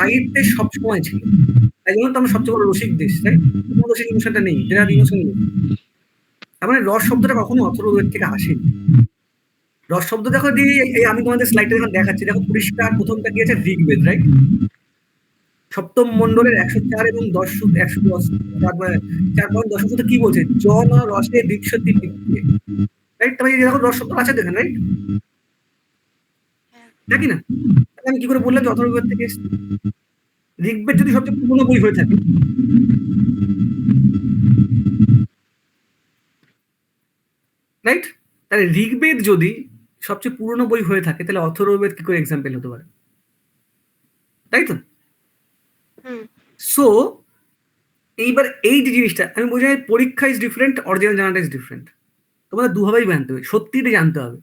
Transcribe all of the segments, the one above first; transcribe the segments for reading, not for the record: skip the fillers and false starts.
সাহিত্যে সবসময় ছিল। তাই জন্য তো আমরা সবচেয়ে বড় রসিক দেশ, তাই? কোনো রসিক ইমোশনটা নেই, যেটা ইমোশন নেই। তার মানে রস শব্দটা কখনো অথর্ববেদ থেকে আসেনি। রস শব্দ দেখো, এই আমি তোমাদের স্লাইডে যখন দেখাচ্ছি, দেখো পরিষ্কার প্রথমটা কি আছে, ঋগ্বেদ, রাইট? সপ্তম মন্ডলের 104 এবং 10 110 4.10 সূত্রে কি বলছে? জন রসে দীক্ষতি পিত্তে, রাইট? তাহলে দেখো রস শব্দ আছে দেখেন, রাইট? দেখি না? আমি কি করে বললাম যে অথর্ববেদ থেকে এসেছে? ঋগ্বেদ যদি সবচেয়ে পুরনো বই হয়ে থাকে, রাইট? তাহলে ঋগ্বেদ যদি সবচেয়ে পুরনো বই হয়ে থাকে, তাহলে অথর্ববেদ কি করে এক্সাম্পল হতে পারে? তাই তো? সো এইবার এই যে জিনিসটা আমি বোঝাই, পরীক্ষা ইজ ডিফারেন্ট, অরিজিনাল জানাটা ইজ ডিফারেন্ট। তোমাদের দুভাবেই জানতে হবে, সত্যিটা জানতে হবে।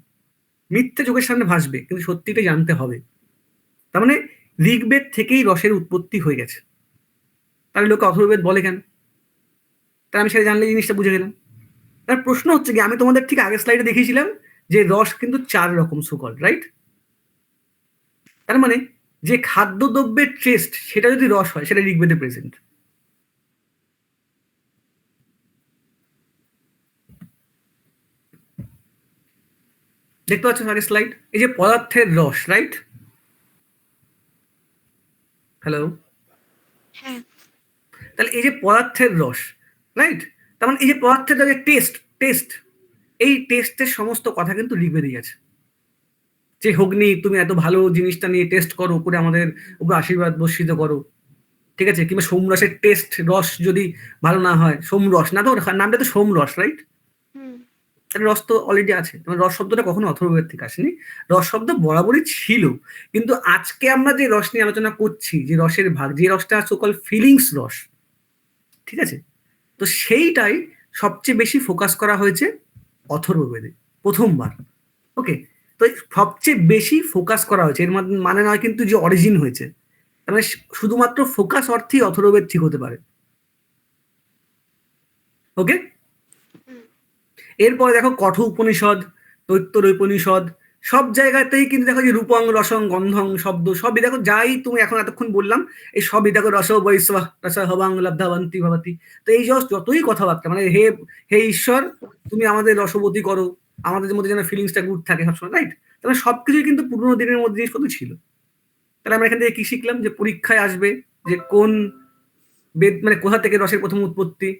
মিথ্যে চোখের সামনে ভাসবে, কিন্তু সত্যিটা জানতে হবে। তার মানে ঋগ্বেদ থেকেই রসের উৎপত্তি হয়ে গেছে। তাহলে লোকে অথর্ববেদ বলে কেন? তাই আমি সেটা জানলে জিনিসটা বুঝে গেলাম। তার প্রশ্ন হচ্ছে কি, আমি তোমাদের ঠিক আগের স্লাইডে দেখিয়েছিলাম যে রস কিন্তু 4 রকম, সুকল, রাইট? তার মানে যে খাদ্যদ্রব্যের টেস্ট, সেটা যদি রস হয়, সেটা ঋগ্বেদে প্রেজেন্ট। দেখতে পাচ্ছ আগের স্লাইড? এই যে পদার্থের রস, রাইট? হ্যালো? তাহলে এই যে পদার্থের রস, রাইট? তার মানে এই যে পদার্থের যে টেস্ট, এই টেস্টের সমস্ত কথা কিন্তু ঋগ্বেদেই আছে। যে অগ্নি, তুমি এত ভালো জিনিসটা নিয়ে টেস্ট করো, উপরে আমাদের উপরে আশীর্বাদ বর্ষিত করো, ঠিক আছে? কিংবা সোমরসের টেস্ট, রস যদি ভালো না হয়, সোমরস না, তো নামটা তো সোমরস, রাইট? রস তো অলরেডি আছে। রস শব্দটা কখনো অথর্ববেদ থেকে আসেনি, রস শব্দ বরাবরই ছিল। কিন্তু আজকে আমরা যে রস নিয়ে আলোচনা করছি, যে রসের ভাগ, যে রসটা সোকল ফিলিংস রস, ঠিক আছে? তো সেইটাই সবচেয়ে বেশি ফোকাস করা হয়েছে অথর্ববেদে প্রথমবার। ওকে, তো সবচেয়ে বেশি ফোকাস করা হয়েছে, এর মানে নয় কিন্তু যে অরিজিন হয়েছে। মানে শুধুমাত্র ফোকাস অর্থেই অথর্ববেদ ঠিক হতে পারে। ওকে, এরপরে দেখো কঠ উপনিষদ, তৈত্তর উপনিষদ, সব জায়গাতেই কিন্তু দেখো যে রূপং রসং গন্ধং শব্দ, সবই দেখো, যাই তুমি এখন এতক্ষণ বললাম, এই সবই দেখো রস বৈশ্বাহ রস হবাং লব্ধাবন্তি ভবতি। তো এই যতই কথাবার্তা, মানে হে হে ঈশ্বর, তুমি আমাদের রসবতী করো, আমাদের মধ্যে যেন ফিলিংসটা গুড থাকে সবসময়, রাইট? তাহলে সবকিছুই কিন্তু পুরোনো দিনের মধ্যে জিনিসপত্র ছিল। তাহলে আমরা এখান থেকে কি শিখলাম? যে পরীক্ষায় আসবে যে কোন বেদ, মানে কোথা থেকে রসের প্রথম উৎপত্তি,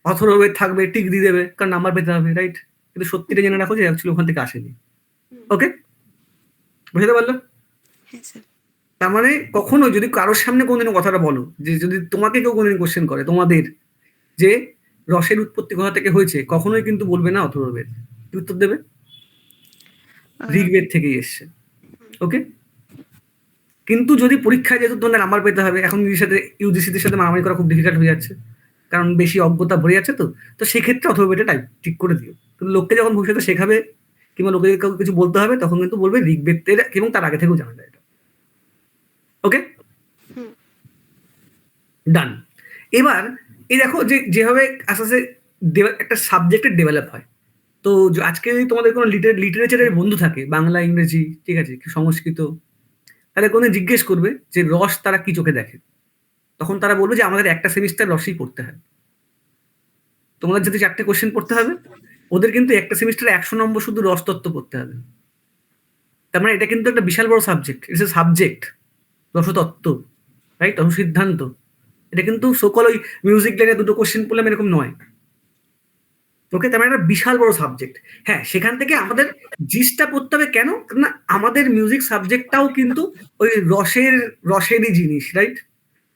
অথর্ববেদ থাকবে, টিক দিয়ে দেবে, কারণ নাম্বার পেতে হবে, রাইট? কিন্তু সত্যিটা জেনে রাখো যে অ্যাকচুয়ালি ওখান থেকে আসেনি। ওকে, বুঝতে পারলো? তার মানে কখনো যদি কারোর সামনে কোনোদিনও কথাটা বলো, যে যদি তোমাকে কেউ কোনোদিন কোশ্চেন করে তোমাদের যে রসের উৎপত্তি কোথা থেকে হয়েছে, কখনোই কিন্তু বলবে না অথর্ববেদ। কি উত্তর দেবে? ঋগ্বেদ থেকেই এসছে। ওকে, কিন্তু যদি পরীক্ষায় যেহেতু তোমাদের নাম্বার পেতে হবে, এখন ইউজিসিদের সাথে মারামারি করা খুব ডিফিকাল্ট হয়ে যাচ্ছে, কারণ বেশি অজ্ঞতা ভরে যাচ্ছে। তো সেক্ষেত্রে অথর্ববেদটা টাইপ ঠিক করে দিও। কিন্তু লোককে যখন ভবিষ্যতে শেখাবে কিংবা লোকে কাউকে কিছু বলতে হবে, তখন কিন্তু বলবে ঋগ্বেদের, এবং তার আগে থেকেও জানা যায় এটা। ওকে, ডান। এবার এই দেখো যে যেভাবে আস্তে আস্তে একটা সাবজেক্টের ডেভেলপ হয়। তো আজকে যদি তোমাদের কোনো লিটারেচারের বন্ধু থাকে, বাংলা, ইংরেজি, ঠিক আছে, সংস্কৃত, তাহলে কোনো জিজ্ঞেস করবে যে রস তারা কি চোখে দেখে, তখন তারা বলবে যে আমাদের একটা সেমিস্টার রসই পড়তে হয়। তোমাদের যদি 4টে কোশ্চেন পড়তে হবে, ওদের কিন্তু একটা সেমিস্টারে 100 নম্বর শুধু রসতত্ত্ব পড়তে হবে। তার মানে এটা কিন্তু একটা বিশাল বড় সাবজেক্ট, ইটস এ সাবজেক্ট, রসতত্ত্ব, রাইট? সিদ্ধান্ত। এটা কিন্তু সকল ওই মিউজিক লাইনে 2টো কোশ্চেন পড়লাম এরকম নয়। ওকে, তার মানে একটা বিশাল বড় সাবজেক্ট। হ্যাঁ, সেখান থেকে আমাদের জিসটা পড়তে হবে কেন না, আমাদের মিউজিক সাবজেক্টটাও কিন্তু ওই রসেরই জিনিস, রাইট?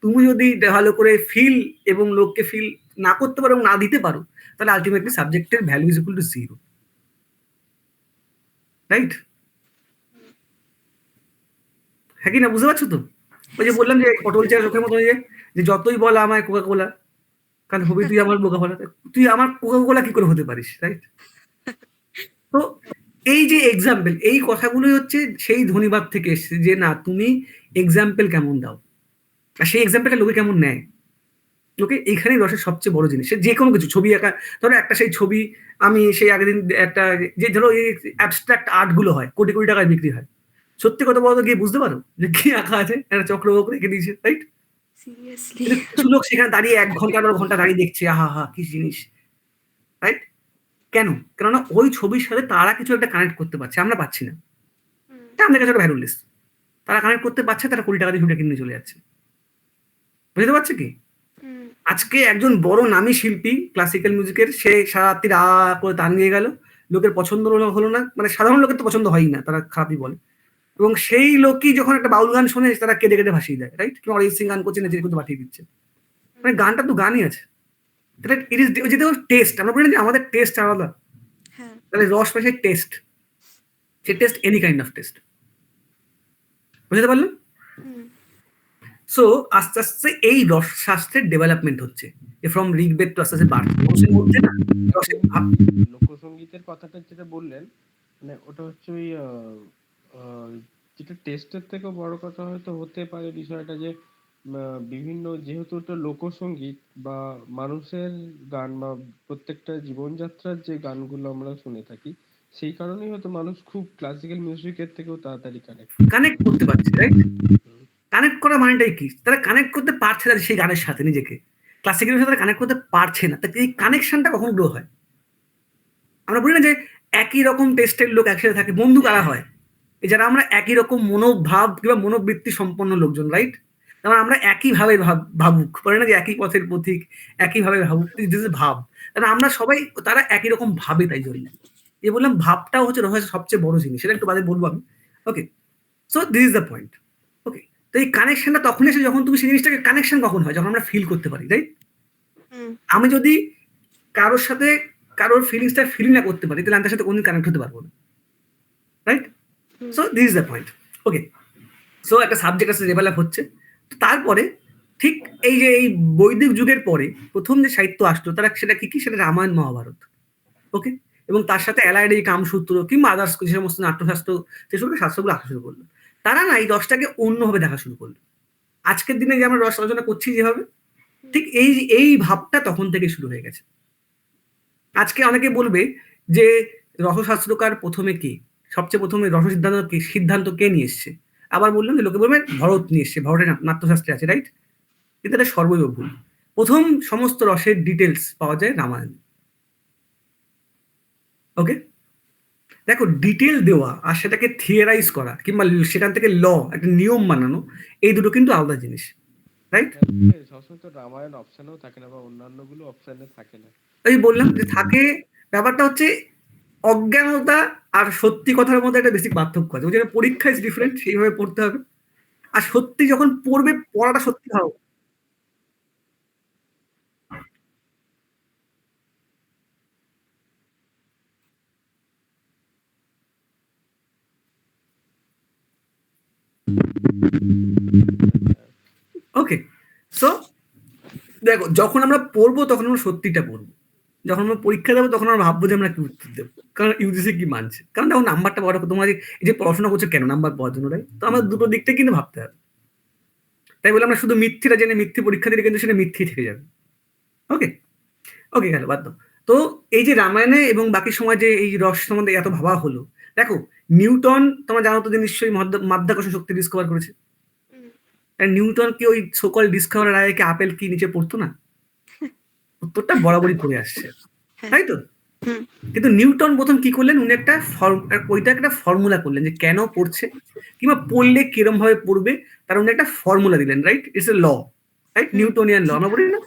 তুমি যদি ভালো করে ফিল এবং লোককে ফিল না করতে পারো এবং না দিতে পারো, তাহলে আলটিমেটলি সাবজেক্টের value is equal two 0, right? হ্যাঁ কি না, বুঝতে পারছো তো? ওই যে বললাম যে পটল চাষ ওখানে মতো, যে যতই বলা আমায় কোকা কোলা, কারণ হবি তুই আমার বোকা বলা, তুই আমার কোকা কোলা কি করে হতে পারিস, রাইট? তো এই যে এক্সাম্পল, এই কথাগুলোই হচ্ছে সেই ধ্বনিবাদ থেকে এসছে, যে না তুমি এক্সাম্পল কেমন দাও, আর সেই এক্সাম্পলটা লোকে কেমন নেয়। লোকে এইখানেই রসের সবচেয়ে বড় জিনিস। যে কোনো কিছু, ছবি আঁকা, ধরো একটা সেই ছবি, আমি সেই আগের দিন একটা, যে ধরো এই অ্যাবস্ট্রাক্ট আর্ট গুলো হয়, কোটি কোটি টাকায় বিক্রি হয়, সত্যি কথা বলতো গিয়ে বুঝতে পারো যে কি আঁকা আছে, একটা চক্র রেখে দিয়েছে, রাইট? সিরিয়াসলি কিন্তু কিছু লোক সেখানে দাঁড়িয়ে ১ ঘন্টা ১.৫ ঘন্টা দাঁড়িয়ে দেখছে, আহা! কি জিনিস, রাইট? কেন? কেননা ওই ছবির সাথে তারা কিছু একটা কানেক্ট করতে পারছে, আমরা পাচ্ছি না। এটা আমাদের কাছে একটা ভ্যালুলেস। তারা কানেক্ট করতে পারছে, তারা ২০ টাকা দিয়ে ছবিটা কিনে চলে যাচ্ছে। বুঝতে পারছো কি? আজকে একজন বড় নামী শিল্পী ক্লাসিক্যাল মিউজিকের, সে সারারাত্রি করে তান গেয়ে গেল, লোকের পছন্দ হলো না, মানে সাধারণ লোকের তো পছন্দ হয়ই না, তারা খারাপই বলে। এবং সেই লোকই যখন একটা বাউল গান শোনে, তারা কেঁদে কেটে ভাসিয়ে দেয়, রাইট? কিংবা অরিজিৎ সিং গান করছে, নিজের কিন্তু পাঠিয়ে দিচ্ছে। মানে গানটা তো গানই আছে, ইট ইজ যেটা টেস্ট। আমরা বলি না যে আমাদের টেস্ট আলাদা, হ্যাঁ তাহলে রস পাশে test, say test any kind of test. বুঝতে পারলাম? সো আস্তে আস্তে এই রস শাস্ত্রের ডেভেলপমেন্ট হচ্ছে, ফ্রম ঋগ্বেদ টু আস্তে আস্তে বার্থ মধ্যে না রসের ভাব। লোকসঙ্গীতের কথাটা যেটা বললেন, মানে ওটা হচ্ছে ওই যেটা টেস্টের থেকেও বড় কথা হয়তো হতে পারে বিষয়টা যে বিভিন্ন, যেহেতু এটা লোকসঙ্গীত বা মানুষের গান বা প্রত্যেকটা জীবনযাত্রার যে গানগুলো আমরা শুনে থাকি, সেই কারণেই হয়তো মানুষ খুব ক্লাসিক্যাল মিউজিকের থেকেও তাড়াতাড়ি কানেক্ট করতে পারছে, রাইট? কানেক্ট করা মানেটাই কি? তারা কানেক্ট করতে পারছে না সেই গানের সাথে নিজেকে, ক্লাসিক্যালের সাথে কানেক্ট করতে পারছে না। তাই এই কানেকশনটা কখন গ্রো হয়? আমরা বলি না যে একই রকম টেস্টের লোক একসাথে থাকে, বন্ধু কারা হয়? যারা আমরা একই রকম মনোভাব কিংবা মনোবৃত্তি সম্পন্ন লোকজন, রাইট? তারপর আমরা একইভাবে ভাবুক, বলে না যে একই পথের পথিক, একইভাবে ভাবুক, দিস ইজ ভাব। তাহলে আমরা সবাই, তারা একই রকম ভাবে, তাই জন্য এই বললাম ভাবটাও হচ্ছে রহস্যের সবচেয়ে বড় জিনিস। সেটা একটু বাদে বলবো আমি। Okay, so this is the point. Okay, তো এই কানেকশনটা তখন এসে যখন তুমি সেই জিনিসটাকে, কানেকশন কখন হয়? যখন আমরা ফিল করতে পারি, রাইট? আমি যদি কারোর সাথে কারোর ফিলিংসটা ফিল না করতে পারি, তাহলে আমি তার সাথে কোনদিন কানেক্ট হতে পারবো না, right? So this is the point. Okay, so একটা সাবজেক্ট আসলে ডেভেলপ হচ্ছে। তো তারপরে ঠিক এই যে এই বৈদিক যুগের পরে প্রথম যে সাহিত্য আসলো, তারা সেটা কি, সেটা রামায়ণ মহাভারত। ওকে, এবং তার সাথে অ্যালাইড এই কামসূত্র কিংবা আদার্স যে সমস্ত নাট্যশাস্ত্র, সেসব শাস্ত্রগুলো আসা শুরু করলো। তারা না এই রসটাকে অন্যভাবে দেখা শুরু করলো। আজকের দিনে যে আমরা রস আলোচনা করছি যেভাবে, ঠিক এই ভাবটা তখন থেকে শুরু হয়ে গেছে। আজকে অনেকে বলবে যে রসশাস্ত্রকার প্রথমে কে, সবচেয়ে প্রথমে সিদ্ধান্ত কে নিয়ে এসছে? আবার বললাম যে লোকে বলবে ভরত নিয়ে এসছে, ভরতের নাট্যশাস্ত্রে আছে, রাইট? কিন্তু এটা সর্বৈব ভুল। প্রথম সমস্ত রসের ডিটেলস পাওয়া যায় রামায়ণ। ওকে, দেখো, ডিটেল দেওয়া আর সেটাকে থিওরাইজ করা কিংবা সেখান থেকে একটা নিয়ম বানানো, এই দুটো কিন্তু আলাদা জিনিস, রাইট? সবসময় তো রামায়ণ অপশনেও থাকে না, বা অন্যান্য গুলো অপশনে থাকে না। এই বললাম যে থাকে, ব্যাপারটা হচ্ছে অজ্ঞানতা আর সত্যি কথার মধ্যে একটা বেসিক পার্থক্য আছে। ওই জন্য পরীক্ষা ইজ ডিফারেন্ট, সেইভাবে পড়তে হবে। আর সত্যি যখন পড়বে, পড়াটা সত্যি ভালো। ওকে, সো দেখো, যখন আমরা পড়বো তখন আমরা সত্যিটা পড়বো, যখন আমরা পরীক্ষা দেবো তখন আমরা ভাববো যে আমরা কি উত্তর দেবো, কারণ ইউজিসি কি মানছে। কারণ দেখো, নাম্বারটা বড়, তোমরা যে পড়াশোনা করছো কেন? নাম্বার পাওয়ার জন্য, রাইট? তো আমরা দুটো দিকটা কিন্তু ভাবতে হবে। তাই বলে আমরা শুধু মিথ্যেটা জেনে মিথ্যে পরীক্ষা দিলে কিন্তু সেটা মিথ্যেই থেকে যাবে। ওকে, ওকে, গেল, বাদ দাও। তো এই যে রামায়ণে এবং বাকি সময় যে এই রস সম্বন্ধে এত ভাবা হলো, দেখো নিউটন, তোমরা জানো তো যে নিশ্চয়ই মাধ্যাকর্ষণ শক্তি ডিসকভার করেছে। নিউটন কি ওই সকল ডিসকভারের আগে কি আপেল কি নিচে পড়তো না? উত্তরটা বরাবরই পড়ে আসছে, তাই তো? কিন্তু নিউটন প্রথম কি করলেন, উনি ওইটা একটা ফর্মুলা করলেন যে কেন পড়ছে কিংবা পড়লে কিরম ভাবে পড়বে, তার উনি একটা ফর্মুলা দিলেন, right? It's a law, right? Newtonian law, আমরা বলি না?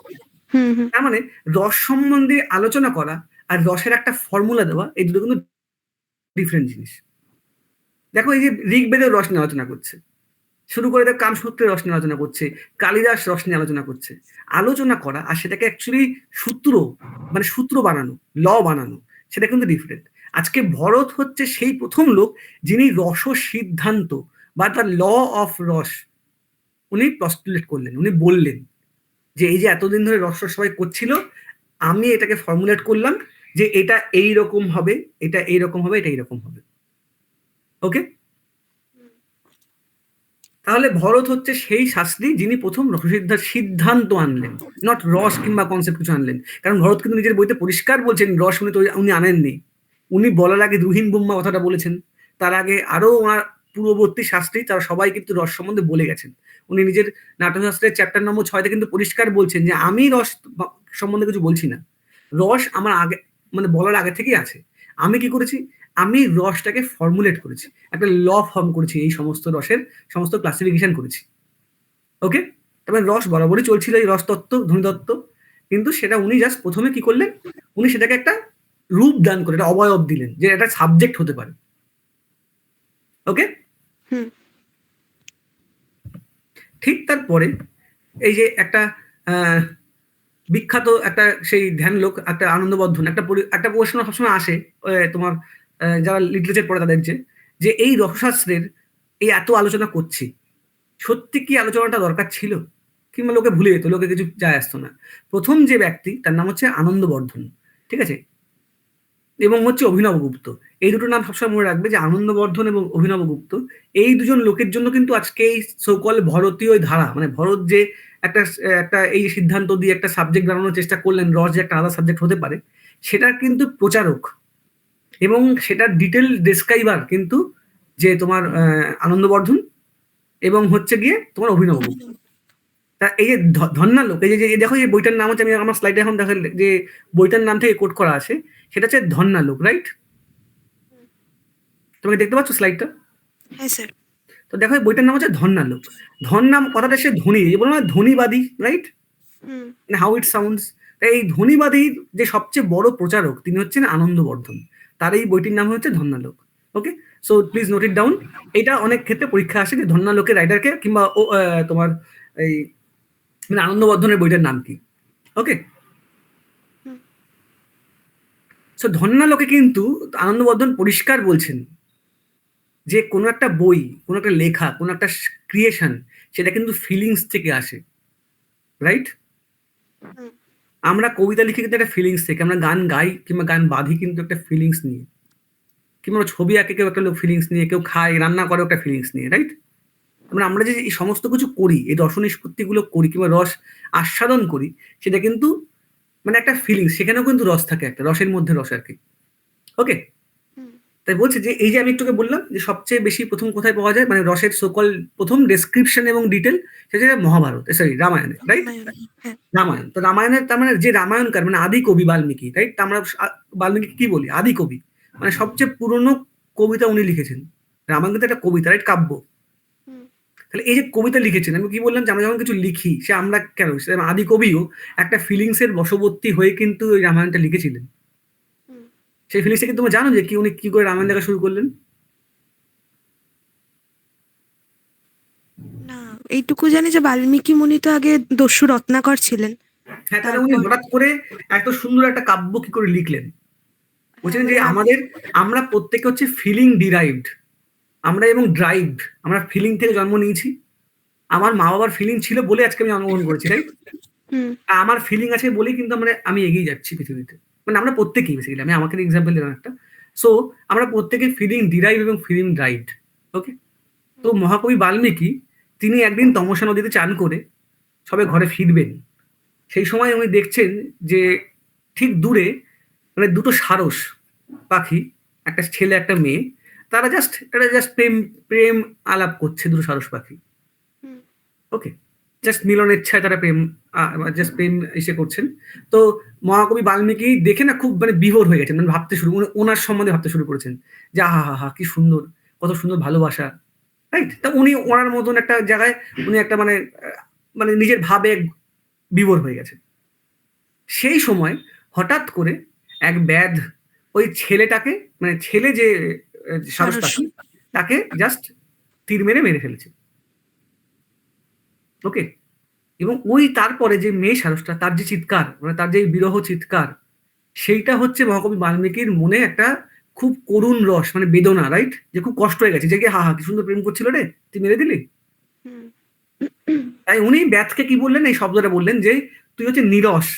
তার মানে রস সম্বন্ধে আলোচনা করা আর রসের একটা ফর্মুলা দেওয়া, এই দুটো কিন্তু ডিফারেন্ট জিনিস। দেখো, এই যে ঋগ্বেদের রস নিয়ে আলোচনা করছে, শুরু করে দেখো কামসূত্রের রস নিয়ে আলোচনা করছে, কালিদাস রস নিয়ে আলোচনা করছে। আলোচনা করা আর সেটাকে অ্যাকচুয়ালি মানে সূত্র বানানো, ল বানানো, সেটা কিন্তু ডিফারেন্ট। আজকে ভরত হচ্ছে সেই প্রথম লোক যিনি রস সিদ্ধান্ত বা তার ল অফ রস উনি পস্টুলেট করলেন। উনি বললেন যে এই যে এতদিন ধরে রস সবাই করছিল, আমি এটাকে ফর্মুলেট করলাম যে এটা এই রকম হবে, এটা এই রকম হবে, এটা এইরকম হবে। ওকে, তাহলে ভরত হচ্ছে সেই শাস্ত্রী যিনি প্রথম রসসিদ্ধার সিদ্ধান্ত আনলেন, নট রস কিংবা কনসেপ্ট কিছু আনলেন। কারণ ভরত কিন্তু নিজের বইতে পরিষ্কার বলছেন রস উনি আনেননি। উনি বলার আগে দুহিন ব্রহ্মা কথাটা বলেছেন, তার আগে আরো ওনার পূর্ববর্তী শাস্ত্রী তারা সবাই কিন্তু রস সম্বন্ধে বলে গেছেন। উনি নিজের নাট্যশাস্ত্রের চ্যাপ্টার নম্বর 6 তে কিন্তু পরিষ্কার বলছেন যে আমি রস সম্বন্ধে কিছু বলছি না। রস আমার আগে মানে বলার আগে থেকেই আছে। আমি কি করেছি? আমি রসটাকে ফর্মুলেট করেছি। একটা ফর্ম করেছি এই সমস্ত রসের সমস্ত ক্লাসিফিকেশন করেছি। ওকে? তবে রস বরাবরই চলছিল এই রসতত্ত্ব, ধ্বনিতত্ত্ব। কিন্তু সেটা উনি জাস্ট ১ম এ কি করলেন? উনি সেটাকে একটা রূপ দান করে, একটা অবয়ব দিলেন যে এটা সাবজেক্ট হতে পারে। ওকে? হুম। ঠিক তারপরে এই যে একটা বিখ্যাত একটা সেই ধ্যান লোক, একটা আনন্দবর্ধন, একটা প্রশ্ন সবসময় আসে তোমার যারা লিটারেচার পড়ে তাদের যে এই রসশাস্ত্রের এই এত আলোচনা করছি, সত্যি কি আলোচনাটা দরকার ছিল? কিংবা লোকে ভুলে যেত, লোকে কিছু যায় আসতো না। ১ম যে ব্যক্তি তার নাম হচ্ছে আনন্দবর্ধন। ঠিক আছে? এবং হচ্ছে অভিনবগুপ্ত। এই দুটো নাম সবসময় মনে রাখবে যে আনন্দবর্ধন এবং অভিনবগুপ্ত এই দুজন লোকের জন্য কিন্তু আজকে এই সো কল ভারতীয় ধারা মানে ভরত যে একটা একটা এই সিদ্ধান্ত দিয়ে একটা সাবজেক্ট বানানোর চেষ্টা করলেন, রস যে একটা আলাদা সাবজেক্ট হতে পারে, সেটার কিন্তু প্রচারক এবং সেটার ডিটেল ডেসক্রাইবার কিন্তু যে তোমার আনন্দবর্ধন এবং হচ্ছে গিয়ে তোমার অভিনবগুপ্ত। তা এই যে ধন্যালোক, এই যে দেখো এই বইটার নাম হচ্ছে, আমি আমার স্লাইডে এখন দেখা যে বইটার নাম থেকে কোট করা আছে, সেটা হচ্ছে ধন্যালোক, রাইট? তুমি দেখতে পাচ্ছ স্লাইডটা? হ্যাঁ স্যার। তো দেখো এই বইটার নাম হচ্ছে ধন্যালোক। ধন্যাম কথাটা সে ধ্বনি, এই বলো না ধ্বনিবাদী, right? Hmm. How it sounds. তাই এই ধ্বনিবাদীর যে সবচেয়ে বড় প্রচারক তিনি হচ্ছেন আনন্দবর্ধন। তার এই বইটির নাম হচ্ছে ধন্যালোক। Okay, so please note it down. এটা অনেক ক্ষেত্রে পরীক্ষা আসে যে ধন্যালোকের রাইটারকে কিংবা তোমার এই মানে আনন্দবর্ধনের বইটার নাম কি। ওকে, হুম। সো ধন্যালোকে কিন্তু আনন্দবর্ধন পরিষ্কার বলছেন যে কোনো একটা বই, কোনো একটা লেখা, কোনো একটা ক্রিয়েশন, সেটা কিন্তু ফিলিংস থেকে আসে, রাইট? হুম। আমরা কবিতা লিখি কিন্তু একটা ফিলিংস থেকে, আমরা গান গাই কিংবা গান বাঁধি কিন্তু একটা ফিলিংস নিয়ে, কিংবা ছবি আঁকে কেউ একটা লোক ফিলিংস নিয়ে, কেউ খায় রান্না করে একটা ফিলিংস নিয়ে, রাইট? মানে আমরা যে এই সমস্ত কিছু করি, এই রস নিষ্পত্তিগুলো করি কিংবা রস আস্বাদন করি, সেটা কিন্তু মানে একটা ফিলিংস, সেখানেও কিন্তু রস থাকে, একটা রসের মধ্যে রস আর কি। ওকে, হুম। তাই বলছে যে এই যে আমি একটুকে বললাম যে সবচেয়ে বেশি প্রথম কোথায় পাওয়া যায় মানে রসের সকল প্রথম ডেসক্রিপশন এবং ডিটেল, সেটা মহাভারত, সরি রামায়ণে, রাইট? রামায়ণ। হ্যাঁ। রামায়ণ, তো রামায়ণের তার মানে যে রামায়ণকার মানে আদি কবি বাল্মীকি, রাইট? আমরা বাল্মীকি কি বলি? আদি কবি, মানে সবচেয়ে পুরনো কবিতা উনি লিখেছেন। রামায়ণ কিন্তু একটা কবিতা, রাইট? কাব্য। হুম। তাহলে এই যে কবিতা লিখেছেন, আমি কি বললাম যে আমরা যখন কিছু লিখি, সে আমরা কেন আদি কবিও একটা ফিলিংস এর বশবর্তী হয়ে কিন্তু ওই রামায়ণটা লিখেছিলেন। হুম। সেই ফিলিংসটা কি তোমরা জানো যে কি উনি কি করে রামায়ণ লেখা শুরু করলেন? না, এইটুকু জানি যে বাল্মীকি মুনি তো আগে দস্যু রত্নাকর ছিলেন। হ্যাঁ, তাহলে উনি তারপর হঠাৎ করে এত সুন্দর একটা কাব্য কি করে লিখলেন? হ্যাঁ বলছেন যে মানে আমরা প্রত্যেকে হচ্ছে ফিলিং ডিরাইভড, আমরা এবং ড্রাইভড, আমরা ফিলিং থেকে জন্ম নিয়েছি। আমার মা বাবার ফিলিং ছিল বলে আজকে আমি জন্মগ্রহণ করেছি, রাইট? হুম। আমার ফিলিং আছে বলেই কিন্তু আমি এগিয়ে যাচ্ছি পৃথিবীতে। মানে আমরা প্রত্যেকেই বেসিক্যালি, আমি আমাকে এক্সাম্পল দিলাম একটা। সো আমরা প্রত্যেকে ফিলিং ডিরাইভ এবং ফিলিং ড্রাইভড। ওকে, তো মহাকবি বাল্মীকি তিনি একদিন তমসা নদীতে চান করে সবে ঘরে ফিরবেন, সেই সময় উনি দেখছেন যে ঠিক দূরে মানে দুটো সারস পাখি, একটা ছেলে একটা মেয়ে, তারা জাস্ট প্রেম প্রেম আলাপ করছে, দুটো সারস পাখি। হুম। ওকে, জাস্ট মিলনের ইচ্ছায় তারা জাস্ট প্রেম এসে করছেন। তো মহাকবি বাল্মীকি দেখে না খুব মানে বিভোর হয়ে গেছেন, মানে ওনার সম্বন্ধে ভাবতে শুরু করেছেন যে আহা হা হা কি সুন্দর, কত সুন্দর ভালোবাসা, রাইট? তা উনি ওনার মতন একটা জায়গায় উনি একটা মানে নিজের ভাবে বিভোর হয়ে গেছে। সেই সময় হঠাৎ করে এক ব্যাধ ওই ছেলেটাকে মানে ছেলে যে সারস সারস। পাখি, তাকে জাস্ট তীর মেরে ফেলেছে। ওকে, এবং ওই তারপরে যে মেয়ে সারসটা, তার যে চিৎকার মানে তার যে বিরহ চিৎকার, সেইটা হচ্ছে মহাকবি বাল্মীকির মনে একটা খুব করুণ রস মানে বেদনা, রাইট? যে খুব কষ্ট হয়ে গেছে, যে কি হা হা কি সুন্দর প্রেম করছিল রে, তুই মেরে দিলি। হুম। তাই উনি ব্যাধকে কি বললেন? এই শব্দটা বললেন যে তুই হচ্ছে নিরস,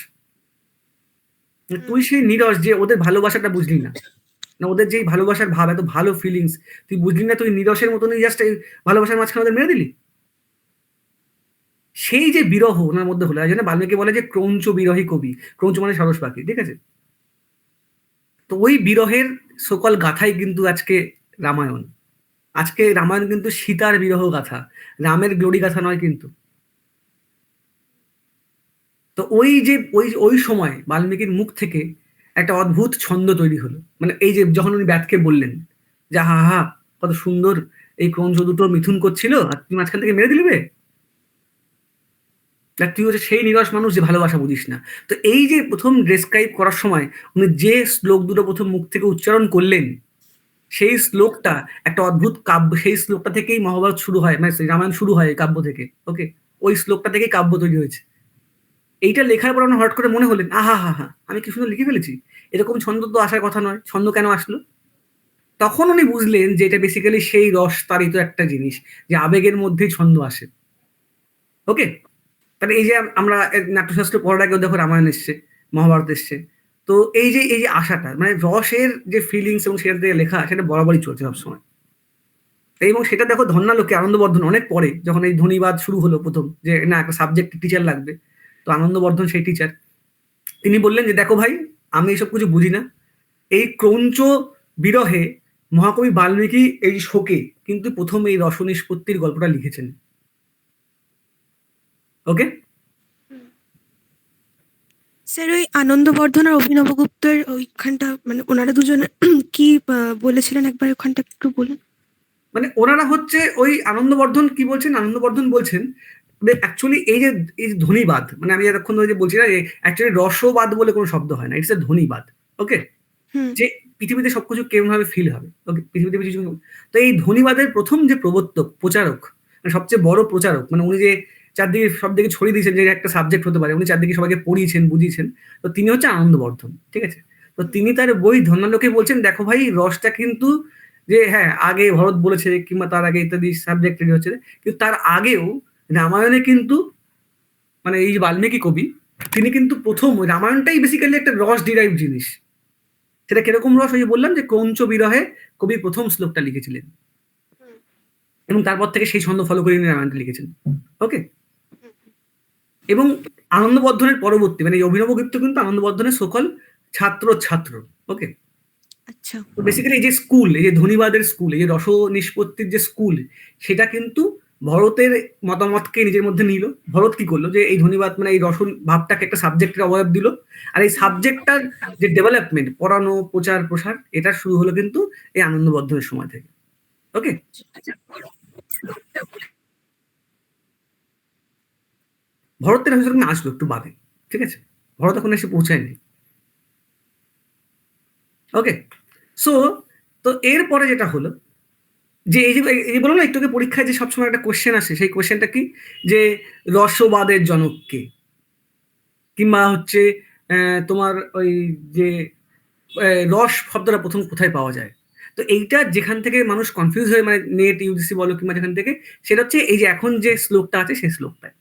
তুই সেই নিরস যে ওদের ভালোবাসাটা বুঝলি না, না ওদের যেই ভালোবাসার ভাব, এত ভালো ফিলিংস তুই বুঝলি না, তুই নিরসের মতনই জাস্ট এই ভালোবাসার মাঝখানে ওদের মেরে দিলি। সেই যে বিরহ ওনার মধ্যে হলো, এই জন্য বাল্মীকি বলে যে ক্রৌঞ্চ বিরহী কবি। ক্রৌঞ্চ মানে সারস পাখি, ঠিক আছে? তো ওই বিরহের সকল গাথাই কিন্তু আজকে রামায়ণ। আজকে রামায়ণ কিন্তু সীতার বিরহ গাথা, রামের গ্লোরি গাথা নয় কিন্তু। তো ওই যে ওই ওই সময় বাল্মীকির মুখ থেকে একটা অদ্ভুত ছন্দ তৈরি হলো, মানে এই যে যখন উনি ব্যাতকে বললেন যে হা হা কত সুন্দর এই ক্রঞ্চ দুটো মিথুন করছিল আর তুই মাঝখান থেকে মেরে দিলিবে, আর তুই হচ্ছে সেই নিরস মানুষ যে ভালোবাসা বুঝিস না। তো এই যে প্রথম ডেসক্রাইব করার সময় উনি যে শ্লোক দুটো প্রথম মুখ থেকে উচ্চারণ করলেন, সেই শ্লোকটা একটা অদ্ভুত কাব্য, সেই শ্লোকটা থেকেই মহাভারত শুরু হয়, মানে রামায়ণ শুরু হয় এই কাব্য থেকে। ওকে, ওই শ্লোকটা থেকেই কাব্য তৈরি হয়েছে। এইটা লেখার পর আমার হঠাৎ করে মনে হলেন আহা হা হা আমি কি সুন্দর লিখে ফেলেছি, এরকম ছন্দ তো আসার কথা নয়, ছন্দ কেন আসলো? তখন উনি বুঝলেন যে এটা বেসিক্যালি সেই রস তাড়িত একটা জিনিস, যে আবেগের মধ্যেই ছন্দ আসে। ওকে, তাহলে এই যে আমরা নাট্যশাস্ত্র পড়ার আগেও দেখো রামায়ণ এসছে, মহাভারত এসছে। তো এই যে আশাটা, মানে রসের যে ফিলিংস এবং সেটা থেকে লেখা, সেটা বরাবরই চলছে সবসময়। এবং সেটা দেখো ধন্যালোকে আনন্দবর্ধন অনেক পরে যখন এই ধ্বনিবাদ শুরু হলো প্রথম, যে না একটা সাবজেক্ট টিচার লাগবে, তো আনন্দবর্ধন সেই টিচার, তিনি বললেন যে দেখো ভাই আমি এসব কিছু বুঝি না, এই ক্রৌঞ্চ বিরহে মহাকবি বাল্মীকি এই শোকে কিন্তু প্রথম এই রস নিষ্পত্তির গল্পটা লিখেছেন। ওকে, স্যার ওই আনন্দবর্ধন আর অভিনবগুপ্তের ওইখানটা মানে ওনারা দুজনে কি বলেছিলেন একবার ওখানটা একটু বলুন। মানে ওনারা হচ্ছে ওই আনন্দবর্ধন কি বলছেন, আনন্দবর্ধন বলছেন অ্যাকচুয়ালি এই যে ধ্বনিবাদ, মানে আমি এতক্ষণ ধরে যে বলছি না, অ্যাকচুয়ালি রসবাদ বলে কোনো শব্দ হয় না, ইটস এ ধ্বনিবাদ। ওকে, হুম। যে পৃথিবীতে সবকিছু কেমন ভাবে ফিল হবে। ওকে, পৃথিবীতে কিছু, তো এই ধ্বনিবাদের প্রথম যে প্রবর্তক প্রচারক, মানে সবচেয়ে বড় প্রচারক, মানে উনি যে চারদিকে সব দিকে ছড়িয়ে দিয়েছেন যে একটা সাবজেক্ট হতে পারে, উনি চারদিকে সবাইকে পড়িয়েছেন বুঝিয়েছেন, তো তিনি হচ্ছে আনন্দবর্ধন। ঠিক আছে, তো তিনি তার বই ধন্যালোকে বলছেন দেখো ভাই রসটা কিন্তু, যে হ্যাঁ আগে ভরত বলেছে কিংবা তার আগে ইত্যাদি সাবজেক্ট হচ্ছে, কিন্তু তার আগেও রামায়ণে কিন্তু, মানে এই যে বাল্মীকি কবি, তিনি কিন্তু প্রথম ওই রামায়ণটাই বেসিক্যালি একটা রস ডিরাইভ জিনিস। সেটা কিরকম রস, ওই যে বললাম যে ক্রৌঞ্চ বিরহে কবি প্রথম শ্লোকটা লিখেছিলেন এবং তারপর থেকে সেই ছন্দ ফলো করে রামায়ণটা লিখেছেন। ওকে, এবং আনন্দবর্ধনের পরবর্তী, মানে এই অভিনবগুপ্ত কিন্তু আনন্দবর্ধনের সকল ছাত্র। ওকে, আচ্ছা। তো বেসিক্যালি এই যে স্কুল, এই যে ধ্বনিবাদের স্কুল, এই যে রস নিষ্পত্তির যে স্কুল, সেটা কিন্তু ভরতের মতামতকে নিজের মধ্যে নিল। ভরত কি করলো, যে এই ধ্বনিবাদ মানে এই রস ভাবটাকে একটা সাবজেক্টের অবয়ব দিল, আর এই সাবজেক্টটার যে ডেভেলপমেন্ট, পড়ানো প্রচার প্রসার, এটা শুরু হলো কিন্তু এই আনন্দবর্ধনের সময় থেকে। ওকে, ভরতের হয়তো এখন আসলো একটু বাদে। ঠিক আছে, ভরত এখন এসে পৌঁছায়নি। ওকে, সো তো এরপরে যেটা হলো, যে এই যে বলো না একটু আগে পরীক্ষায় যে সবসময় একটা কোশ্চেন আসে, সেই কোশ্চেনটা কি, যে রসবাদের জনক কে, কিংবা হচ্ছে তোমার ওই যে রস শব্দটা প্রথম কোথায় পাওয়া যায়। তো এইটা যেখান থেকে মানুষ কনফিউজ হয়ে, মানে নেট ইউজিসি বলো কিংবা যেখান থেকে, সেটা হচ্ছে এই যে এখন যে শ্লোকটা আছে সেই শ্লোকটায়।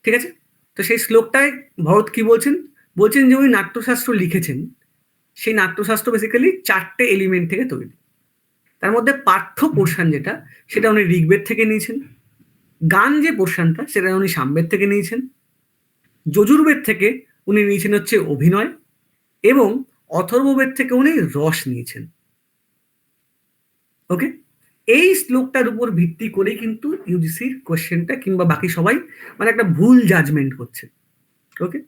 ঠিক আছে, তো সেই শ্লোকটায় ভরত কি বলছেন, বলছেন যে উনি নাট্যশাস্ত্র লিখেছেন, সেই নাট্যশাস্ত্র বেসিক্যালি 4টে এলিমেন্ট থেকে তৈরি। তার মধ্যে পাঠ্য পোর্শন যেটা, সেটা উনি ঋগ্বেদ থেকে নিয়েছেন। গান যে পোর্শনটা, সেটা উনি সামবেদ থেকে নিয়েছেন। যজুর্বেদ থেকে উনি নিয়েছেন হচ্ছে অভিনয়, এবং অথর্ববেদ থেকে উনি রস নিয়েছেন। ওকে, এই শ্লোকটার উপর ভিত্তি করে কিন্তু ইউজিসির কোশ্চেনটা কিংবা বাকি সবাই মানে একটা ভুল জাজমেন্ট করছে। ওকে,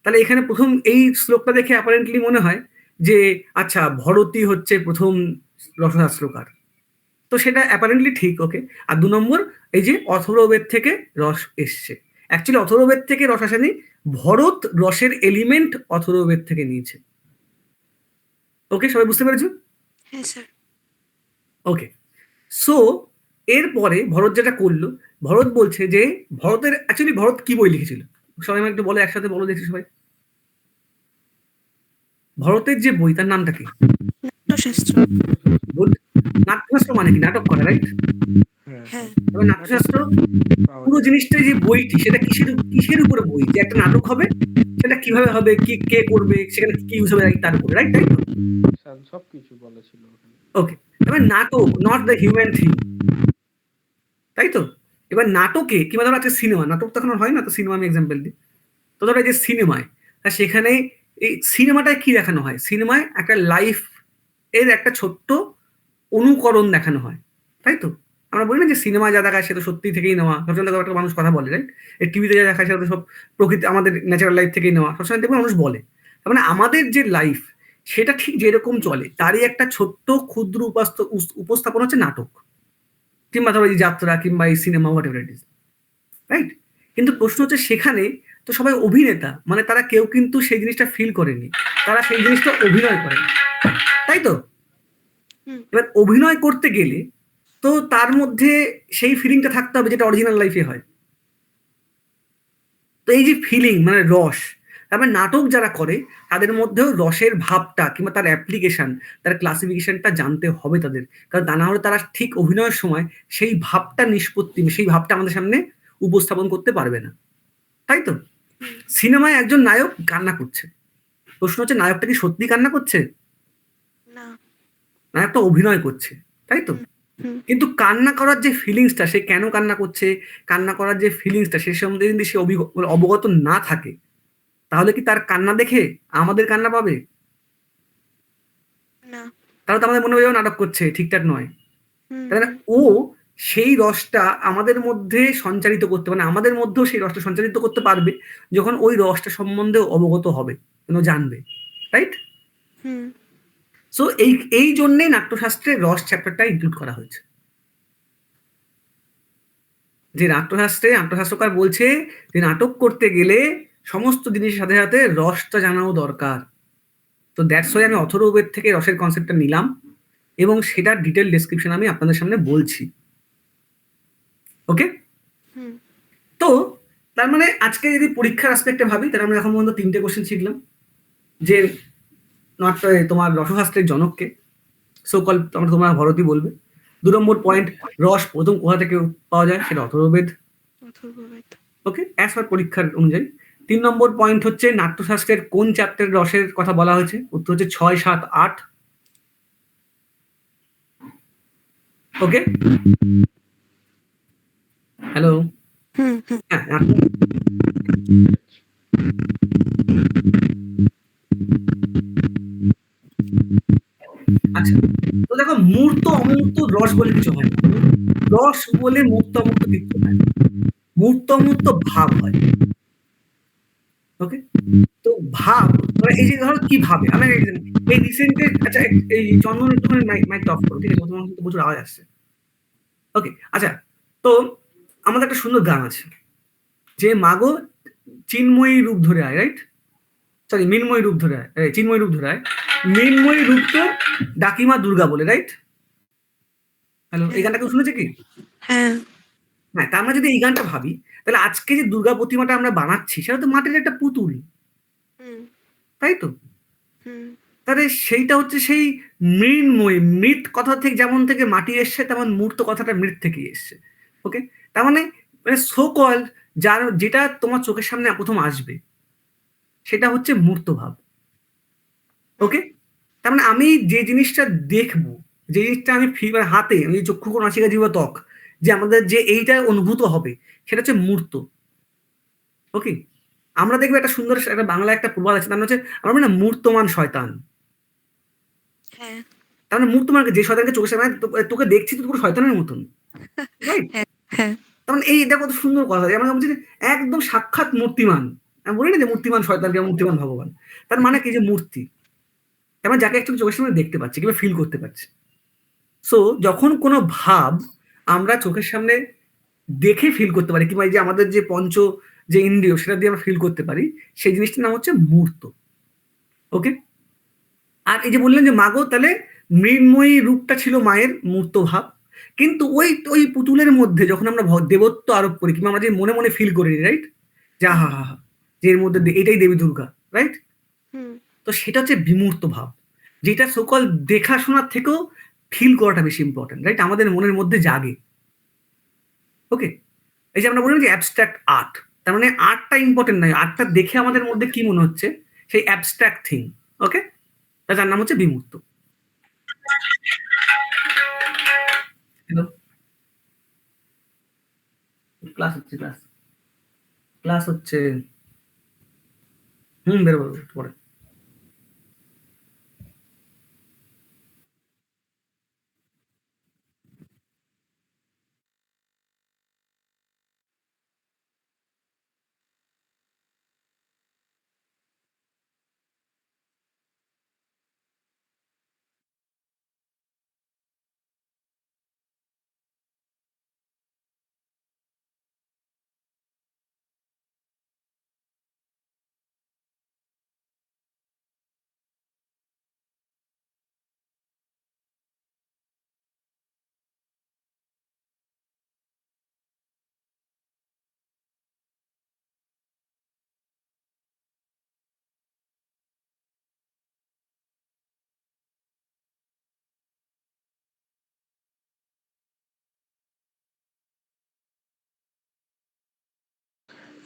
তাহলে এখানে প্রথম এই শ্লোকটা দেখে অ্যাপারেন্টলি মনে হয় যে আচ্ছা ভরতই হচ্ছে প্রথম রসশাস্ত্রকার, তো সেটা অ্যাপারেন্টলি ঠিক। ওকে, আর 2 নম্বর, এই যে অথর্ববেদ থেকে রস এসছে, অ্যাকচুয়ালি অথর্ববেদ থেকে রস আসেনি, ভরত রসের এলিমেন্ট অথর্ববেদ থেকে নিয়েছে। ওকে, সবাই বুঝতে পেরেছো? হ্যাঁ স্যার। ওকে, সো এরপরে ভরত যেটা করলো, ভরত বলছে যে ভরতের অ্যাকচুয়ালি ভরত কি বই লিখেছিল, সবাই আমাকে একটু বলো, একসাথে বলো দেখি সবাই, ভরতের যে বই তার নামটা কি? নাট্যশাস্ত্র। নাট্যশাস্ত্র মানে কি, নাটক করা, রাইট? হ্যাঁ হ্যাঁ। তবে নাট্যশাস্ত্র পাওয়া পুরো যায়। জিনিসটা, যে বইটি, সেটা কিসের কিসের উপরে বই, যে একটা নাটক হবে সেটা কিভাবে হবে, কি কে করবে, সেখানে কি ইউজ হবে, তার উপরে, রাইট? তাই তো? সবকিছু বলেছিল ওখানে। ওকে, তবে নাটক নট দ্য হিউম্যান থিং, তাই তো? এবার নাটকে কিংবা ধরো আজকে সিনেমা, নাটক তো এখন আর হয় না, তো সিনেমা আমি এক্সাম্পল দিই। তো ধরো এই যে সিনেমায়, সেখানে এই সিনেমাটায় কি দেখানো হয়, সিনেমায় একটা লাইফ এর একটা ছোট্ট অনুকরণ দেখানো হয়, তাই তো? আমরা বলি না যে সিনেমা যা দেখায় সেটা সত্যি থেকেই নেওয়া, সবসময় দেখো একটা মানুষ কথা বলে, রাইট? এই টিভিতে যা দেখায় সেটা তো সব প্রকৃতি, আমাদের ন্যাচারাল লাইফ থেকেই নেওয়া, সবসময় দেখবে মানুষ বলে। তার মানে আমাদের যে লাইফ সেটা ঠিক যেরকম চলে তারই একটা ছোট্ট ক্ষুদ্র উপস্থাপন হচ্ছে নাটক, কিংবা ধরো এই যাত্রা, কিংবা এই cinema, what ever it is, right? কিন্তু প্রশ্ন হচ্ছে সেখানে তো সবাই অভিনেতা, মানে তারা কেউ কিন্তু সেই জিনিসটা ফিল করেনি, তারা সেই জিনিসটা অভিনয় করে, তাই তো? হুম। এবার অভিনয় করতে গেলে তো তার মধ্যে সেই ফিলিংটা থাকতে হবে যেটা অরিজিনাল লাইফে হয়। তো এই যে ফিলিং মানে রস, তারপরে নাটক যারা করে তাদের মধ্যেও রসের ভাবটা কিংবা তার অ্যাপ্লিকেশন, তার ক্লাসিফিকেশনটা জানতে হবে তাদের, কারণ তা না হলে তারা ঠিক অভিনয়ের সময় সেই ভাবটা নিষ্পত্তি, সেই ভাবটা আমাদের সামনে উপস্থাপন করতে পারবে না, তাই তো? সিনেমায় একজন নায়ক কান্না করছে, প্রশ্ন হচ্ছে নায়কটা কি সত্যি কান্না করছে? না। নায়কটা অভিনয় করছে, তাই তো? হুম। কিন্তু কান্না করার যে ফিলিংসটা, সে কেন কান্না করছে, কান্না করার যে ফিলিংসটা সে সম্বন্ধে যদি সে অবগত না থাকে, তাহলে কি তার কান্না দেখে আমাদের কান্না পাবে? না। তাহলে তো আমাদের মনে হবে ও নাটক করছে, ঠিকঠাক নয়। হুম, তাহলে হুম। ও সেই রসটা আমাদের মধ্যে সঞ্চারিত করতে, মানে আমাদের মধ্যেও সেই রসটা সঞ্চারিত করতে পারবে যখন ওই রসটা সম্বন্ধে অবগত হবে, জানবে, রাইট? হুম। সো এই এই জন্যেই নাট্যশাস্ত্রে রস চ্যাপ্টারটা ইনক্লুড করা হয়েছে। যে নাট্যশাস্ত্রকার বলছে যে নাটক করতে গেলে সমস্ত জিনিসের সাথে সাথে রসটা জানাও দরকার। তো দ্যাটস ওয়াই আমি অথর্ববেদ থেকে রসের কনসেপ্টটা নিলাম এবং সেটার ডিটেল ডেসক্রিপশন আমি আপনাদের সামনে বলছি। ওকে? হুম। তো তার মানে আজকে যদি পরীক্ষার অ্যাসপেক্টে ভাবি, তাহলে আমরা এখন পর্যন্ত 3টে কোশ্চেন শিখলাম। যে নাট্য, তোমার রসশাস্ত্রের জনককে, সোকল তোমার ভরতই বলবে। 2 নম্বর পয়েন্ট, রস প্রথম কোথা থেকে পাওয়া যায়, সেটা অথর্ববেদ। অথর্ববেদ। ওকে, অ্যাজ পার পরীক্ষার অনুযায়ী। 3 নম্বর পয়েন্ট হচ্ছে নাট্যশাস্ত্রের কোন চ্যাপ্টার রসের কথা বলা হয়েছে, উত্তর হচ্ছে 6, 7, 8। ওকে, হ্যালো, হুম, হুম। হ্যাঁ, আচ্ছা। তো দেখো, মূর্ত অমূর্ত রস বলে কিছু হয় না। রস বলে মূর্ত অমূর্ত কিছু হয় না। মূর্ত অমূর্ত ভাব হয়। ওকে, তো ভাব মানে এই যে ধরো কি ভাবে, আমি এই রিসেন্টে, আচ্ছা এই চন্দন একটুখানি মাইকটা অফ করো, ঠিক আছে? তোমার কিন্তু প্রচুর আওয়াজ আসছে। ওকে, আচ্ছা। তো আমাদের একটা সুন্দর গান আছে, যে মাগো চিন্ময়ী রূপ ধরে আয়, রাইট? সরি, মৃন্ময়ী রূপ ধরে আয়, চিন্ময়ী রূপ ধরে আয়। মৃন্ময়ী রূপকে ডাকিমা দুর্গা বলে, রাইট? হ্যালো, এই হ্যাঁ। গানটা কেউ শুনেছে কি? হ্যাঁ। হ্যাঁ, তা আমরা যদি এই গানটা ভাবি, তাহলে আজকে যে দুর্গা প্রতিমাটা আমরা বানাচ্ছি সেটা তো মাটির একটা পুতুল, হুম, তাই তো? হুম। তাহলে সেইটা হচ্ছে সেই মৃন্ময়ী, মৃৎ কথা থেকে যেমন থেকে মাটি এসছে, তেমন মূর্ত কথাটা মৃৎ থেকেই এসছে। ওকে, তার মানে সো কল যেটা তোমার চোখের সামনে প্রথম আসবে সেটা হচ্ছে মূর্ত ভাব। ওকে, তার মানে আমি যে জিনিসটা দেখবো, যে জিনিসটা আমি মানে হাতে, আমি চক্ষু কোণ নাসিকা জিহ্বা ত্বক, যে আমাদের যে এইটা অনুভূত হবে সেটা হচ্ছে মূর্ত। ওকে, আমরা দেখবো একটা সুন্দর একটা বাংলা একটা প্রবাদ আছে, তার মানে হচ্ছে আমরা বলি না মূর্তমান শয়তান। হ্যাঁ। তার মানে মূর্তমান, যে শয়তানকে চোখের সামনে তোকে দেখছি তো পুরো শয়তানের মতন, রাইট? হ্যাঁ। হ্যাঁ। তার মানে এই এটা কত সুন্দর কথা, যে আমরা বলছি যে একদম সাক্ষাৎ মূর্তিমান। আমি বলি না যে মূর্তিমান শয়তানকে, মূর্তিমান ভগবান। তার মানে কি, যে মূর্তি, তার মানে যাকে একটু চোখের সামনে দেখতে পাচ্ছি কিংবা ফিল করতে পারছি। সো যখন কোনো ভাব আমরা চোখের সামনে দেখে ফিল করতে পারি, কিংবা এই যে আমাদের যে যে ইন্দ্রিয় সেটা দিয়ে আমরা ফিল করতে পারি, সেই জিনিসটার নাম হচ্ছে মূর্ত। ওকে, আর এই যে বললেন যে মাগো, তাহলে মৃন্ময়ী রূপটা ছিল মায়ের মূর্ত ভাব, কিন্তু ওই ওই পুতুলের মধ্যে যখন আমরা দেবত্ব আরোপ করি, কিংবা আমরা যে মনে মনে ফিল করি, রাইট? যে হুম, হা হা হা, যে এর মধ্যে এটাই দেবী দুর্গা, রাইট? হুম। তো সেটা হচ্ছে বিমূর্ত ভাব, যেটা সকল দেখাশোনার থেকেও ফিল করাটা বেশি ইম্পর্টেন্ট, রাইট? আমাদের মনের মধ্যে জাগে। ওকে, এই যে আমরা বললাম যে অ্যাবস্ট্রাক্ট আর্ট, তার মানে আর্টটা ইম্পর্টেন্ট নয়, আর্টটা দেখে আমাদের মধ্যে কি মনে হচ্ছে, সেই অ্যাবস্ট্রাক্ট থিং। ওকে, তার নাম হচ্ছে বিমূর্ত। হ্যালো, ক্লাস হচ্ছে, ক্লাস হচ্ছে। বেরোবো পরে।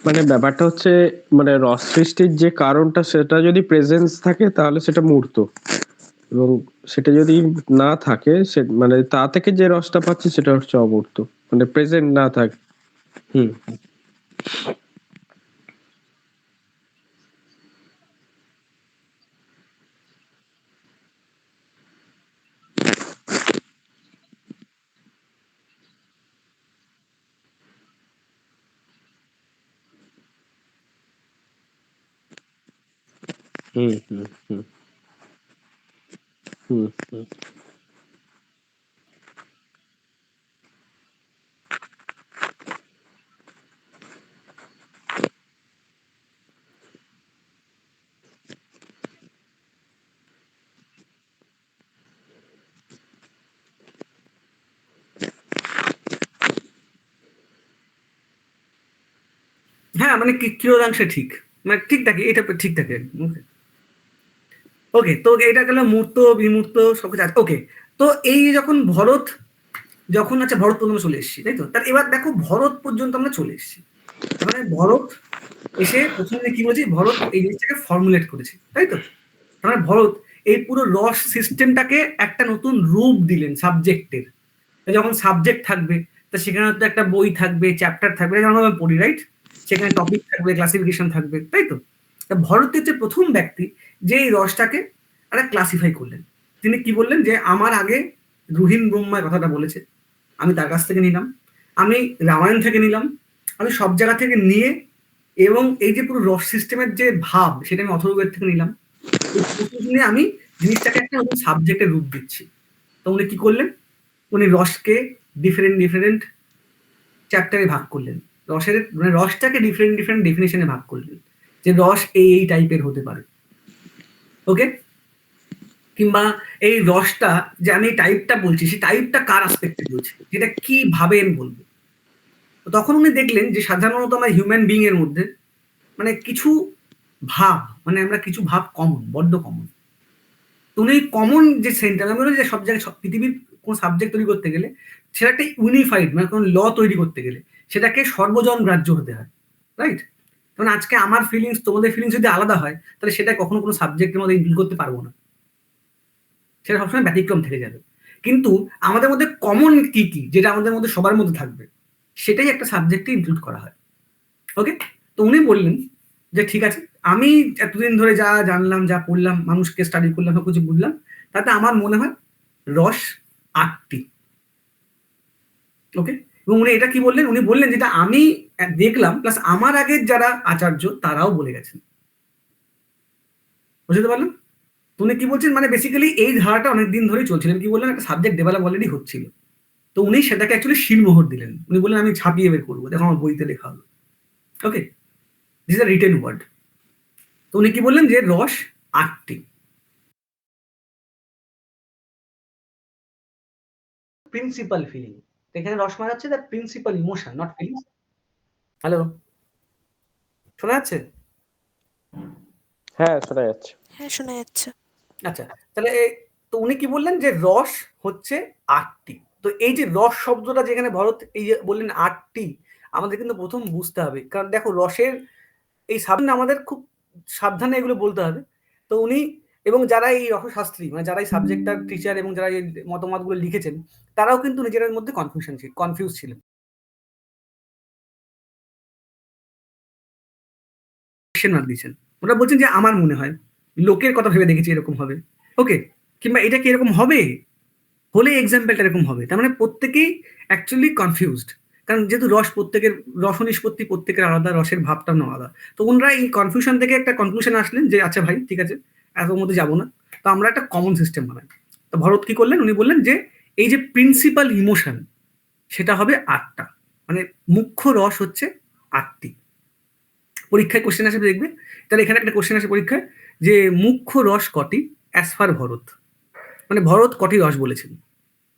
মানে ব্যাপারটা হচ্ছে মানে রস সৃষ্টির যে কারণটা সেটা যদি প্রেজেন্স থাকে তাহলে সেটা মূর্ত, এবং সেটা যদি না থাকে সে মানে তা থেকে যে রসটা পাচ্ছি সেটা হচ্ছে অমূর্ত, মানে প্রেজেন্ট না থাকে। হুম হুম হুম হুম হুম হুম। হ্যাঁ, মানে কিয়দাংশে ঠিক। মানে ঠিক থাকে, এটা ঠিক থাকে। ওকে, ওকে, তো এটা গেল মূর্ত, বিমূর্ত সবকিছু আছে। ওকে, তো এই যখন ভরত, যখন আচ্ছা ভরত পর্যন্ত চলে এসেছি, তাই তো? তার এবার দেখো ভরত পর্যন্ত আমরা চলে এসেছি। তার মানে ভরত এসে প্রথমে কি বলছি, ভরত এই জিনিসটাকে ফর্মুলেট করেছে, তাই তো? তার মানে ভরত এই পুরো রস সিস্টেমটাকে একটা নতুন রূপ দিলেন সাবজেক্টের। যখন সাবজেক্ট থাকবে, তা সেখানে তো একটা বই থাকবে, চ্যাপ্টার থাকবে, যেমন আমরা পড়ি, রাইট? সেখানে টপিক থাকবে, ক্লাসিফিকেশন থাকবে, তাই তো? তা ভরত হচ্ছে প্রথম ব্যক্তি যে এই রসটাকে একটা ক্লাসিফাই করলেন। তিনি কি বললেন, যে আমার আগে রুহিন ব্রহ্মায় কথাটা বলেছে, আমি তার কাছ থেকে নিলাম, আমি রামায়ণ থেকে নিলাম, আমি সব জায়গা থেকে নিয়ে, এবং এই যে পুরো রস সিস্টেমের যে ভাব সেটা আমি অথর্ববেদ থেকে নিলাম। এই প্রসেস নিয়ে আমি জিনিসটাকে একটা নতুন সাবজেক্টের রূপ দিচ্ছি। তো উনি কি করলেন, উনি রসকে ডিফারেন্ট ডিফারেন্ট চ্যাপ্টারে ভাগ করলেন। রসের মানে রসটাকে ডিফারেন্ট ডিফারেন্ট ডেফিনেশনে ভাগ করলেন, যে রস এই এই টাইপের হতে পারে। ওকে, কিংবা এই রসটা, যে আমি টাইপটা বলছি, সেই টাইপটা কার আসপেক্টে বলছি, যেটা কিভাবে আমি বলবো। তো তখন উনি দেখলেন যে সাধারণত আমরা হিউম্যান বিং এর মধ্যে মানে কিছু ভাব, মানে আমরা কিছু ভাব কমন, বড্ড কমন। তো উনি কমন যে সেন্টার, আমি বলি যে সব জায়গায় পৃথিবীর কোন সাবজেক্ট তৈরি করতে গেলে সেটা একটা ইউনিফাইড, মানে কোন ল তৈরি করতে গেলে সেটাকে সর্বজন গ্রাহ্য হতে হয়, রাইট? কারণ আজকে আমার ফিলিংস তোমাদের ফিলিংস যদি আলাদা হয়, তাহলে সেটা কখনো কোনো সাবজেক্টের মধ্যে ইনক্লুড করতে পারবো না, সেটা সবসময় ব্যতিক্রম থেকে যাবে। কিন্তু আমাদের মধ্যে কমন কি কি, যেটা আমাদের মধ্যে সবার মধ্যে থাকবে, সেটাই একটা সাবজেক্টে ইনক্লুড করা হয়। ওকে, তো উনি বললেন যে ঠিক আছে, আমি এতদিন ধরে যা জানলাম, যা পড়লাম, মানুষকে স্টাডি করলাম, সব কিছু বুঝলাম, তাতে আমার মনে হয় রস ৮টি। ওকে, এবং উনি এটা কি বললেন, উনি বললেন যেটা আমি দেখলাম, প্লাস আমার আগের যারা আচার্য তারাও বলে গেছেন। বুঝতে পারলেন? তো উনি কি বলছেন, মানে বেসিক্যালি এই ধারাটা অনেকদিন ধরেই চলছিল। কি বললেন, একটা সাবজেক্ট ডেভেলপ অলরেডি হচ্ছিল। তো উনি সেটাকে অ্যাকচুয়ালি শিলমোহর দিলেন। উনি বললেন আমি ছাপিয়ে বের করবো, দেখো আমার বইতে লেখা হলো। Okay, this is a written word. তো উনি কি বললেন, যে রস ৮টি। প্রিন্সিপাল ফিলিং, এখানে রস মানে হচ্ছে the principal emotion, not feelings. Hello, শোনা যাচ্ছে? হ্যাঁ শোনা যাচ্ছে। হ্যাঁ, শোনা যাচ্ছে। আচ্ছা, তাহলে তো উনি কি বললেন, যে রস হচ্ছে ৮টি। তো এই যে রস শব্দটা যেখানে ভরত এই যে বললেন ৮টি, আমাদের কিন্তু প্রথম বুঝতে হবে, কারণ দেখো রসের এই সাবধানে আমাদের খুব সাবধানে এগুলো বলতে হবে। তো উনি এবং যারা এই রসশাস্ত্রী, মানে যারা এই সাবজেক্টটার টিচার এবং যারা এই মতামতগুলো লিখেছেন, তারাও কিন্তু নিজেদের মধ্যে কনফিউজ ছিলেন, কোয়েশ্চেন মার্ক দিয়েছেন। ওরা বলছেন যে আমার মনে হয়, লোকের কথা ভেবে দেখেছি এরকম হবে। ওকে, কিংবা এটা কি এরকম হবে, হলে এক্সাম্পলটা এরকম হবে। তার মানে প্রত্যেকেই অ্যাকচুয়ালি কনফিউজড, কারণ যেহেতু রস প্রত্যেকের, রস নিষ্পত্তি প্রত্যেকের আলাদা, রসের ভাবটা আলাদা। তো ওনারা এই কনফিউশন থেকে একটা কনক্লুশন আসলেন, যে আচ্ছা ভাই ঠিক আছে, এত মধ্যে যাবো না, তো আমরা একটা কমন সিস্টেম বানাই। তো ভরত কি করলেন, উনি বললেন যে এই যে প্রিন্সিপাল ইমোশন সেটা হবে ৮টা, মানে মুখ্য রস হচ্ছে ৮টি। পরীক্ষায় কোশ্চেন আসে দেখবে, তাহলে এখানে একটা কোশ্চেন আসে পরীক্ষায়, যে মুখ্য রস কটি অ্যাজ ফার ভরত, মানে ভরত কটি রস বলেছেন,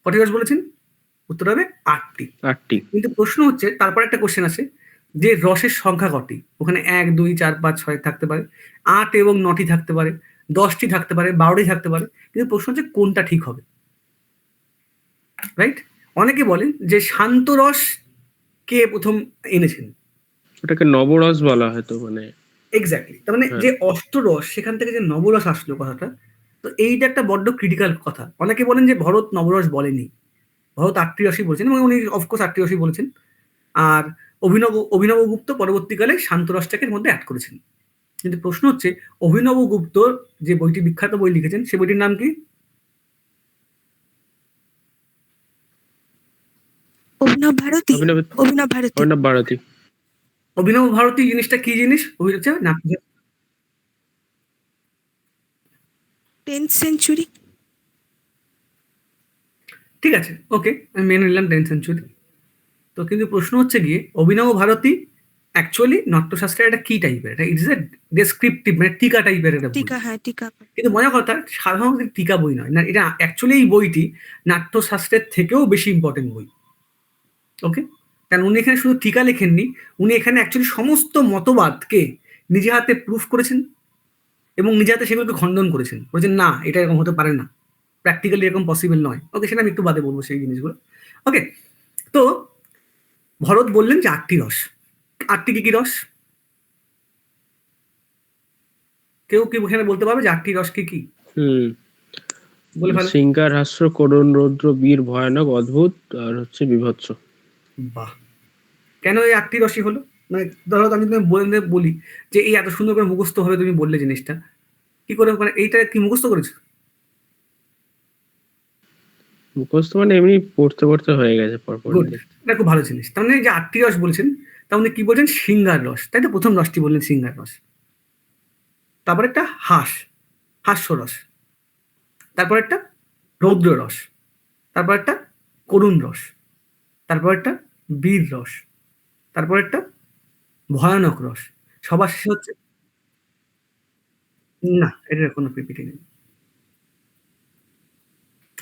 কটি রস বলেছেন, উত্তর হবে ৮টি। ৮টি। কিন্তু প্রশ্ন হচ্ছে, তারপর একটা কোশ্চেন আছে, যে রসের সংখ্যা কটি, ওখানে ১ ২ ৪ ৫ ৬ থাকতে পারে, ৮ এবং ৯টি থাকতে পারে, ১০টি থাকতে পারে, ১২টি থাকতে পারে। কিন্তু প্রশ্ন হচ্ছে কোনটা ঠিক হবে, রাইট? অনেকে বলেন যে শান্ত রস কে প্রথম এনেছেন, ওটাকে নবরস বলা হয় তো, মানে এক্স্যাক্টলি। তার মানে হ্যাঁ। যে অষ্টরস সেখান থেকে যে নবরস আসলো কথাটা, তো এইটা একটা বড্ড ক্রিটিক্যাল কথা। অনেকে বলেন যে ভরত নবরস বলেনি, ভরত আটটি রসই বলেছেন এবং উনি অফকোর্স আটটি রসই বলেছেন। আর অভিনব অভিনব গুপ্ত পরবর্তীকালে শান্তরসটাকে এর মধ্যে অ্যাড করেছেন। কিন্তু প্রশ্ন হচ্ছে অভিনব গুপ্ত যে বইটি বিখ্যাত বই লিখেছেন সে বইটির নাম কি? অভিনব ভারতী। অভিনব অভিনব ভারতী। অভিনব ভারতী। অভিনব ভারতী জিনিসটা কি জিনিস? ওই হচ্ছে না, 10th সেঞ্চুরি। ঠিক আছে, ওকে, আমি মেনে নিলাম 10th সেঞ্চুরি। তো কিন্তু প্রশ্ন হচ্ছে গিয়ে অভিনব ভারতী অ্যাকচুয়ালি নাট্যশাস্ত্রের একটা কি টাইপের, এটা ইটস এ ডেসক্রিপটিভ, মানে টিকা টাইপের একটা বই। টিকা, হ্যাঁ টিকা। কিন্তু মজার কথা, সাধারণত টিকা বই নয় না, এটা অ্যাকচুয়ালি এই বইটি নাট্যশাস্ত্রের থেকেও বেশি ইম্পর্টেন্ট বই। ওকে, কারণ উনি এখানে শুধু টিকা লেখেননি, উনি এখানে অ্যাকচুয়ালি সমস্ত মতবাদকে নিজে হাতে প্রুফ করেছেন এবং নিজে হাতে সেগুলোকে খণ্ডন করেছেন, বলেছেন না এটা এরকম হতে পারে না, প্র্যাকটিক্যালি এরকম পসিবল নয়। ওকে, সেটা আমি একটু বাদে বলবো সেই জিনিসগুলো। ওকে, তো ভরত বললেন যে 8টি রস। 8টি কি কি রস? কেউ কি এখানে বলতে পারবে যে 8টি রস কি কি? বলে ফেলো। শৃঙ্গার, হাস্য, করুণ, রৌদ্র, বীর, ভয়ানক, অদ্ভুত আর হচ্ছে বিভৎস। বাহ! কেন এই 8টি রসই হলো? মানে ধরো আমি তোমায় বলি যে এই এত সুন্দর করে মুখস্থ ভাবে তুমি বললে জিনিসটা, কি করে, মানে এইটা কি মুখস্থ করেছো? মুখস্থ মানে এমনি পড়তে পড়তে হয়ে গেছে পরপর। গুড, এটা খুব ভালো জিনিস। তার মানে যে 8টি রস বলছেন, তার মানে কি বলছেন? শৃঙ্গার রস, তাই তো? প্রথম রসটি বললেন শৃঙ্গার রস। তারপর একটা হাস্যরস। তারপর একটা রৌদ্র রস। তারপর একটা করুণ রস। তারপর একটা বীর রস। তারপর একটা ভয়ানক রস। সবার শেষে হচ্ছে, না এটার কোনো পিপিটি নেই।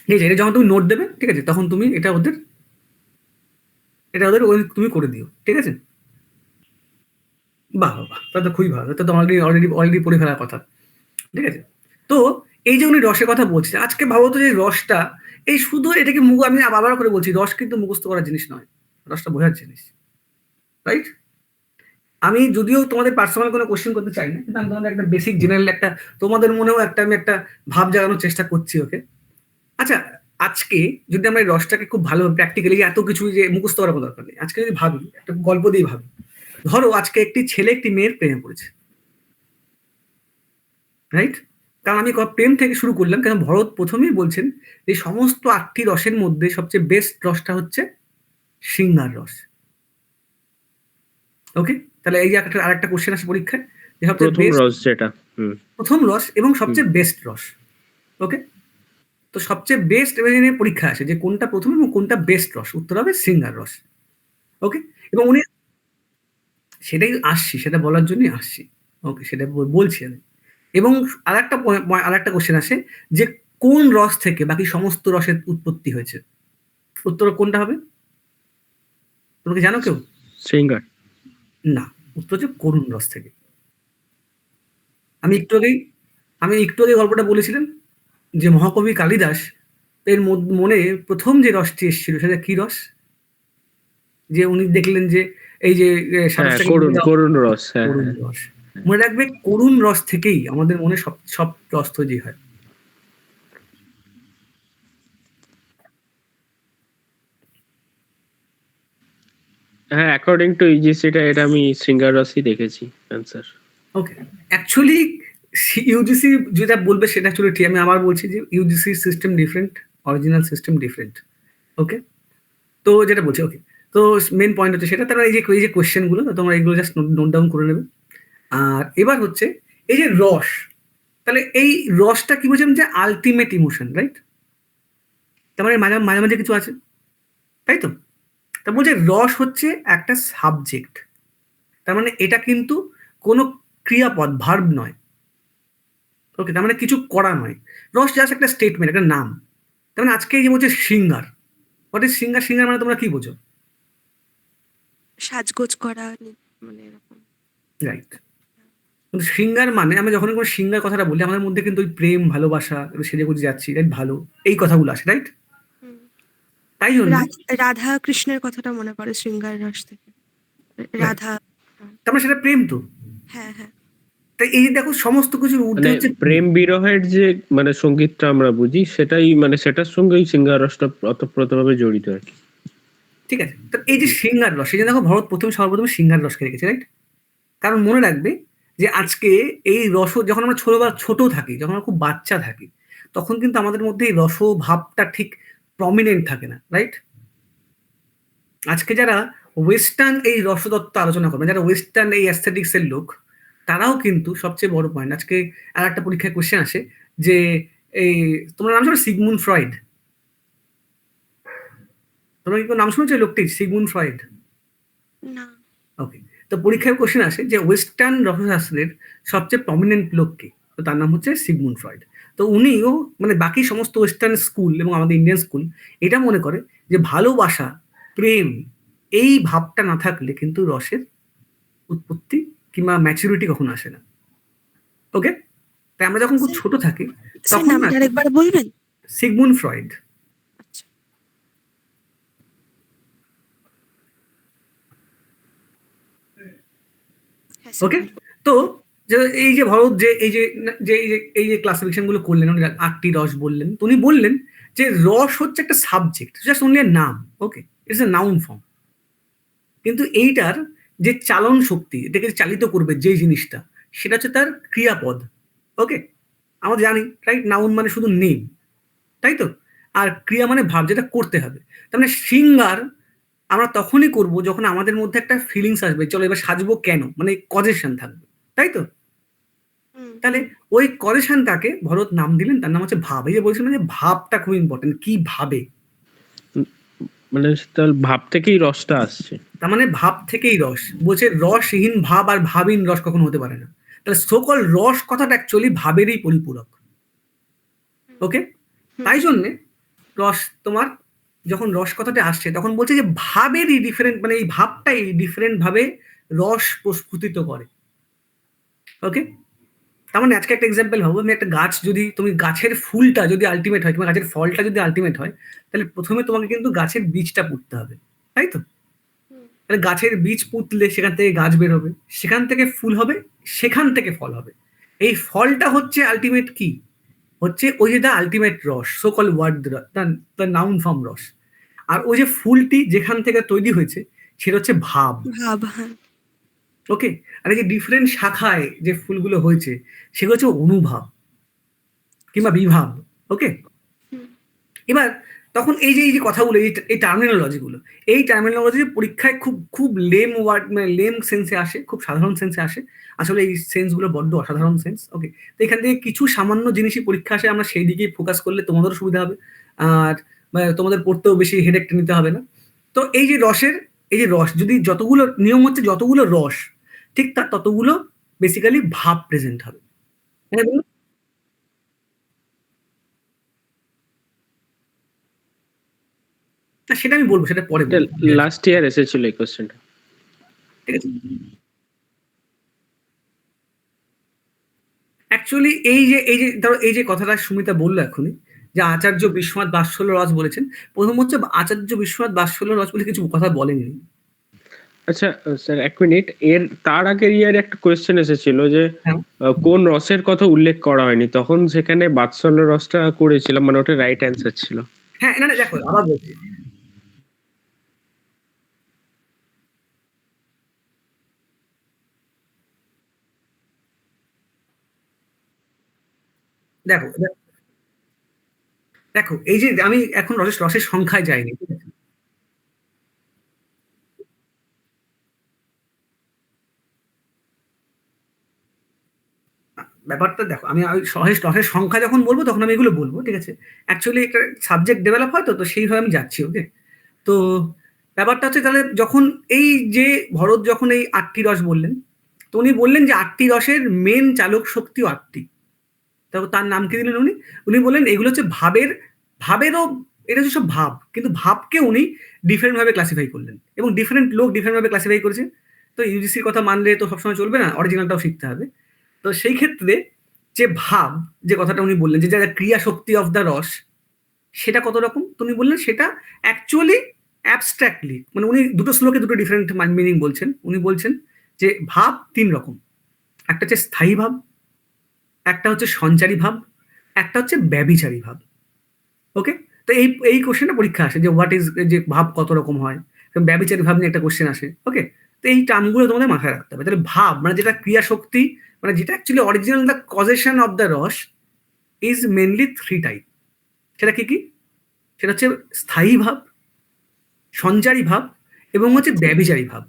ঠিক আছে, এটা যখন তুমি নোট দেবে, ঠিক আছে, তখন তুমি এটা ওদের তুমি করে দিও, ঠিক আছে? বাহ বাহ, তাহলে তো খুবই ভালো, তো অলরেডি অলরেডি অলরেডি পড়ে ফেলার কথা, ঠিক আছে? তো এই যে উনি রসের কথা বলছেন, আজকে ভাবো তো যে রসটা, এই শুধু এটাকে আমি আবার করে বলছি, রস কিন্তু মুখস্থ করার জিনিস নয়, রসটা বোঝার জিনিস, রাইট? আমি যদিও তোমাদের পার্সোনাল কোনো কোশ্চেন করতে চাই না, কিন্তু আমি তোমাদের একটা বেসিক জেনারেল একটা, তোমাদের মনেও আমি একটা ভাব জাগানোর চেষ্টা করছি। ওকে, আচ্ছা, আজকে যদি আমরা এই রসটাকে খুব ভালোভাবে প্র্যাকটিক্যালি, এত কিছু যে মুখস্থ করার কোনো দরকার নেই, আজকে যদি ভাবি, একটা গল্প দিয়ে ভাবি, ধরো আজকে একটি ছেলে একটি মেয়ের প্রেমে পড়েছে, রাইট? কারণ আমি প্রেম থেকে শুরু করলাম, কেন ভরত প্রথমেই বলছেন যে সমস্ত 8টি রসের মধ্যে সবচেয়ে বেস্ট রসটা হচ্ছে শৃঙ্গার রস। ওকে, তাহলে এই যে আরেকটা কোশ্চেন আসে পরীক্ষায়, যে সবচেয়ে প্রথম বেস্ট রস যেটা। প্রথম রস এবং সবচেয়ে বেস্ট রস। ওকে, তো সবচেয়ে বেস্ট পরীক্ষা আসে যে কোনটা প্রথম এবং কোনটা বেস্ট রস, উত্তর হবে শৃঙ্গার রস। ওকে, এবং উনি সেটাই আসছি, সেটা বলার জন্যই আসছি। ওকে, সেটা বলছি আমি। এবং আরেকটা কোশ্চেন আসে যে কোন রস থেকে বাকি সমস্ত রসের উৎপত্তি হয়েছে, উত্তর কোনটা হবে? তোমরা কি জানো কেউ? শৃঙ্গার। না, উত্তর হচ্ছে করুণ রস থেকে। আমি একটু আগেই গল্পটা বলেছিলাম যে মহাকবি কালিদাস এর মনে প্রথম যে রসটি এসেছিল সেটা কি রস? যে উনি দেখলেন যে এই যে সারসটাকে করুণ রস। হ্যাঁ, করুণ হ্যাঁ। রস। মনে রাখবে, করুণ রস থেকেই আমাদের মনে সব সব রস তৈরি হয়। হ্যাঁ, অ্যাকর্ডিং টু ইউজিসি এটা আমি শৃঙ্গার রসই দেখেছি অ্যান্সার। ওকে, অ্যাকচুয়ালি ইউজিসি যেটা বলবে সেটা অ্যাকচুয়ালি ঠিক, আমি আবার বলছি যে UGC system different, original system different. Okay, তো যেটা বলছি, ওকে, তো মেন পয়েন্ট হচ্ছে সেটা, তারা এই যে কোয়েশ্চেনগুলো তোমরা এগুলো জাস্ট নোট ডাউন করে নেবে। আর এবার হচ্ছে এই যে রস, তাহলে এই রসটা কি বলছিলাম যে আলটিমেট ইমোশন, রাইট? তার মানে মাঝে মাঝে মাঝে কিছু আছে, তাই তো? তা বলছে রস হচ্ছে একটা সাবজেক্ট, তার মানে এটা কিন্তু কোনো ক্রিয়াপদ, ভার্ব নয়। ওকে, তার মানে কিছু করা নয়, রস জাস্ট একটা স্টেটমেন্ট, একটা নাম। তার মানে আজকে এই যে বলছে singer, what is singer? Singer মানে তোমরা কি বোঝো? সাজগোজ করা, মানে এরকম। রাইট, কিন্তু সিঙ্গার মানে আমরা যখন কোনো সিঙ্গার কথাটা বলি, আমাদের মধ্যে কিন্তু ওই প্রেম, ভালোবাসা, সেজে গুজে যাচ্ছি, রাইট, ভালো, এই কথাগুলো আসে, রাইট? হুম। তাই জন্য রাধা কৃষ্ণের কথাটা মনে পড়ে শৃঙ্গার রস থেকে। Right. রাধা। তার মানে সেটা প্রেম তো। হ্যাঁ, হ্যাঁ। তাই এই যে দেখো সমস্ত কিছুর ঊর্ধ্বে মানে হচ্ছে প্রেম বিরহের যে মানে সঙ্গীতটা আমরা বুঝি, সেটাই মানে সেটার সঙ্গেই সিঙ্গার রসটা ওতপ্রোতভাবে জড়িত আর কি। ঠিক আছে। তো এই যে সিঙ্গার রস, সেই জন্য দেখো ভরত সর্বপ্রথম সিঙ্গার রসকে রেখেছে, রাইট? কারণ মনে রাখবে যে আজকে এই রস যখন আমরা ছোট থাকি, যখন আমরা খুব বাচ্চা থাকি, তখন কিন্তু আমাদের মধ্যে এই রস ভাবটা ঠিক প্রমিনেন্ট থাকে না, রাইট? আজকে যারা ওয়েস্টার্ন এই রসতত্ত্ব আলোচনা করবে, যারা ওয়েস্টার্ন এই অ্যাস্থেটিক্স এর লোক, তারাও কিন্তু সবচেয়ে বড় পয়েন্ট, আজকে আর একটা পরীক্ষায় কোশ্চেন আসে যে এই তোমার নাম শোনো সিগমুন্ড ফ্রয়েড? তোমরা কি কোনো নাম শুনেছো এই লোকটির, সিগমুন্ড ফ্রয়েড? না। ওকে। তো পরীক্ষায় কোশ্চেন আসে যে ওয়েস্টার্ন রসশাস্ত্রের সবচেয়ে প্রমিনেন্ট লোক কে? তো তার নাম হচ্ছে সিগমুন্ড ফ্রয়েড। তো উনিও মানে বাকি সমস্ত ওয়েস্টার্ন স্কুল এবং আমাদের ইন্ডিয়ান স্কুল এটা মনে করে যে ভালোবাসা, প্রেম, এই ভাবটা না থাকলে কিন্তু রসের উৎপত্তি কিংবা ম্যাচুরিটি কখনো আসে না। ওকে। তাই আমরা যখন খুব ছোট থাকি স্যার তখন না, নামটা আরেকবার বলবেন? Sigmund Freud. আচ্ছা। হ্যাঁ স্যার ওকে। বলুন। তো যে এই যে ভরত যে এই যে এই যে ক্লাসিফিকেশন গুলো করলেন, উনি 8টি রস বললেন, তো উনি বললেন যে রস হচ্ছে একটা সাবজেক্ট, জাস্ট অনলি এ নাম। ওকে, ইটস এ নাউন ফর্ম। কিন্তু এইটার যে চালন শক্তি, এটাকে যে চালিত করবে যে জিনিসটা, সেটা হচ্ছে তার ক্রিয়াপদ। ওকে, আমরা জানি, রাইট? নাউন মানে শুধু নেম, তাই তো? আর ক্রিয়া মানে ভাব, যেটা করতে হবে। তার মানে সিঙ্গার আমরা তখনই করব যখন আমাদের মধ্যে একটা ফিলিংস আসবে, চলো এবার সাজবো কেন, মানে কজেশন থাকবে, তাই তো? হুম। তাহলে ওই কজেশনটাকে ভরত নাম দিলেন, তার নাম হচ্ছে ভাব। এই যে বলছিলাম যে ভাবটা খুব ইম্পর্টেন্ট, কি ভাবে। মানে তার ভাব থেকেই রসটা আসছে। তার মানে ভাব থেকেই রস। বলছে রসহীন ভাব আর ভাবহীন রস কখনো হতে পারে না। তাহলে সকল রস কথাটা অ্যাকচুয়ালি ভাবেরই পরিপূরক। ওকে। হুম। তাই জন্যে রস তোমার যখন রস কথাটা আসছে তখন বলছে যে ভাবেরই ডিফারেন্ট, মানে এই ভাবটাই ডিফারেন্ট ভাবে রস প্রস্ফুটিত করে। ওকে। তার মানে আজকে একটা এক্সাম্পল ভাবো, আমি একটা গাছ, যদি তুমি গাছের ফুলটা যদি আলটিমেট হয় কিংবা গাছের ফলটা যদি আলটিমেট হয়, তাহলে প্রথমে তোমাকে কিন্তু গাছের বীজটা পুঁততে হবে, তাই তো? তাহলে গাছের বীজ পুঁতলে সেখান থেকে গাছ বের হবে, সেখান থেকে ফুল হবে, সেখান থেকে ফল হবে। এই ফলটা হচ্ছে আলটিমেট কি, হচ্ছে ওই যে the ultimate rasa, so called word, the noun form rasa. আর ওই যে ফুলটি যেখান থেকে তৈরি হয়েছে সেটা হচ্ছে ভাব। ভাব, হ্যাঁ। ওকে। আর এই যে ডিফারেন্ট শাখায় যে ফুলগুলো হয়েছে সেগুলো হচ্ছে অনুভাব কিংবা বিভাব। ওকে। হুম। এবার তখন এই যে কথাগুলো, এই টার্মিনোলজি গুলো, এই টার্মিনোলজি পরীক্ষায় খুব খুব লেম ওয়ার্ড, মানে লেম সেন্সে আসে, খুব সাধারণ সেন্সে আসে। আসলে এই সেন্স গুলো বড্ড অসাধারণ সেন্স। ওকে। তো এখান থেকে কিছু সামান্য জিনিসই পরীক্ষা আসে, আমরা সেই দিকেই ফোকাস করলে তোমাদেরও সুবিধা হবে, আর তোমাদের পড়তেও বেশি হেডেকটা নিতে হবে না। তো এই যে রসের, এই যে রস যদি যতগুলো নিয়ম হচ্ছে, যতগুলো রস ঠিক তার ততগুলো বেসিক্যালি ভাব প্রেজেন্ট হবে। হ্যাঁ বলুন? না, সেটা আমি বলবো, সেটা পরে এটা বলবো, ঠিক আছে? লাস্ট ইয়ার এসেছিল এই কোশ্চেনটা। ঠিক আছে। অ্যাকচুয়ালি এই যে ধরো এই যে কথাটা সুমিতা বললো এখনই, যে আচার্য বিশ্বনাথ বাৎসল্য রস বলেছেন, প্রথম হচ্ছে আচার্য বিশ্বনাথ বাৎসল্য রস বলে কিছু কথা বলেননি। আচ্ছা স্যার, এক মিনিট, এর তার আগের ইয়ারে একটা কোয়েশ্চেন এসেছিল যে হ্যাঁ কোন রসের কথা উল্লেখ করা হয়নি, তখন সেখানে বাৎসল্য রসটা করেছিলাম, মানে ওটা রাইট অ্যান্সার ছিল। হ্যাঁ, না না, দেখো আবার বলছি, দেখো দেখো এই যে আমি এখন রসের রসের সংখ্যায় যাইনি, ঠিক আছে? ব্যাপারটা দেখো, আমি রসের রসের সংখ্যা যখন বলবো তখন আমি এগুলো বলবো, ঠিক আছে? অ্যাকচুয়ালি একটা সাবজেক্ট ডেভেলপ হয়, তো তো সেইভাবে আমি যাচ্ছি। ওকে। তো ব্যাপারটা হচ্ছে তাহলে যখন এই যে ভরত যখন এই 8টি রস বললেন, তো উনি বললেন যে 8টি রসের মেন চালক শক্তিও 8টি। তারপর তার নাম কি দিলেন উনি? উনি বললেন এগুলো হচ্ছে ভাবের, ভাবেরও, এটা হচ্ছে সব ভাব, কিন্তু ভাবকে উনি ডিফারেন্ট ভাবে ক্লাসিফাই করলেন এবং ডিফারেন্ট লোক ডিফারেন্ট ভাবে ক্লাসিফাই করেছে। তো ইউজিসির কথা মানলে তো সবসময় চলবে না, অরিজিনালটাও শিখতে হবে। তো সেই ক্ষেত্রে যে ভাব, যে কথাটা উনি বললেন যে যারা ক্রিয়া শক্তি অফ দ্য রস, সেটা কত রকম তুমি বললেন, সেটা অ্যাকচুয়ালি অ্যাবস্ট্রাক্টলি, মানে উনি দুটো শ্লোকে দুটো ডিফারেন্ট মিনিং বলছেন। উনি বলছেন যে ভাব ৩ রকম। একটা হচ্ছে স্থায়ী ভাব, একটা হচ্ছে সঞ্চারী ভাব, একটা হচ্ছে ব্যভিচারী ভাব। ওকে? তো এই কোশ্চেনটা পরীক্ষা আসে যে হোয়াট ইজ, যে ভাব কত রকম হয়? ব্যভিচারী ভাব নিয়ে একটা কোশ্চেন আসে। ওকে? তো এই টার্মগুলো তোমাদের মাথায় রাখতে হবে। তাহলে ভাব মানে যেটা ক্রিয়া শক্তি, মানে যেটা actually original the causation of the রস ইজ মেনলি 3 টাইপ। সেটা কি কি? সেটা হচ্ছে স্থায়ী ভাব, সঞ্চারী ভাব এবং হচ্ছে ব্যভিচারী ভাব।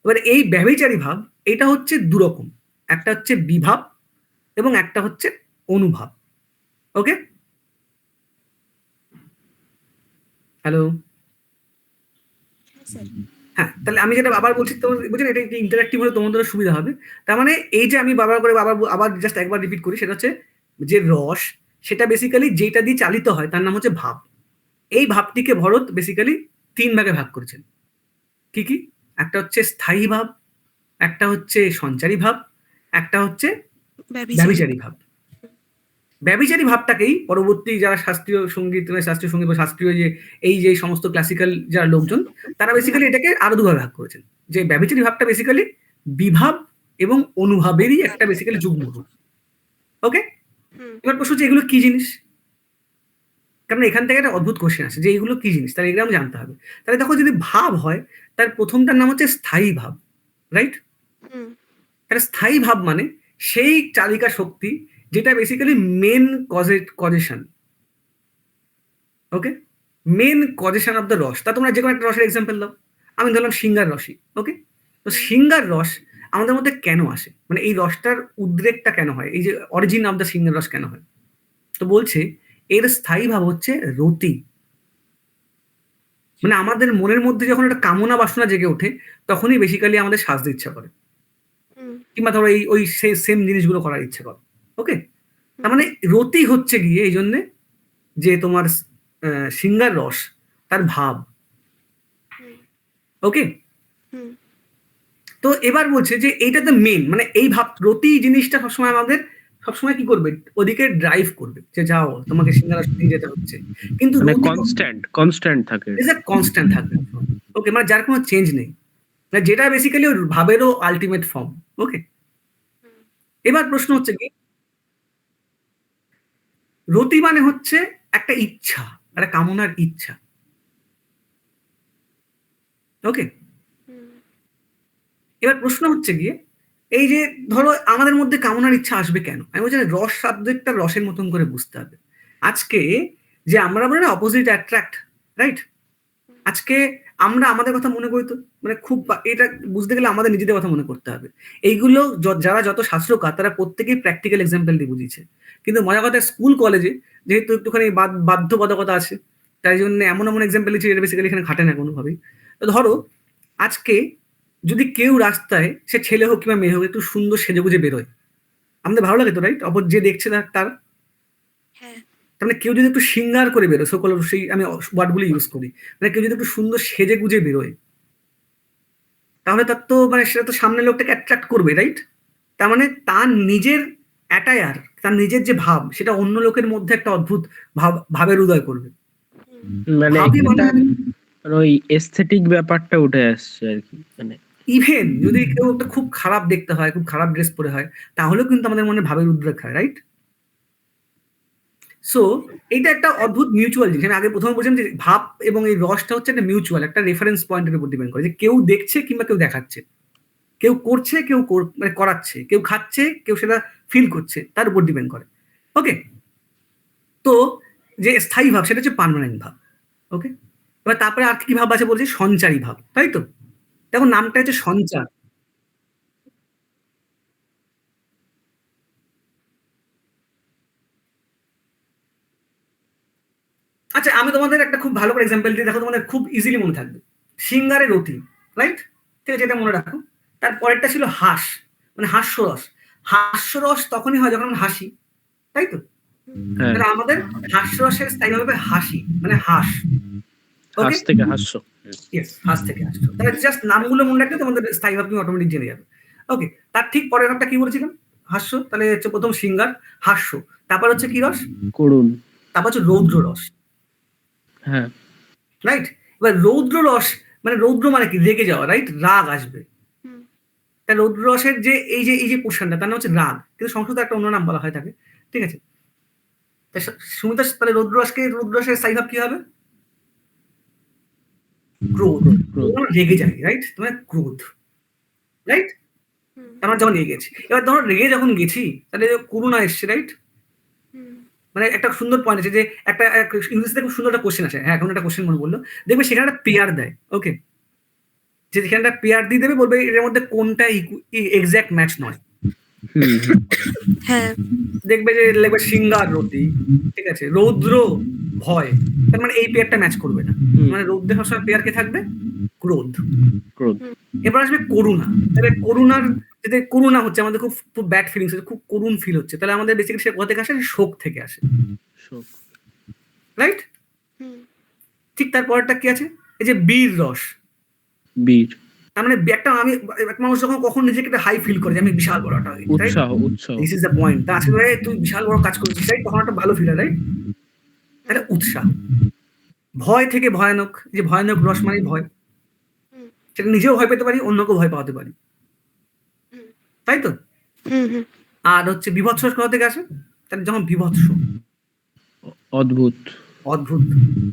এবার এই ব্যভিচারী ভাব এটা হচ্ছে ২ রকম। একটা হচ্ছে বিভাব এবং একটা হচ্ছে অনুভাব। ওকে? হ্যালো? হ্যাঁ, তাহলে আমি যেটা আবার বলছি, তো বুঝছেন এটা একটু ইন্টারেক্টিভ হলে তোমাদের সুবিধা হবে। তার মানে এই যে আমি বারবার করে আবার জাস্ট একবার রিপিট করি, সেটা হচ্ছে যে রস, সেটা বেসিক্যালি যেটা দিয়ে চালিত হয় তার নাম হচ্ছে ভাব। এই ভাবটিকে ভরত বেসিক্যালি ৩ ভাগে ভাগ করেছেন। কি কি? একটা হচ্ছে স্থায়ী ভাব, একটা হচ্ছে সঞ্চারী ভাব, একটা হচ্ছে ব্যভিচারী। ব্যভিচারী ভাব। ব্যভিচারী ভাবটাকেই পরবর্তী যারা শাস্ত্রীয় সঙ্গীত বা শাস্ত্রীয় যে সমস্ত ক্লাসিক্যাল যারা লোকজন, তারা বেসিক্যালি এটাকে আরো ২ ভাগে ভাগ করেছেন। যে ব্যভিচারী ভাবটা বেসিক্যালি বিভাব এবং অনুভাবেরই একটা বেসিক্যালি যুগ্ম রূপ। ওকে? এবার প্রশ্ন হচ্ছে এগুলো কি জিনিস? কারণ এখান থেকে একটা অদ্ভুত কোশ্চেন আসে যে এগুলো কি জিনিস, তাহলে এগুলো আমি জানতে হবে। তাহলে দেখো যদি ভাব হয়, তার প্রথমটার নাম হচ্ছে স্থায়ী ভাব, রাইট? তাহলে স্থায়ী ভাব মানে সেই চালিকা শক্তি যেটা basically main causation. Okay? Main causation of the rasa. তা তোমরা যে কোনো একটা রসের এক্সাম্পল দাও। আমি ধরলাম সিঙ্গার রসই। ওকে? তো সিঙ্গার রস আমাদের মধ্যে কেন আসে? মানে এই রসটার উদ্রেকটা কেন হয়? এই যে অরিজিন অফ দ্য সিঙ্গার রস কেন হয়? তো বলছে এর স্থায়ী ভাব হচ্ছে রতি। মানে আমাদের মনের মধ্যে যখন একটা কামনা বাসনা জেগে ওঠে, তখনই বেসিক্যালি আমাদের সাজতে ইচ্ছা করে। কিংবা ধরো ওই সেম জিনিসগুলো করার ইচ্ছে করে। ওকে? তার মানে রতি হচ্ছে গিয়ে এই জন্যে যে তোমার সিঙ্গার রস তার ভাব। ওকে? তো এবার বলছে যে এইটা তো মেন, মানে এই ভাব রতি জিনিসটা সবসময় আমাদের সবসময় কি করবে? ওদিকে ড্রাইভ করবে যে যাও তোমাকে সিঙ্গার রস নিয়ে যেতে হচ্ছে। কিন্তু মানে রতি কনস্ট্যান্ট থাকে। ইজ আ কনস্ট্যান্ট থাকবে। ওকে? মানে যার কোনো চেঞ্জ নেই। মানে যেটা বেসিক্যালি ওর ভাবেরও আল্টিমেট ফর্ম। ওকে? এবার প্রশ্ন হচ্ছে কি, রতি মানে হচ্ছে একটা ইচ্ছা, একটা কামনার ইচ্ছা। ওকে? এবার প্রশ্ন হচ্ছে গিয়ে এই যে ধরো আমাদের মধ্যে কামনার ইচ্ছা আসবে কেন? আমি বলছি রস সাবজেক্টটা রসের মতন করে বুঝতে হবে। আজকে যে আমরা বলি না অপোজিট অ্যাট্রাক্ট, রাইট? আজকে আমরা আমাদের কথা মনে করি তো, মানে খুব এটা বুঝতে গেলে আমাদের নিজেদের কথা মনে করতে হবে। এইগুলো যারা যত শাস্ত্রকার তারা প্রত্যেকেই প্র্যাকটিক্যাল এক্সাম্পল দিয়ে বুঝিয়েছে। কিন্তু মজার কথা স্কুল কলেজে যেহেতু একটুখানি বাধ্যবাধকতা আছে, তাই জন্য এমন এমন এক্সাম্পল দিচ্ছে যেটা বেসিক্যালি এখানে খাটে না কোনোভাবেই। তো ধরো আজকে যদি কেউ রাস্তায়, সে ছেলে হোক কিংবা মেয়ে হোক, একটু সুন্দর সেজেগুজে বেরোয়, আমাদের ভালো লাগে তো, রাইট? অপর যে দেখছে তার তার মানে কেউ যদি একটু সিঙ্গার করে বেরোয়, সকল সেই আমি ওয়ার্ডগুলো ইউজ করি, মানে কেউ যদি একটু সুন্দর সেজে গুজে বেরোয়, তাহলে তার তো মানে সেটা তো সামনের লোকটাকে অ্যাট্রাক্ট করবে, রাইট? তার মানে তার নিজের অ্যাটায়ার, তার নিজের যে ভাব, সেটা অন্য লোকের মধ্যে একটা অদ্ভুত ভাবের উদয় করবে। মানে ভাবই মানে ওই এস্থেটিক ব্যাপারটা উঠে আসছে আর কি। মানে ইভেন যদি কেউ একটা খুব খারাপ দেখতে হয়, খুব খারাপ ড্রেস পরে হয়, তাহলেও কিন্তু আমাদের মনে ভাবের উদ্রেক হয়, রাইট? সো এটা একটা অদ্ভুত মিউচুয়াল জিনিস। আমি আগে প্রথমে বলছিলাম যে ভাব এবং এই রসটা হচ্ছে একটা মিউচুয়াল, একটা রেফারেন্স পয়েন্টের উপর ডিপেন্ড করে, যে কেউ দেখছে কিংবা কেউ দেখাচ্ছে, কেউ করছে, কেউ মানে করাচ্ছে, কেউ খাচ্ছে, কেউ সেটা ফিল করছে, তার উপর ডিপেন্ড করে। ওকে? তো যে স্থায়ী ভাব সেটা হচ্ছে পার্মানেন্ট ভাব। ওকে? এবার তারপরে আর কি ভাব আছে বলছি? সঞ্চারী ভাব, তাই তো? দেখো নামটা হচ্ছে সঞ্চার। আচ্ছা আমি তোমাদের একটা খুব ভালো করে এক্সাম্পল দিই, দেখো তোমাদের খুব ইজিলি মনে থাকবে। সিঙ্গারের রতি, রাইট? ঠিক আছে, এটা মনে রাখো। তারপরেরটা ছিল হাস, মানে হাস্যরস। হাস্যরস তখনই হয় যখন আমরা হাসি, তাই তো? তাহলে আমাদের হাস্যরসের স্থায়ী হবে হাসি, মানে হাস। ওকে? হাস থেকে হাস্য। ইয়েস, হাস থেকে হাস্য। তাহলে জাস্ট নামগুলো মনে রাখলে তোমাদের স্থায়ী ভাব তুমি অটোমেটিক জেনে যাবে। ওকে? তার ঠিক পরের ভাবটা কি বলেছিলাম? হাস্য। তাহলে হচ্ছে প্রথম সিঙ্গার, হাস্য। তারপর হচ্ছে কি রস? করুণ। তারপর হচ্ছে রৌদ্র রস, তা রৌদ্ররসের যে এই যে পোর্শনটা তার নাম হচ্ছে রাগ, কিন্তু সংস্কৃত একটা অন্য নাম বলা হয় তাকে, ঠিক আছে? তা সুমিতা, তাহলে রৌদ্ররসের স্থায়ী ভাব কি হবে? ক্রোধ। তোমরা রেগে যাই, রাইট? তোমার ক্রোধ, রাইট? হুম, আমরা যখন রেগে গেছি, এবার ধরো রেগে যখন গেছি তাহলে করুণা এসছে, রাইট? হুম, মানে একটা সুন্দর পয়েন্ট আছে যে একটা ইংলিশে খুব সুন্দর একটা কোশ্চেন আছে, হ্যাঁ এখন একটা কোশ্চেন মনে বললো, দেখবে সেখানে একটা পেয়ার দেয়, ওকে, যে যেখানে একটা পেয়ার দিয়ে দেবে, বলবে এর মধ্যে কোনটা এক্সাক্ট ম্যাচ নয়। হ্যাঁ, দেখবে যে লিখবে সিংহার রতি, ঠিক আছে, রৌদ্র ভয়, তার মানে এই পেয়ারটা ম্যাচ করবে না, মানে রৌদ্রের সবসময় পেয়ার কে থাকবে? ক্রোধ। এবার আসবে করুণা, তাহলে করুণার যদি করুণা হচ্ছে আমাদের খুব খুব ব্যাড ফিলিংস হচ্ছে, খুব করুণ ফিল হচ্ছে, তাহলে আমাদের বেসিক্যালি সে কোথা থেকে আসে? শোক থেকে আসে, রাইট? হুম, ঠিক তারপরটা কি আছে? এই যে বীর রস, বীর তার মানে একটা আমি একটা মানুষ যখন কখন নিজেকে একটা হাই ফিল করে যে আমি বিশাল বড় একটা, উৎসাহ উৎসাহ দিস ইজ দ্য পয়েন্ট, তা আজকে তুই বিশাল বড় কাজ করছিস, রাইট? তখন একটা ভালো ফিল হয়, রাইট? তাহলে উৎসাহ। ভয় থেকে ভয়ানক, যে ভয়ানক রস মানে ভয়, হুম, সেটা নিজেও ভয় পেতে পারি, অন্যকেও ভয় পাওয়াতে পারি, হুম, তাই তো? হুম, হুম, আর হচ্ছে বিভৎস রস কোথা থেকে আসে? তাহলে যখন বিভৎস, অদ্ভুত অদ্ভুত,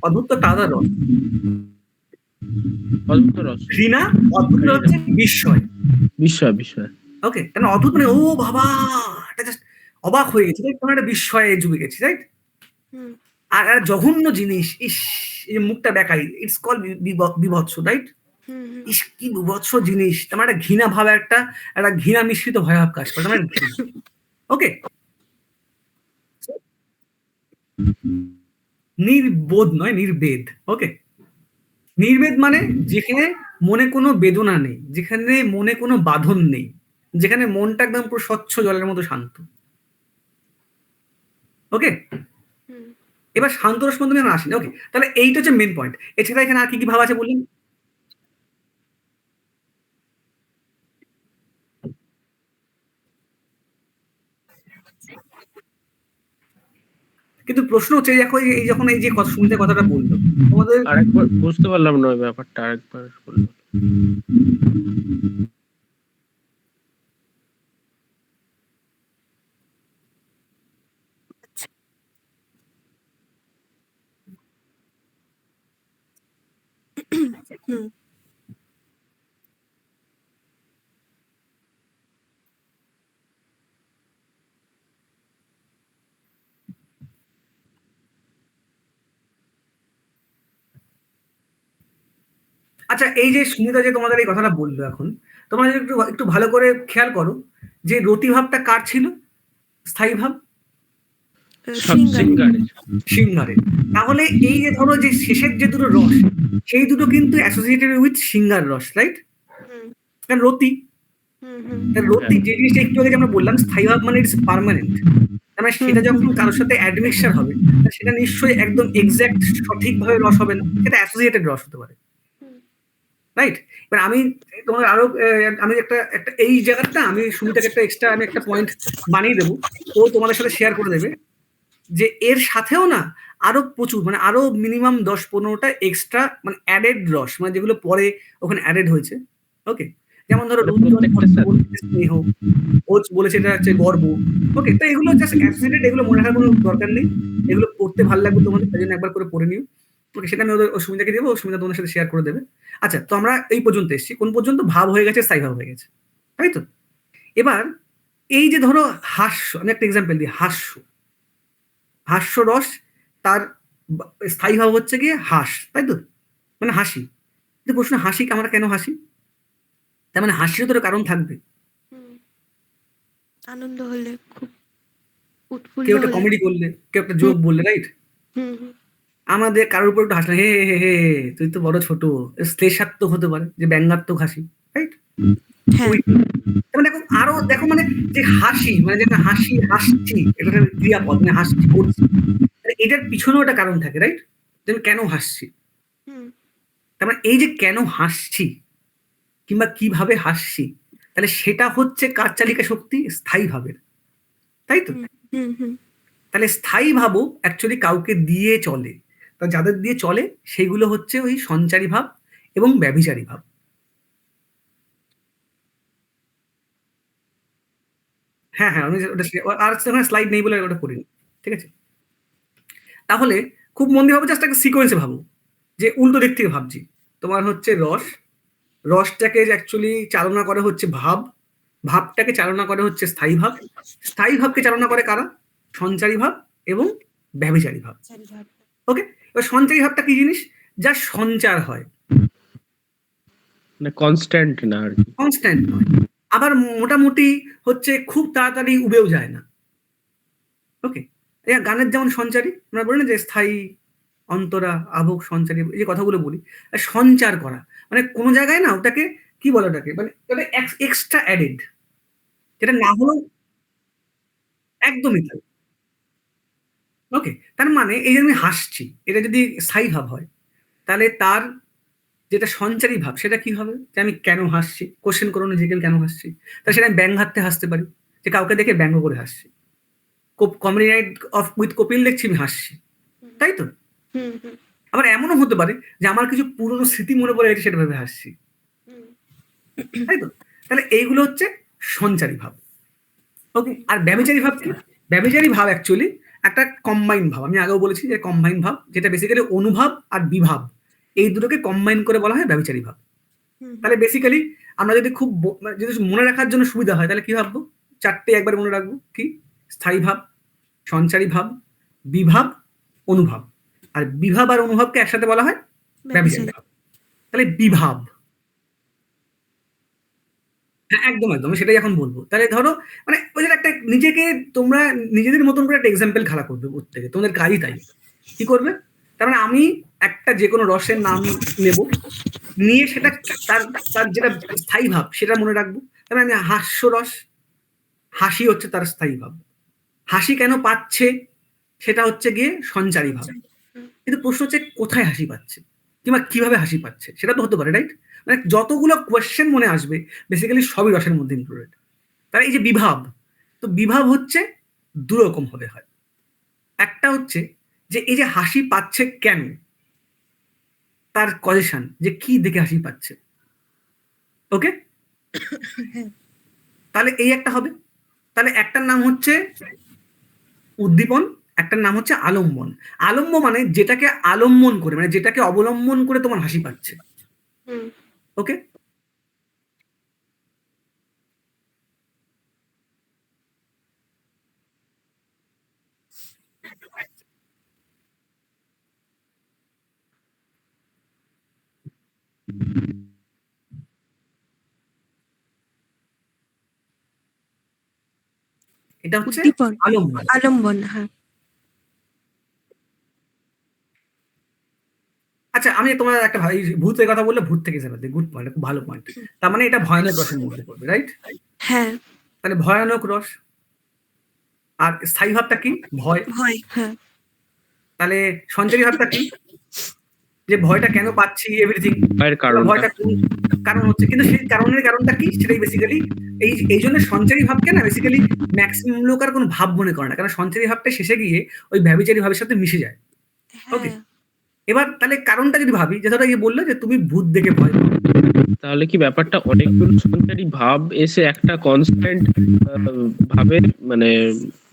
অদ্ভুত তো তাদের রস। অদ্ভুত রস ঘৃণা, অদ্ভুত হচ্ছে বিস্ময়, বিস্ময় বিস্ময় ওকে, কারণ অদ্ভুত মানে ও বাবা, এটা জাস্ট অবাক হয়ে গেছি, রাইট? তখন একটা বিস্ময়ে ডুবে গেছি, রাইট? হুম, আর একটা জঘন্য জিনিস, ইস, এই যে মুখটা বেকাই, ইটস কল বিভৎস, রাইট? হুম, হুম, ইস কি বিভৎস জিনিস, তোমার একটা ঘৃণা ভাবে, একটা একটা ঘৃণা মিশ্রিত ভয়াবহ কাজ করে, তোমার ওকে। নির্বোধ নয়, নির্বেদ, ওকে। নির্বেদ মানে যেখানে মনে কোনো বেদনা নেই, যেখানে মনে কোনো বাঁধন নেই, যেখানে মনটা একদম পুরো স্বচ্ছ জলের মতো শান্ত, ওকে। হুম। এবার শান্ত রস পর্যন্ত আমি আসি না, ওকে, তাহলে এইটা হচ্ছে মেন পয়েন্ট। এছাড়া এখানে আর কি কি ভাব আছে বললেন? কিন্তু প্রশ্ন হচ্ছে দেখো, এই যখন এই যে কথা শুনতে কথাটা বললো তোমাদের, আরেকবার বুঝতে পারলাম না ওই ব্যাপারটা, আরেকবার বলুন। হুম, আচ্ছা এই যে সুমিতা যে তোমাদের এই কথাটা বললো এখন, তোমরা যদি একটু একটু ভালো করে খেয়াল করো যে রতি ভাবটা কার ছিল স্থায়ী ভাব? সিঙ্গার। সিঙ্গারের সিংহারের। তাহলে এই যে ধরো যে শেষের যে দুটো রস, সেই দুটো কিন্তু অ্যাসোসিয়েটেড উইথ সিংহার রস, রাইট? হুম, কারণ রতি, হুম, হুম, রতি যে জিনিসটা একটু আগে যে আমরা বললাম স্থায়ী ভাব মানে ইটস পার্মানেন্ট, তার মানে সেটা যখন কারোর সাথে অ্যাডমিক্সার হবে তা সেটা নিশ্চয়ই একদম এক্সাক্ট সঠিকভাবে রস হবে না, সেটা অ্যাসোসিয়েটেড রস হতে পারে, হুম, রাইট? এবার আমি তোমার আরো আমি একটা একটা এই জায়গাটা আমি সুমিতাকে একটা এক্সট্রা আমি একটা পয়েন্ট বানিয়ে দেবো, ও তোমাদের সাথে শেয়ার করে দেবে, যে এর সাথেও না আরো প্রচুর মানে আরো মিনিমাম ১০-১৫টা এক্সট্রা মানে অ্যাডেড রস, মানে যেগুলো পরে ওখানে অ্যাডেড হয়েছে, ওকে। যেমন ধরো মানে রুদ্র প্রত্যেকটার সাথে। বলেছে স্নেহ, ও বলেছে এটা হচ্ছে গর্ব, ওকে। তো এগুলো জাস্ট অ্যাসোসিয়েটেড, এগুলো মনে রাখার কোনো দরকার নেই, এগুলো পড়তে ভালো লাগবে তোমাদের, তাই জন্য একবার করে পড়ে নিও, ওকে। সেটা আমি ও সুমিতাকে দেবো, ও সুমিতা তোমাদের সাথে শেয়ার করে দেবে। আচ্ছা, তো আমরা এই পর্যন্ত এসেছি, কোন পর্যন্ত? ভাব হয়ে গেছে, স্থায়ী ভাব হয়ে গেছে, তাই তো? এবার এই যে ধরো হাস্য, আমি একটা এক্সাম্পল দিই, হাস্য, হাস্যরস, তার স্থায়ী ভাব হচ্ছে গিয়ে হাস, তাই তো? মানে হাসি। কিন্তু প্রশ্ন, হাসি আমরা কেন হাসি? তার মানে হাসিরও তো একটা কারণ থাকবে। হুম। আনন্দ হলে, খুব কেউ উৎফুল্ল একটা হলে। কমেডি করলে, কেউ একটা জোক বললে, রাইট? হুম, হুম, আমাদের কারোর উপর একটু হাসলে, হে হে হে হে, তুই তো বড় ছোট, শ্লেষাত্মক হতে পারে, যে ব্যঙ্গাত্মক হাসি, রাইট? হ্যাঁ, মানে দেখো আরো দেখো, মানে যে হাসি মানে যেটা হাসি, হাসছি, এটা একটা ক্রিয়াপদ, মানে হাসছি করছি, মানে এটার পিছনেও একটা কারণ থাকে, রাইট? যে আমি কেন হাসছি, হুম, তার মানে এই যে কেন হাসছি কিংবা কিভাবে হাসছি, তাহলে সেটা হচ্ছে কার চালিকা শক্তি? স্থায়ী ভাবের, তাই তো? হুম, হুম, হুম, তাহলে স্থায়ী ভাবও অ্যাকচুয়ালি কাউকে দিয়ে চলে, তা যাদের দিয়ে চলে সেইগুলো হচ্ছে ওই সঞ্চারী ভাব এবং ব্যভিচারী ভাব। হ্যাঁ, হ্যাঁ, আমি ওটা আর সেখানে স্লাইড নেই বলে ওটা করিনি। ঠিক আছে? তাহলে খুব মন দিয়ে ভাবো, জাস্ট একটা সিকোয়েন্সে ভাবো। যে উল্টো দিক থেকে ভাবছি। তোমার হচ্ছে রস, রসটাকে অ্যাকচুয়ালি চালনা করে হচ্ছে ভাব, ভাবটাকে চালনা করে হচ্ছে স্থায়ী ভাব, স্থায়ী ভাবকে চালনা করে কারা? সঞ্চারী ভাব এবং ব্যভিচারী ভাব। ওকে? এবার সঞ্চারী ভাবটা কি জিনিস? যা সঞ্চার হয়, মানে কনস্ট্যান্ট না আর কি। কনস্ট্যান্ট নয়। আবার মোটামুটি হচ্ছে খুব তাড়াতাড়ি উবেও যায় না। ওকে? গানের যেমন সঞ্চারী, আমরা বলি না যে স্থায়ী, অন্তরা, আভোগ, সঞ্চারী, এই যে কথাগুলো বলি, সঞ্চার করা মানে কোনো জায়গায় না ওটাকে কি বলে, ওটাকে মানে ওটা এক্সট্রা অ্যাডেড, যেটা না হলেও একদমই তাই। ওকে? তার মানে এই যে আমি হাসছি, এটা যদি স্থায়ী ভাব হয়, তাহলে তার যেটা সঞ্চারী ভাব সেটা কি হবে? যে আমি কেন হাসছি? কোশ্চেন করো নিজেকে, আমি কেন হাসছি? তাহলে সেটা আমি ব্যঙ্গাত্মে হাসতে পারি, যে কাউকে দেখে ব্যঙ্গ করে হাসছি। Comedy night of with Kapil দেখছি, আমি হাসছি, তাই তো? হুম, হুম, আবার এমনও হতে পারে যে আমার কিছু পুরনো স্মৃতি মনে পড়ে গেছে, সেটা ভেবে হাসছি, হুম। তাই তো? তাহলে এইগুলো হচ্ছে সঞ্চারী ভাব। ওকে? আর ব্যভিচারী ভাব কি? ব্যভিচারী ভাব অ্যাকচুয়ালি একটা কম্বাইন ভাব। আমি আগেও বলেছি যে কম্বাইন ভাব, যেটা বেসিক্যালি অনুভাব আর বিভাব, এই দুটোকে কম্বাইন করে বলা হয় ব্যভিচারী ভাব। হুম, তাহলে বেসিক্যালি আমরা যদি খুব মানে যদি মনে রাখার জন্য সুবিধা হয়, তাহলে কি ভাববো? ৪ টে একবার মনে রাখবো। কি? স্থায়ী ভাব, সঞ্চারী ভাব, বিভাব, অনুভাব। আর বিভাব আর অনুভাবকে একসাথে বলা হয় ব্যভিচারী ব্যভিচারী। ভাব। তাহলে বিভাব, হ্যাঁ, একদম, একদম। আমি সেটাই এখন বলব। তাহলে ধরো মানে ওই যে একটা নিজেকে তোমরা নিজেদের মতন করে একটা এক্সাম্পল খাড়া করবে প্রত্যেকে। তোমাদের কাজই তাই। কি করবে? তার মানে আমি একটা যেকোনো রসের নাম নেব। নিয়ে সেটা তার তার যেটা স্থায়ী ভাব সেটা মনে রাখবো। তার মানে আমি হাস্যরস, হাসি হচ্ছে তার স্থায়ী ভাব। হাসি কেন পাচ্ছে? সেটা হচ্ছে গিয়ে সঞ্চারী ভাব। কিন্তু প্রশ্ন হচ্ছে কোথায় হাসি পাচ্ছে? কিংবা কিভাবে হাসি পাচ্ছে? সেটা তো হতে পারে, রাইট? মানে যতগুলো কোয়েশ্চেন মনে আসবে বেসিক্যালি সবই রসের মধ্যে ইনক্লুডেড। তাহলে এই যে বিভাব, তো বিভাব হচ্ছে দুরকম ভাবে হয়। একটা হচ্ছে যে এই যে হাসি পাচ্ছে কেন, তার কজেশন, যে কি দেখে হাসি পাচ্ছে। ওকে? তাহলে এই একটা হবে। তাহলে একটার নাম হচ্ছে উদ্দীপন, একটার নাম হচ্ছে আলম্বন। আলম্ব মানে যেটাকে আলম্বন করে, মানে যেটাকে অবলম্বন করে তোমার হাসি পাচ্ছে। হুম। ওকে? এটা হচ্ছে উদ্দীপন, আলম্বন। আলম্বন, হ্যাঁ। আচ্ছা, আমি তোমার একটা এই ভূতের কথা বললে ভূত থেকে যাবে, গুড পয়েন্ট, খুব ভালো পয়েন্ট। তার মানে এটা ভয়ানক রসের মধ্যে পড়বে, রাইট? হ্যাঁ, তাহলে ভয়ানক রস। আর স্থায়ী ভাবটা কি? ভয়। ভয়, হ্যাঁ। তাহলে সঞ্চারী ভাবটা কি? যে ভয়টা কেন পাচ্ছি, এভরিথিং। ভয়ের কারণটা ভয়টা কোন কারণ হচ্ছে, কিন্তু সেই কারণের কারণটা কি সেটাই বেসিক্যালি এই জন্য সঞ্চারী ভাবকে না বেসিক্যালি ম্যাক্সিমাম লোক আর কোনো ভাব মনে করে না, কারণ সঞ্চারী ভাবটা শেষে গিয়ে ওই ব্যভিচারী ভাবের সাথে মিশে যায়। ওকে? হ্যাঁ, এবার তাহলে কারণটা যদি ভাবি, যে ধরো এই বললে যে তুমি ভূত দেখে ভয় পাও, তাহলে কি ব্যাপারটা অনেকগুলো সঞ্চারী ভাব এসে একটা কনস্ট্যান্ট ভাবে মানে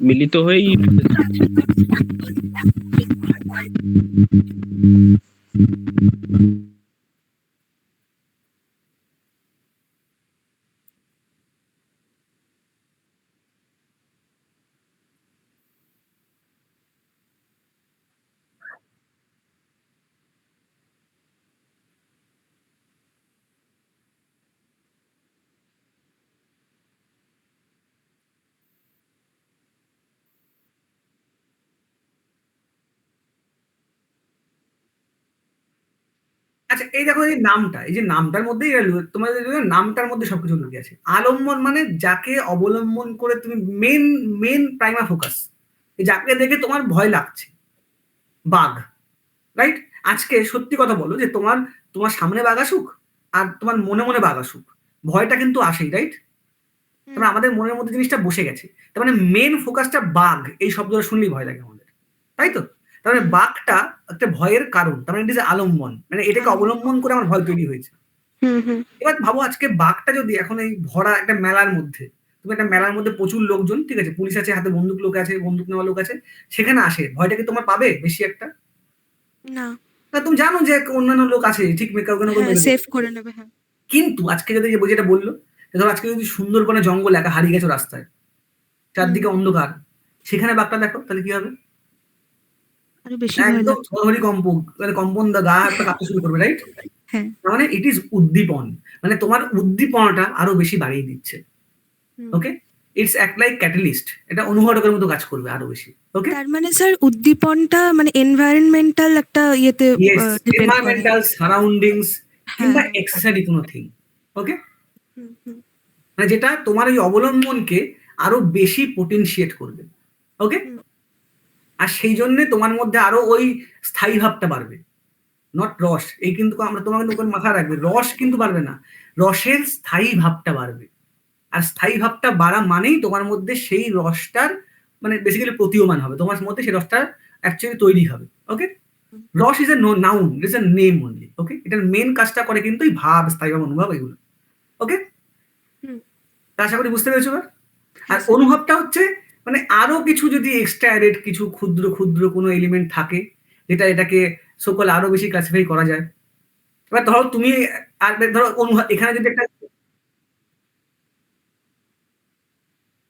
মিলিত হয়েই আচ্ছা এই দেখো এই নামটা, এই যে নামটার মধ্যেই তোমাদের নামটার মধ্যে সবকিছু লুকিয়ে আছে। আলম্বন মানে যাকে অবলম্বন করে তুমি মেন মেন প্রাইমা ফোকাস, যাকে দেখে তোমার ভয় লাগছে, বাঘ, রাইট? আজকে সত্যি কথা বলো যে তোমার তোমার সামনে বাঘ আসুক আর তোমার মনে মনে বাঘ আসুক, ভয়টা কিন্তু আসেই, রাইট? তার মানে আমাদের মনের মধ্যে জিনিসটা বসে গেছে। তার মানে মেন ফোকাসটা বাঘ, এই শব্দটা শুনলেই ভয় লাগে আমাদের, তাই তো? তার মানে বাঘটা একটা ভয়ের কারণ, তার মানে ইট ইজ আলম্বন, মানে এটাকে অবলম্বন করে আমার ভয় তৈরি হয়েছে। হুম, হুম, এবার ভাবো আজকে বাঘটা যদি এখন এই ভরা একটা মেলার মধ্যে তুমি একটা মেলার মধ্যে প্রচুর লোকজন, ঠিক আছে, পুলিশ আছে, হাতে বন্দুক লোক আছে, বন্দুক নেওয়া লোক আছে, সেখানে আসে, ভয়টা কি তোমার পাবে বেশি একটা? না। না, তুমি জানো যে অন্যান্য লোক আছে, ঠিক কাউকে না কাউকে হ্যাঁ, মেরে দেবে। সেভ করে নেবে। হ্যাঁ। কিন্তু আজকে যদি যেটা বললো, ধরো আজকে যদি সুন্দরবনে জঙ্গল একা হারিয়ে গেছো রাস্তায়, চারদিকে অন্ধকার, সেখানে বাঘটা দেখো, তাহলে কি হবে? আরো বেশি ভয় একদম লাগবে। থরহরি কম্পন গা হাত পা কাঁপতে শুরু করবে, রাইট? হ্যাঁ। মানে ইট ইজ উদ্দীপন, মানে তোমার উদ্দীপনাটা আরো বেশি বাড়িয়ে দিচ্ছে। হুম। ওকে, ইটস অ্যাক্ট লাইক ক্যাটালিস্ট, এটা অনুঘটকের মতো কাজ করবে আরো বেশি। ওকে, তার মানে স্যার উদ্দীপনটা মানে এনভায়রনমেন্টাল একটা ইয়েতে ইয়েস, ডিপেন্ড করে। এনভায়রনমেন্টাল সারাউন্ডিংস কিংবা হ্যাঁ। এক্সেসরি কোনো থিং। ওকে, হুম, হুম, মানে যেটা তোমার ওই অবলম্বনকে আরো বেশি পোটেনশিয়েট করবে। ওকে, হুম। আর সেই জন্য তোমার মধ্যে আরো ওই স্থায়ী ভাবটা বাড়বে, নট রস। এই কিন্তু আমরা তোমাকে কিন্তু মাথায় রাখবে, রস কিন্তু বাড়বে না, রসের স্থায়ী ভাবটা বাড়বে। আর স্থায়ী ভাবটা বাড়া মানেই তোমার মধ্যে সেই রসটার মানে বেসিক্যালি প্রতীয়মান হবে, তোমার মধ্যে সেই রসটা অ্যাকচুয়ালি তৈরি হবে। Okay, rasa is a noun, it is a name only. Okay, এটার মেন কাজটা করে কিন্তু এই ভাব, স্থায়ী ভাব, অনুভব, এগুলো। ওকে, হুম। তা আশা করি বুঝতে পেরেছো এবার? আর হ্যাঁ, স্যার। অনুভবটা হচ্ছে মানে আরো কিছু যদি এক্সট্রা অ্যাডেড কিছু ক্ষুদ্র ক্ষুদ্র কোনো এলিমেন্ট থাকে, যেটা এটাকে সকল আরো বেশি ক্লাসিফাই করা যায়। এবার ধরো তুমি আর ধরো অনুভব, এখানে যদি একটা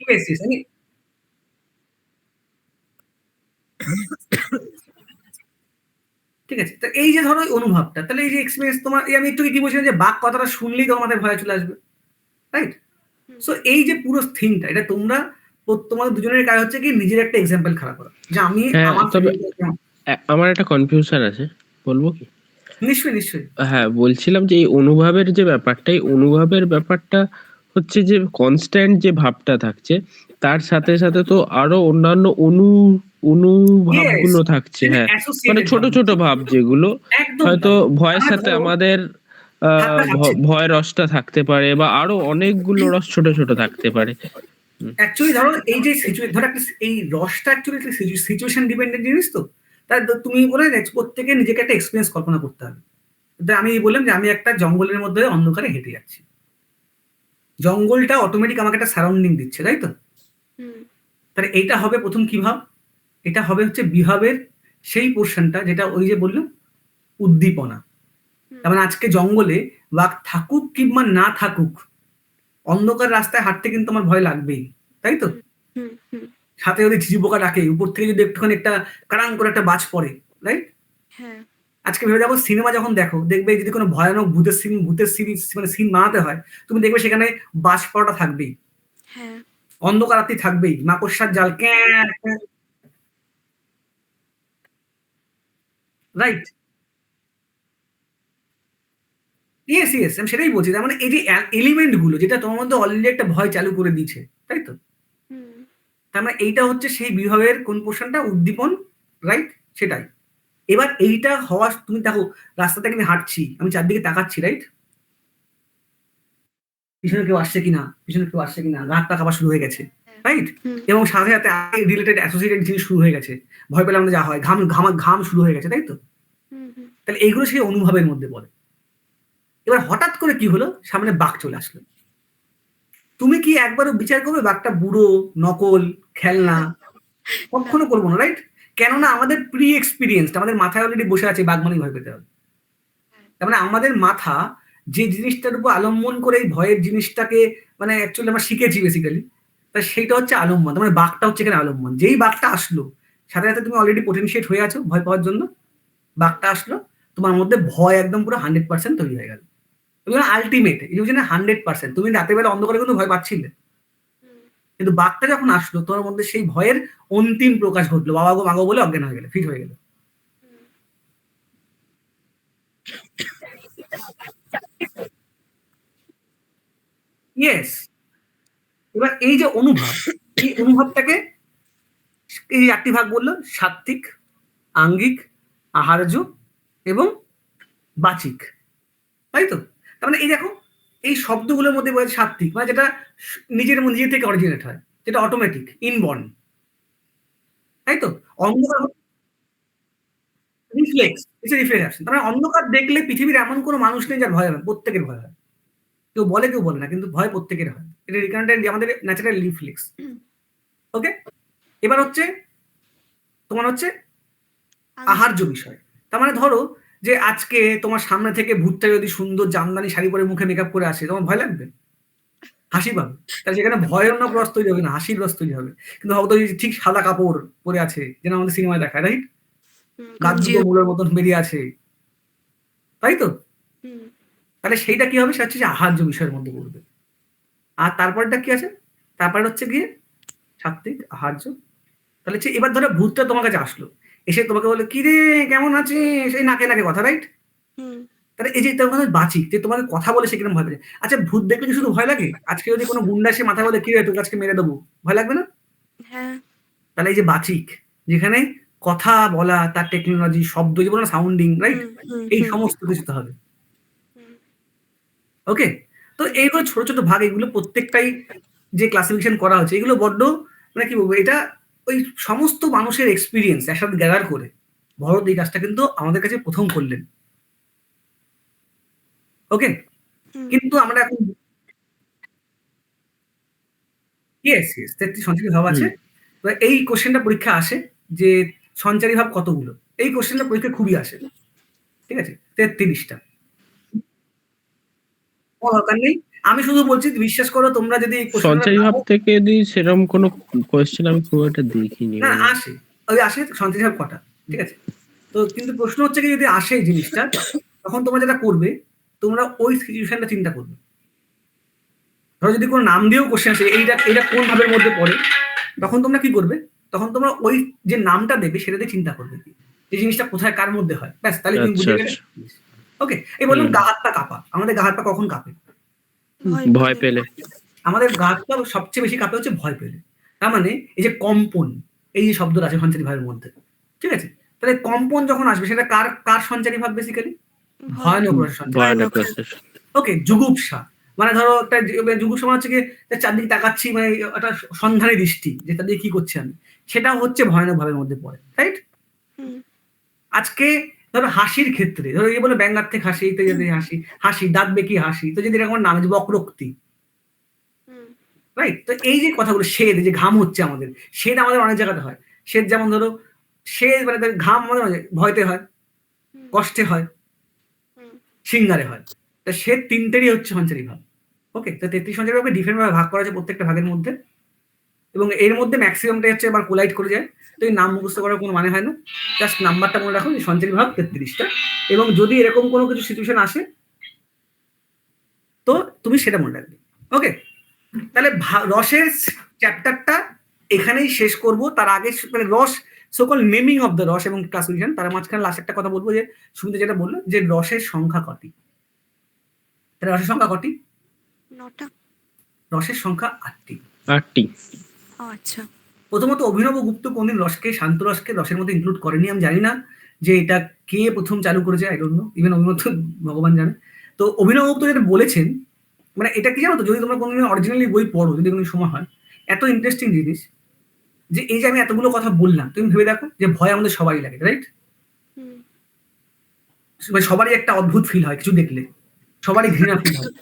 yes, yes, ঠিক আছে, তো এই যে ধরো এই অনুভবটা, তাহলে এই যে এক্সপিরিয়েন্স তোমার, এই আমি একটু কি বলছিলাম যে বাক কথাটা শুনলেই তোমার মাথায় ভয় চলে আসবে, রাইট? সো এই যে পুরো থিংটা, এটা তোমরা তোমাদের দুজনের কাজ হচ্ছে কি নিজের একটা এক্সাম্পল খাড়া করা, যে আমি হ্যাঁ, আমার তবে family-তে- আমার একটা কনফিউশন আছে, বলবো কি? নিশ্চয়ই নিশ্চয়ই। হ্যাঁ, বলছিলাম যে এই অনুভবের যে ব্যাপারটা, এই অনুভবের ব্যাপারটা হচ্ছে যে কনস্ট্যান্ট যে ভাবটা থাকছে, তার সাথে সাথে তো আরো অন্যান্য অনুভাবগুলো থাকছে। হ্যাঁ, মানে অ্যাসোসিয়েটেড ছোট ছোট ভাব যেগুলো একদম হয়তো তাই। ভয়ের আমরা সাথে ধরো আমাদের হাতটা খাচ্ছে, ভয়ের রসটা থাকতে পারে, বা আরো অনেকগুলো রস ছোট ছোট থাকতে পারে। অ্যাকচুয়ালি ধরো এই যে ধরো একটা এই রসটা অ্যাকচুয়ালি সিচুয়েশন ডিপেন্ডেন্ট জিনিস, তো তাই তুমি বলে প্রত্যেকে নিজেকে একটা এক্সপিরিয়েন্স কল্পনা করতে হবে। আমি বললাম যে আমি একটা জঙ্গলের মধ্যে অন্ধকারে হেঁটে যাচ্ছি, জঙ্গলটা অটোমেটিক আমাকে একটা সারাউন্ডিং দিচ্ছে, তাই তো? হুম। তাহলে এইটা হবে প্রথম কি ভাব? এটা হবে হচ্ছে বিভাবের সেই পোর্শনটা যেটা ওই যে বললাম উদ্দীপনা। তার মানে আজকে জঙ্গলে বাঘ থাকুক কিংবা না থাকুক, অন্ধকার রাস্তায় হাঁটতে কিন্তু আমার ভয় লাগবেই, তাই তো? হুম, হুম। সাথে যদি ঝিঝি পোকা ডাকে, উপর থেকে যদি একটুখানি একটা কারাং করে একটা বাজ পড়ে, রাইট? হ্যাঁ। আজকে ভেবে দেখো, সিনেমা যখন দেখো দেখবে যদি কোনো ভয়ানক ভূতের সিরিজ মানে সিন বানাতে হয়, তুমি দেখবে সেখানে বাজ পড়াটা থাকবেই, হ্যাঁ। অন্ধকার রাত্রি থাকবেই, মাকড়সার জাল, রাইট? ইয়েস ইয়েস, আমি সেটাই বলছি। তার মানে এই যে এলিমেন্ট গুলো যেটা তোমার মধ্যে অলরেডি একটা ভয় চালু করে দিয়েছে, তাই তো? হুম। তার মানে এইটা হচ্ছে সেই বিভাবের কোন পোর্শনটা উদ্দীপন, রাইট? সেটাই। এবার এইটা হওয়া, তুমি দেখো রাস্তা থেকে আমি হাঁটছি, আমি চারদিকে তাকাচ্ছি, রাইট? পিছনে কেউ আসছে কিনা, পিছনে কেউ আসছে কিনা, গা হাত পা কাঁপা শুরু হয়ে গেছে, রাইট? হুম। এবং সাথে সাথে রিলেটেড অ্যাসোসিয়েটেড জিনিস শুরু হয়ে গেছে, ভয় পেলে আমাদের যা হয়, ঘাম শুরু হয়ে গেছে, তাই তো? হুম, হুম। তাহলে এইগুলো সেই অনুভবের মধ্যে পড়ে। এবার হঠাৎ করে কি হলো, সামনে বাঘ চলে আসলো, তুমি কি একবারও বিচার করবে বাঘটা বুড়ো, নকল, খেলনা? কখনো করবো না, রাইট? কেননা আমাদের প্রি এক্সপিরিয়েন্সড, আমাদের মাথায় অলরেডি বসে আছে বাঘ মানেই ভয় পেতে হবে। তার মানে আমাদের মাথা যে জিনিসটার উপর আলম্বন করে এই ভয়ের জিনিসটাকে মানে অ্যাকচুয়ালি আমরা শিখেছি বেসিক্যালি, তা সেইটা হচ্ছে আলম্বন। তার মানে বাঘটা হচ্ছে এখানে আলম্বন। যেই বাঘটা আসলো, সাথে সাথে তুমি অলরেডি পোটেনশিয়েট হয়ে আছো ভয় পাওয়ার জন্য, বাঘটা আসলো, তোমার মধ্যে ভয় একদম পুরো 100% তৈরি হয়ে গেল। আলটিমেট এই যে 100%, তুমি রাতের বেলা অন্ধকারে কিন্তু ভয় পাচ্ছিলে, কিন্তু বাঘটা যখন আসলো তোমার মধ্যে সেই ভয়ের অন্তিম প্রকাশ ঘটলো, বাবা গো মাগো বলে অজ্ঞান হয়ে গেলে, ফিট হয়ে গেল। ইয়েস। এবার এই যে অনুভব, এই অনুভবটাকে এই 8টি ভাগ বললো, সাত্ত্বিক, আঙ্গিক, আহার্য এবং বাচিক, তাই তো? তার মানে এই দেখো, এই শব্দগুলোর মধ্যে বলছে সাত্ত্বিক, মানে যেটা নিজে থেকে অরিজিনেট হয়, যেটা অটোমেটিক ইনবর্ন, তাই তো? অন্ধকার রিফ্লেক্স, ইটস রিফ্লেকশন। তার মানে অন্ধকার দেখলে পৃথিবীর এমন কোনো মানুষ নেই যার ভয় হয় না, প্রত্যেকের ভয় হয়। কেউ বলে কেউ বলে না, কিন্তু ভয় প্রত্যেকের হয়। এটা রিকারেন্ট আমাদের ন্যাচারাল রিফ্লেক্স। ওকে, এবার হচ্ছে তোমার হচ্ছে আহার্য বিষয়। তার মানে ধরো যে আজকে তোমার সামনে থেকে ভূতটা যদি সুন্দর জামদানি শাড়ি পরে মুখে মেকআপ করে আসে, তোমার ভয় লাগবে? হাসি পাবে। তাহলে সেখানে ভয়ের না রস তৈরি হবে না, হাসির রস তৈরি হবে। কিন্তু হয়তো ঠিক সাদা কাপড় পরে আছে, যেন আমাদের সিনেমায় দেখায়, রাইট? দাঁত দুটো মূলের মতন বেরিয়ে আছে, তাই তো? তাহলে সেইটা কি হবে? সেটা হচ্ছে যে আহার্য বিষয়ের মধ্যে পড়বে। আর তারপরটা কি আছে? তারপরে হচ্ছে গিয়ে সাত্ত্বিক আহার্য। তাহলে হচ্ছে এবার ধরো ভূতটা তোমার কাছে আসলো, এসে তোমাকে বলে কি রে কেমন আছিস, এই নাকে নাকে কথা, রাইট? তাহলে এই যে তোমার বাচিক, যে তোমাকে কথা বলে সে কিরকম ভয় পেয়ে। আচ্ছা, ভূত দেখলে কি শুধু ভয় লাগে? আজকে যদি কোনো গুন্ডা এসে মাথা বলে কি রে তোকে আজকে মেরে দেবো, ভয় লাগবে না? হ্যাঁ। তাহলে এই যে বাচিক, যেখানে কথা বলা, তার টেকনোলজি, শব্দ, যে বলো সাউন্ডিং, রাইট? এই সমস্ত কিছুতে হবে। ওকে, তো এইগুলো ছোট ছোট ভাগ, এগুলো প্রত্যেকটাই যে ক্লাসিফিকেশন করা হচ্ছে, এগুলো বড্ড মানে কি বলবো, এটা ওই সমস্ত মানুষের এক্সপিরিয়েন্স একসাথে গ্যাদার করে ভরত এই কাজটা কিন্তু আমাদের কাছে প্রথম করলেন। ওকে, কিন্তু আমরা এখন ইয়েস ইয়েস 33 সঞ্চারী ভাব আছে। এবার এই কোশ্চেনটা পরীক্ষা আসে যে সঞ্চারী ভাব কতগুলো, এই কোশ্চেনটা পরীক্ষা খুবই আসে, ঠিক আছে? 33টা। কোনো দরকার নেই, আমি শুধু বলছি বিশ্বাস করো, তোমরা যদি এই কোশ্চেনটা সঞ্চারী ভাব থেকে যদি সেরকম কোনো কোয়েশ্চেন আমি খুব একটা দেখিনি। না আসে, ওই আসে সঞ্চারী ভাব কটা, ঠিক আছে? তো কিন্তু প্রশ্ন হচ্ছে কি, যদি আসে এই জিনিসটা, তখন তোমরা যেটা করবে, তোমরা ওই সিচুয়েশনটা চিন্তা করবে। ধরো যদি কোনো নাম দিয়েও কোশ্চেন আসে, এইটা কোন ভাবের মধ্যে পড়ে, তখন তোমরা কি করবে? তখন তোমরা ওই যে নামটা দেবে সেটা দিয়ে চিন্তা করবে কি এই জিনিসটা কোথায় কার মধ্যে হয়, ব্যাস, তাহলে তুমি বুঝে গেলে। ওকে, এই বললাম গা হাত পা কাঁপা। আমাদের গা হাত পা কখন কাঁপে? ভয় পেলে। আমাদের গা হাত পা সবচেয়ে বেশি কাঁপে হচ্ছে ভয় পেলে। তার মানে এই যে কম্পন, এই যে শব্দটা আছে সঞ্চারী ভাবের মধ্যে, ঠিক আছে? তাহলে কম্পন যখন আসবে, সেটা কার কার সঞ্চারী ভাব? বেসিক্যালি ভয়ানক সঞ্চারী। ওকে, জুগুপ্সা, মানে ধরো একটা জুগুপ্সা মানে হচ্ছে কি, চারদিকে তাকাচ্ছি, মানে একটা সন্ধানী দৃষ্টি, যেটা দিয়ে কি করছি আমি, সেটা হচ্ছে ভয়ানক ভাবের মধ্যে পড়ে, রাইট? আজকে ধরো হাসির ক্ষেত্রে, ধরো এই বলে ব্যাঙ্গার থেকে হাসি, তো যদি হাসি হাসি দাঁত বেঁকিয়ে হাসি, তো যদি এরকম নাম আছে বক্রোক্তি, রাইট? তো এই যে কথাগুলো, শেদ, যে ঘাম হচ্ছে আমাদের, শেদ আমাদের অনেক জায়গাতে হয়। শেদ যেমন ধরো, শেদ মানে ঘাম আমাদের ভয়তে হয়, কষ্টে হয়, সিঙ্গারে হয়। তা শেদ তিনটেরই হচ্ছে সঞ্চারী ভাব। ওকে, তো 33 সঞ্চারী ভাবে ডিফারেন্ট ভাবে ভাগ করা আছে প্রত্যেকটা ভাগের মধ্যে, এবং এর মধ্যে ম্যাক্সিমামটাই হচ্ছে আবার কোলাইড করে যায়। তো এই নাম মুখস্থ করার কোনো মানে হয় না, জাস্ট নাম্বারটা মনে রাখো, যে সঞ্চারী ভাব 33টা। এবং যদি এরকম কোনো কিছু সিচুয়েশন আসে, তো তুমি সেটা মনে রাখবে। ওকে, তাহলে রসের চ্যাপ্টারটা এখানেই শেষ করব। তার আগে মানে রস, সকল নেমিং অফ দ্য রস এবং ক্লাসিফিকেশন, তার মাঝখানে লাস্ট একটা কথা বলবো, যে সুমিতা যেটা বললো যে রসের সংখ্যা কটি। তাহলে রসের সংখ্যা কটি? 9টা। রসের সংখ্যা 8টি। 8টি। আচ্ছা। প্রথমত অভিনব গুপ্ত কোনদিন রসকে, শান্ত রসকে রসের মধ্যে ইনক্লুড করেনি। আমি জানি না যে এটা কে প্রথম চালু করেছে, আই ডোন্ট নো, ইভেন অভিনব ভগবান জানে। তো অভিনব গুপ্ত যেটা বলেছেন, মানে এটা কি জানো তো, যদি তোমরা কোনোদিন অরিজিনালি বই পড়ো, যদি কোনো সময় হয়, এত ইন্টারেস্টিং জিনিস, যে এই যে আমি এতগুলো কথা বললাম, তুমি ভেবে দেখো যে ভয় আমাদের সবারই লাগে, রাইট? মানে সবারই একটা অদ্ভুত ফিল হয় কিছু দেখলে, সবারই ঘৃণা ফিল হয়।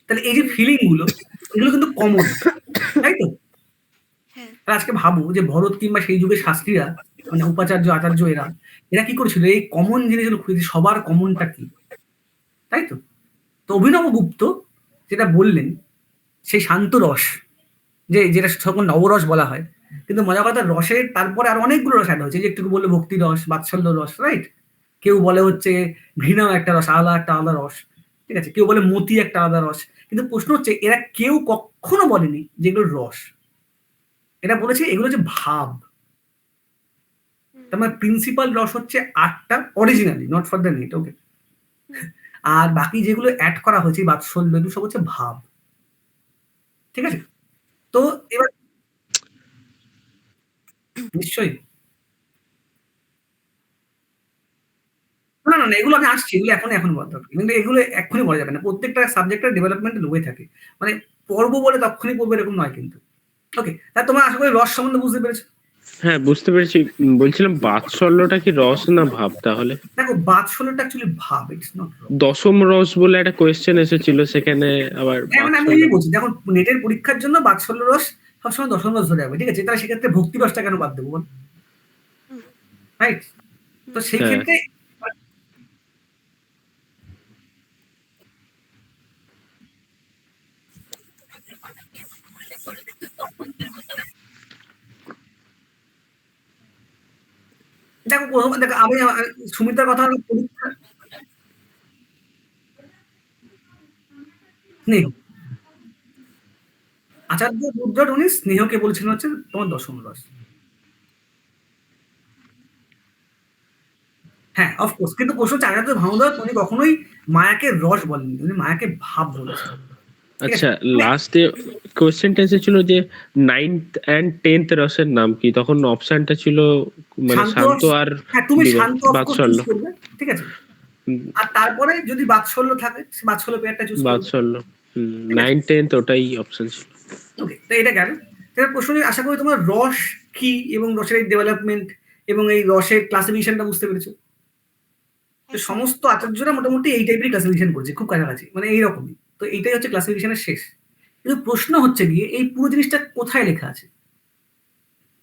তাহলে এই যে ফিলিং গুলো, এগুলো কিন্তু কমন, তাই তো? আজকে ভাবো যে ভরত কিংবা সেই যুগের শাস্ত্রীরা, মানে উপাচার্য, আচার্য, এরা কি করেছিল? এই কমন জিনিসগুলো খুঁজে, সবার কমনটা কি, তাই তো? তো অভিনব গুপ্ত যেটা বললেন, সেই শান্ত রস, যেটা সকল নবরস বলা হয়, কিন্তু মজার কথা, রসের তারপরে আর অনেকগুলো রস অ্যাড হয়েছে। যে একটু বললে ভক্তি রস, বাৎসল্য রস, রাইট? কেউ বলে হচ্ছে ঘৃণাও একটা রস, আলাদা একটা আলাদা রস, ঠিক আছে? কেউ বলে মতি একটা আলাদা রস। কিন্তু প্রশ্ন হচ্ছে, এরা কেউ কখনো বলেনি যেগুলো রস, এটা বলেছে এগুলো হচ্ছে ভাব। তার মানে প্রিন্সিপাল রস হচ্ছে 8টা originally, not for the net. Okay, আর বাকি যেগুলো অ্যাড করা হয়েছে, বাৎসল্য, এগুলো সব হচ্ছে ভাব, ঠিক আছে? তো এবার নিশ্চয়ই, না না না, এগুলো আমি আসছি, এগুলো এখন বলা দরকার, কিন্তু এগুলো এক্ষুনি বলা যাবে না। প্রত্যেকটা সাবজেক্টের ডেভেলপমেন্ট হয়ে থাকে, মানে পড়বো বলে তখনই পড়বো এরকম নয় কিন্তু। ওকে, তা তোমরা আশা করি রস সম্বন্ধে বুঝতে পেরেছো। হ্যাঁ, বুঝতে পেরেছি। বলছিলাম বাৎসল্যটা কি রস না ভাব তাহলে? দেখো বাৎসল্যটা অ্যাকচুয়ালি ভাব, ইটস নট রং। দশম রস বলে একটা কোয়েশ্চেন এসেছিল, সেখানে আবার হ্যাঁ মানে আমি বাৎসল্য। বলছি, দেখো নেটের পরীক্ষার জন্য বাৎসল্য রস সবসময় দশম রস ধরে যাবে, ঠিক আছে? তাহলে সেক্ষেত্রে ভক্তি রসটা কেন বাদ দেবো বল, রাইট? তো সেই হ্যাঁ। ক্ষেত্রে দেখো দেখো আমি সুমিতার কথা হলো পরীক্ষা স্নেহ, আচার্য রুদ্র উনি স্নেহকে বলছেন হচ্ছে তোমার দশম রস। হ্যাঁ অফকোর্স, কিন্তু প্রশ্ন হচ্ছে আচার্য ভানুদাস উনি কখনোই মায়াকে রস বলেননি, উনি মায়াকে ভাব বলেছেন। ঠিক আছে? আচ্ছা, লাস্টে কোয়েশ্চেনটা এসেছিল যে 9th and 10th রসের নাম কি? তখন অপশনটা ছিল মানে শান্ত আর হ্যাঁ তুমি শান্ত অফকোর্স বাৎসল্য। চুজ করবে, ঠিক আছে? হুম, আর তারপরে যদি বাৎসল্য থাকে বাৎসল্য পেয়ারটা চুজ করবে। বাৎসল্য। ঠিক আছে? 9th 10th ওটাই অপশন ছিল। ওকে, তো এটা গেল। এবার প্রশ্ন আশা করি তোমার রস কি এবং রসের ডেভেলপমেন্ট এবং এই রসের ক্লাসিফিকেশনটা বুঝতে পেরেছো। তো সমস্ত আচার্যরা মোটামুটি এই টাইপের ক্লাসিফিকেশন করছে, খুব কাছাকাছি, মানে এইরকমই। তো এইটাই হচ্ছে ক্লাসিফিকেশনের শেষ। কিন্তু প্রশ্ন হচ্ছে গিয়ে এই পুরো জিনিসটা কোথায় লেখা আছে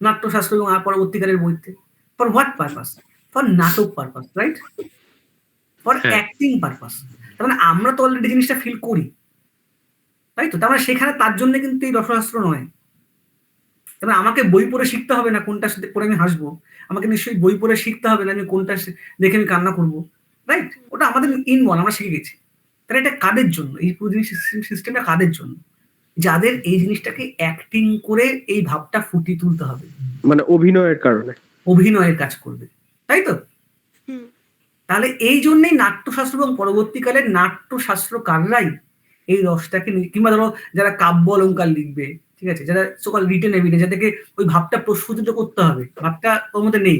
নাট্যশাস্ত্র এবং পরবর্তীকালের বইতে? For what purpose? ফর নাটক পারপাস, রাইট? ফর হ্যাঁ। Acting purpose. তার মানে আমরা তো অলরেডি জিনিসটা ফিল করি, তাই তো? তার মানে সেখানে তার জন্য কিন্তু এই রসশাস্ত্র নয়। তবে আমাকে বই পড়ে শিখতে হবে না কোনটা পড়ে আমি হাসবো, আমাকে নিশ্চয়ই বই পড়ে শিখতে হবে না আমি কোনটা দেখে আমি কান্না করবো, রাইট? ওটা আমাদের ইনবল, আমরা শিখে গেছি। তাহলে এটা কাদের জন্য, এই পুরো জিনিস সিস্টেমটা কাদের জন্য? যাদের এই জিনিসটাকে অ্যাক্টিং করে এই ভাবটা ফুটিয়ে তুলতে হবে, মানে অভিনয়ের কারণে। অভিনয়ের কাজ করবে, তাই তো? হুম। তাহলে এই জন্যই নাট্যশাস্ত্র এবং পরবর্তীকালে নাট্যশাস্ত্রকাররাই এই রসটাকে কিংবা ধরো যারা কাব্য অলঙ্কার লিখবে, ঠিক আছে, যারা সকল রিটেন এভিডেন্স, যাদেরকে ওই ভাবটা প্রস্ফুটিত করতে হবে, ভাবটা ওর মধ্যে নেই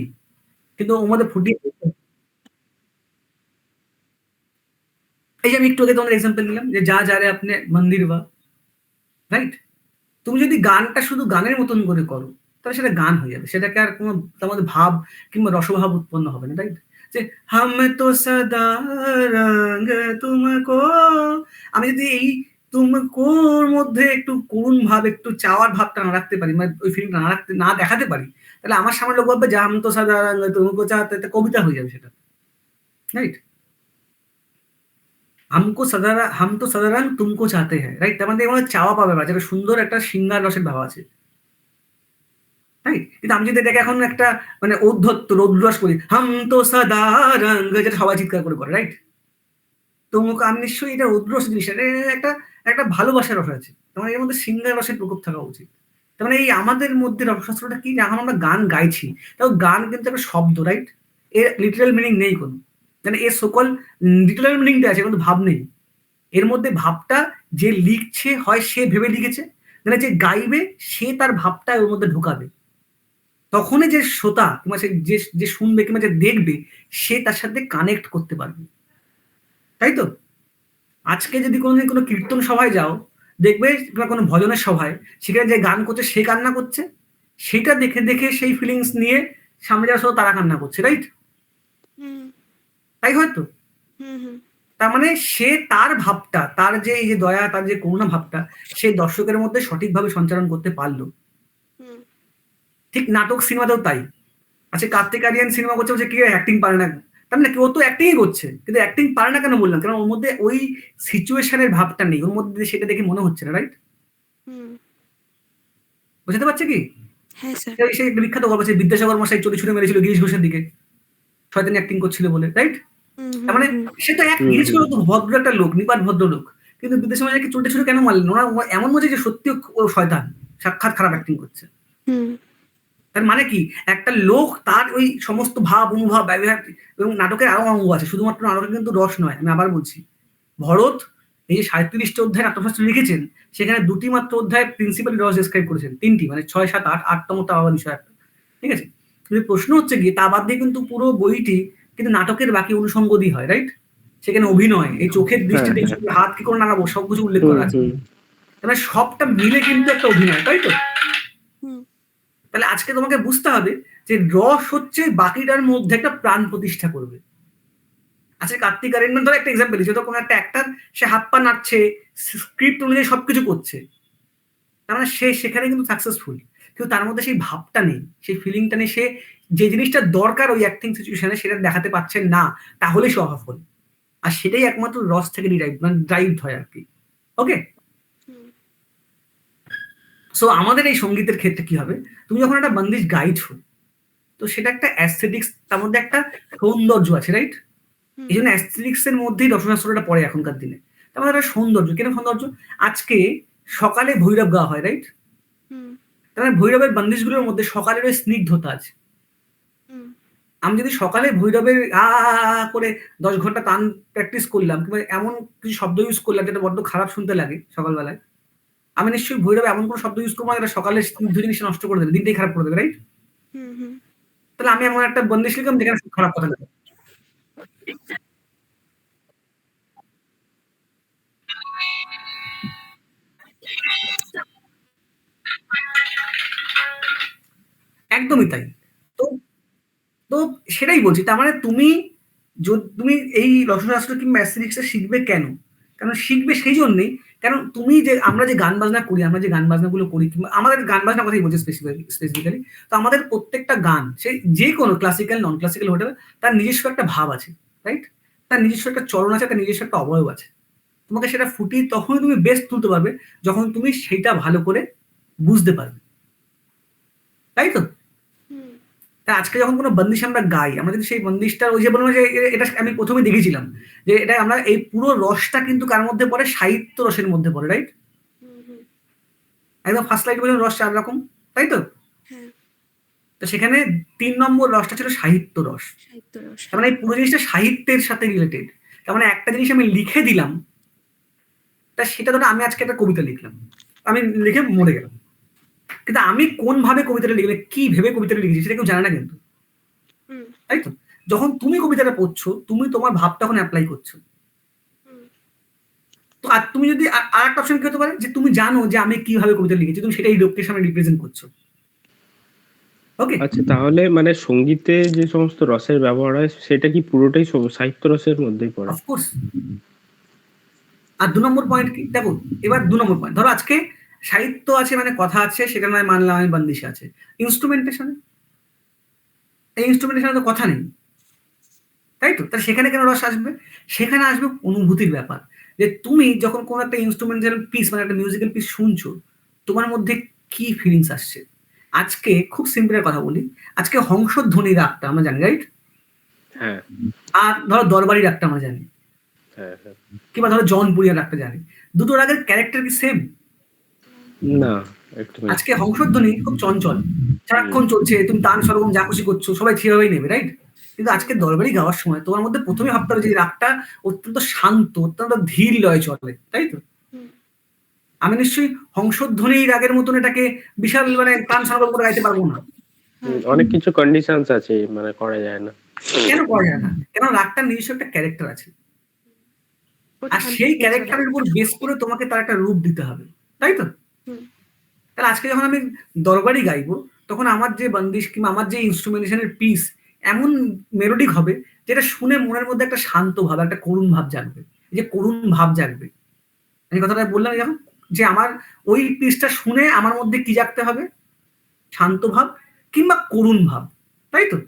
কিন্তু ওর মধ্যে ফুটিয়ে, এই যে আমি একটু আগে তোমাদের এক্সাম্পল দিলাম যে যা যারে আপনি মন্দির বা, রাইট? তুমি যদি গানটা শুধু গানের মতন করে করো তাহলে সেটা গান হয়ে যাবে, সেটাকে আর কোনো তার মধ্যে ভাব কিংবা রসভাব উৎপন্ন হবে না, রাইট? যে হাম তো সদা রঙ তুমকো, আমি যদি এই তুমকোর মধ্যে একটু করুণ ভাব, একটু চাওয়ার ভাবটা না রাখতে পারি, মানে ওই ফিলিংটা না দেখাতে পারি, তাহলে আমার সামনে লোক ভাববে যে হাম তো সদা রঙ তুমকো চাহতে, একটা কবিতা হয়ে যাবে সেটা, রাইট? হাম তো সদা রঙ তুমকো চাহতে হ্যাঁ, রাইট? তার মানে আমার চাওয়া পাবে না, যেটা সুন্দর একটা সিঙ্গার রসের ভাব আছে, রাইট? কিন্তু আমি যদি এটাকে এখন একটা মানে ঔদ্ধত্য রৌদ্ররস করি, হাম তো সদা রঙ, যেটা সবাই চিৎকার করে, রাইট? তো আমি নিশ্চয়ই এটা রৌদ্ররস জিনিস, এটা একটা একটা ভালোবাসার রস আছে, তোমার এর মধ্যে সিঙ্গার রসের প্রকোপ থাকা উচিত। তার মানে এই আমাদের মধ্যে রসশাস্ত্রটা কি, যখন আমরা গান গাইছি তাও গান কিন্তু একটা শব্দ, রাইট? এর লিটারাল মিনিং নেই কোনো, মানে এর সকল লিটারাল মিনিংটা আছে কিন্তু ভাব নেই এর মধ্যে। ভাবটা যে লিখছে হয় সে ভেবে লিখেছে, মানে যে গাইবে সে তার ভাবটা ওর মধ্যে ঢোকাবে, তখনই যে শ্রোতা কিংবা সে যে শুনবে কিংবা যে দেখবে সে তার সাথে কানেক্ট করতে পারবে, তাই তো? আজকে যদি কোনোদিন কোনো কীর্তন সভায় যাও, দেখবে কিংবা কোনো ভজনের সভায়, সেখানে যে গান করছে সে কান্না করছে, সেটা দেখে দেখে সেই ফিলিংস নিয়ে সামনে যাওয়ার শ্রোতা তারা কান্না করছে, রাইট? হুম। তাই হয়তো। হুম। হুম। তার মানে সে তার ভাবটা, তার যে এই যে দয়া, তার যে করুণা ভাবটা সেই দর্শকের মধ্যে সঠিকভাবে সঞ্চালন করতে পারলো। হুম। ঠিক নাটক সিনেমাতেও তাই। আচ্ছা কার্তিক আরিয়ান সিনেমা করছে বলছে কি অ্যাক্টিং পারে না, তার মানে কেউ তো অ্যাক্টিংই করছে, কিন্তু অ্যাক্টিং পারে না কেন বললাম, কারণ ওর মধ্যে ওই সিচুয়েশনের ভাবটা নেই, ওর মধ্যে সেটা দেখে মনে হচ্ছে না, রাইট? হুম। বুঝতে পারছে কি? হ্যাঁ স্যার। সেই একটা বিখ্যাত গল্প আছে, বিদ্যাসাগর মশাই চটি ছুটে মেরেছিল গিরিশ ঘোষের দিকে, শয়তানি অ্যাক্টিং করছিল বলে, রাইট? হুম। তার মানে হুম। সে তো গিরিশ ঘোষ তো ভদ্র একটা লোক, নিপাট ভদ্র লোক, কিন্তু বিদ্যাসাগর মশাইকে চটি ছুটে কেন মারলেন? ওরা এমন মনে যে সত্যি ও শয়তান, সাক্ষাৎ খারাপ অ্যাক্টিং করছে। হুম। তার মানে কি একটা লোক তার ওই সমস্ত ভাব অনুভব ব্যবহার, এবং নাটকের আরো অঙ্গ আছে, শুধুমাত্র নাটকের কিন্তু রস নয়, আমি আবার বলছি। ভরত এই যে 37টা অধ্যায় নাট্যশাস্ত্র লিখেছেন, সেখানে 2টি মাত্র অধ্যায় প্রিন্সিপাল রস ডিসক্রাইব করেছেন, 3টি মানে 6, 7, 8, 8তমটা আবার বিষয় একটা, ঠিক আছে? কিন্তু প্রশ্ন হচ্ছে গিয়ে তা বাদ দিয়ে কিন্তু পুরো বইটি কিন্তু নাটকের বাকি অনুষঙ্গ দিয়ে হয়, রাইট? সেখানে অভিনয়, এই চোখের দৃষ্টি, হাত কি করে নাড়াবো সবকিছু উল্লেখ করা আছে, তাহলে সবটা মিলে কিন্তু একটা অভিনয়, তাই তো? হুম। তাহলে আজকে তোমাকে বুঝতে হবে যে রস হচ্ছে বাকিটার মধ্যে একটা প্রাণ প্রতিষ্ঠা করবে। আচ্ছা, কার্তিক আরিয়ান ধরো একটা এক্সাম্পল দিচ্ছি, তো কোনো একটা অ্যাক্টর, সে হাত পা নাড়ছে, স্ক্রিপ্ট অনুযায়ী সবকিছু করছে, তার মানে সে সেখানে কিন্তু সাকসেসফুল, কিন্তু তার মধ্যে সেই ভাবটা নেই, সেই ফিলিংটা নেই, সে যে জিনিসটা দরকার ওই অ্যাক্টিং সিচুয়েশনে সেটা দেখাতে পারছে না, তাহলে সে অসফল। আর সেটাই একমাত্র রস থেকে ড্রাইভ হয় আর কি। ওকে, সো আমাদের এই সঙ্গীতের ক্ষেত্রে কি হবে, তুমি যখন একটা বন্দিশ গাইছো, তো সেটা একটা অ্যাস্থেটিক্স, তার মধ্যে একটা সৌন্দর্য আছে, রাইট? এই জন্য অ্যাস্থেটিক্স এর মধ্যেই রসশাস্ত্রটা পড়ে এখনকার দিনে। তার মধ্যে একটা সৌন্দর্য, কেন সৌন্দর্য? আজকে সকালে ভৈরব গাওয়া হয়, রাইট? তার মানে ভৈরবের বন্দিশগুলোর মধ্যে সকালের ওই স্নিগ্ধতা আছে। আমি যদি সকালে ভৈরবের করে 10 ঘন্টা টান প্র্যাকটিস করলাম, কিংবা এমন কিছু শব্দ ইউজ করলাম যেটা বড্ড খারাপ শুনতে লাগে সকালবেলায়, আমি নিশ্চয়ই ভৈরবে এমন কোনো শব্দ ইউজ করবো না যেটা সকালের স্নিগ্ধ জিনিসটা নষ্ট করে দেবে, দিনটাই খারাপ করে দেবে, রাইট? তাহলে আমি এমন একটা বন্দিশ লিখলাম যেখানে খারাপ কথা লাগে। একদমই তাই। তো তো সেটাই বলছি, তার মানে তুমি এই রসশাস্ত্র কিংবা অ্যাস্থেটিক্সটা শিখবে কেন? কারণ শিখবে সেই জন্যই, কারণ আমরা যে গান বাজনা করি, আমরা যে গান বাজনাগুলো করি, কিংবা আমাদের গান বাজনার কথাই বলছি স্পেসিফিক্যালি, তো আমাদের প্রত্যেকটা গান, সে যে কোনো ক্লাসিক্যাল নন ক্লাসিক্যাল হতে পারে, তার নিজস্ব একটা ভাব আছে, রাইট? তার নিজস্ব একটা চলন আছে, তার নিজস্ব একটা অবয়ব আছে। তোমাকে সেটা ফুটিয়ে তখনই তুমি বেস্ট তুলতে পারবে যখন তুমি সেটা ভালো করে বুঝতে পারবে, তাই তো? তা আজকে যখন কোনো বন্দিশ আমরা গাই, আমরা যদি সেই বন্দিশটা, ওই যে বললাম যে এটা আমি প্রথমে দেখেছিলাম যে এটা আমরা এই পুরো রসটা কিন্তু কার মধ্যে পড়ে, সাহিত্য রসের মধ্যে পড়ে, রাইট? একদম ফার্স্ট লাইট বললাম রস 4 রকম, তাই তো? তো সেখানে 3 নম্বর রসটা ছিল সাহিত্য রস। তার মানে এই পুরো জিনিসটা সাহিত্যের সাথে রিলেটেড। তার মানে একটা জিনিস আমি লিখে দিলাম, তা সেটা ধরো আমি আজকে একটা কবিতা লিখলাম, আমি লিখে মরে গেলাম, কিন্তু আমি কোন ভাবে কবিতাটা লিখলে, কি ভেবে কবিতাটা লিখেছি সেটা কেউ জানে না কিন্তু, তাই তো? যখন তুমি কবিতাটা পড়ছো, তুমি তোমার ভাবটা এখন অ্যাপ্লাই করছো। তো আর তুমি যদি আর একটা অপশন কি হতে পারে, যে তুমি জানো যে আমি কিভাবে কবিতা লিখেছি, তুমি সেটাই লোককে সামনে রিপ্রেজেন্ট করছো। ওকে, আচ্ছা, তাহলে মানে সঙ্গীতে যে সমস্ত রসের ব্যবহার হয় সেটা কি পুরোটাই সাহিত্য রসের মধ্যেই পড়ে? অফকোর্স। আর 2 নম্বর পয়েন্ট কি দেখো, এবার 2 নম্বর পয়েন্ট ধরো, আজকে সাহিত্য আছে মানে কথা আছে, সেটা নয় মানলাম আমি, বন্দিশে আছে ইনস্ট্রুমেন্টেশন, এই ইনস্ট্রুমেন্টেশনে তো কথা নেই, তাই তো? তাহলে সেখানে কেন রস আসবে? সেখানে আসবে অনুভূতির ব্যাপার, যে তুমি যখন কোনো একটা ইনস্ট্রুমেন্টাল পিস, মানে একটা মিউজিক্যাল পিস শুনছো, তোমার মধ্যে কি ফিলিংস আসছে। আজকে খুব সিম্পলের কথা বলি, আজকে হংসধ্বনি রাগটা আমরা জানি, রাইট? হ্যাঁ, আর ধরো দরবারি রাগটা আমরা জানি, হ্যাঁ, হ্যাঁ। কিংবা ধরো জনপুরিয়া রাগটা জানি, দুটো রাগের ক্যারেক্টার কি সেম? না, একটু আজকে হংসধ্বনি খুব চঞ্চল, সারাক্ষণ চলছে, তুমি তান সরগম যা খুশি করছো, সবাই সেভাবেই নেবে, রাইট? কিন্তু আজকে দরবারি গাওয়ার সময় তোমার মধ্যে প্রথমে ভাবতে হবে যে রাগটা অত্যন্ত শান্ত, অত্যন্ত ধীর লয়ে চলে, তাই তো? আমি নিশ্চয়ই হংসধ্বনি রাগের মতন এটাকে বিশাল মানে তান সরগম করে গাইতে পারবো না। অনেক কিছু কন্ডিশনস আছে, মানে করা যায় না। কেন করা যায় না? কেন রাগটার নিজস্ব একটা ক্যারেক্টার আছে, আর সেই ক্যারেক্টারের উপর বেস করে তোমাকে তার একটা রূপ দিতে হবে, তাই তো? তাহলে আজকে যখন আমি দরবারি গাইবো, তখন আমার যে বন্দিশ কিংবা আমার যে ইনস্ট্রুমেন্টেশনের পিস এমন মেলোডিক হবে, যেটা শুনে মনের মধ্যে একটা শান্ত ভাব, একটা করুণ ভাব জাগবে। এই যে করুণ ভাব জাগবে, আমি কথাটা বললাম যখন, যে আমার ওই পিসটা শুনে আমার মধ্যে কি জাগতে হবে, শান্ত ভাব কিংবা করুণ ভাব, তাই তো?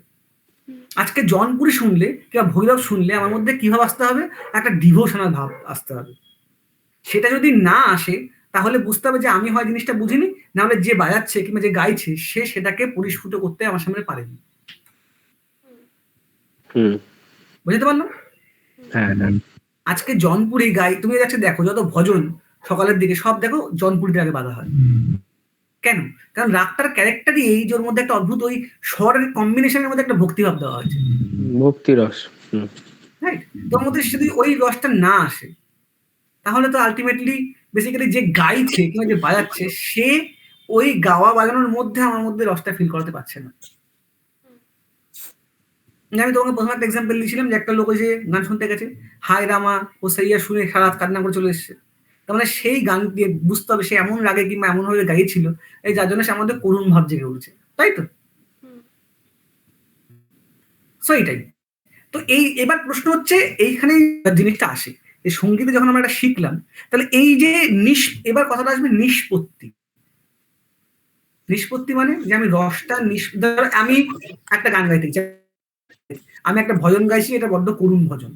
আজকে জনপুরি শুনলে কিংবা ভৈরব শুনলে আমার মধ্যে কি ভাব আসতে হবে, একটা ডিভোশনাল ভাব আসতে হবে। সেটা যদি না আসে, তাহলে বুঝতে হবে যে আমি হয় জিনিসটা বুঝিনি, না হলে যে বাজাচ্ছে কিংবা যে গাইছে সে সেটাকে পরিস্ফুট করতে আমার সামনে পারেনি। বুঝতে পারলাম? হ্যাঁ, হ্যাঁ। আজকে জনপুরি গাই, তুমি আজকে দেখো যত ভজন সকালের দিকে সব দেখো জনপুরিতে আগে বাঁধা হয়, কেন? কারণ রাগটার ক্যারেক্টারই এই যে ওর মধ্যে একটা অদ্ভুত ওই স্বরের কম্বিনেশনের মধ্যে একটা ভক্তিভাব দেওয়া হয়েছে, ভক্তি রস। রাইট? তোর মধ্যে যদি ওই রসটা না আসে, তাহলে তো আলটিমেটলি বেসিক্যালি যে গাইছে কিংবা যে বাজাচ্ছে, সে ওই গাওয়া বাজানোর মধ্যে আমার মধ্যে রসটা ফিল করাতে পারছে না। আমি তোমাকে প্রথম একটা এক্সাম্পল দিয়েছিলাম যে একটা লোক ওই যে গান শুনতে গেছে, হায় রামা ও সাইয়া শুনে সারা রাত কান্না করে চলে এসছে, তার মানে সেই গান দিয়ে বুঝতে হবে সে এমন রাগে কিংবা এমন ভাবে গাইছিল এই যার জন্য সে আমাদের করুণ ভাব জেগে উঠছে। তাই তো? সো এইটাই। তো এবার প্রশ্ন হচ্ছে এইখানে জিনিসটা আসে যে সঙ্গীতে যখন আমরা এটা শিখলাম, তাহলে এই যে এবার কথাটা আসবে নিষ্পত্তি। নিষ্পত্তি মানে যে আমি রসটা ধরো আমি একটা গান গাইতে চাই, আমি একটা ভজন গাইছি, এটা বড্ড করুণ ভজন,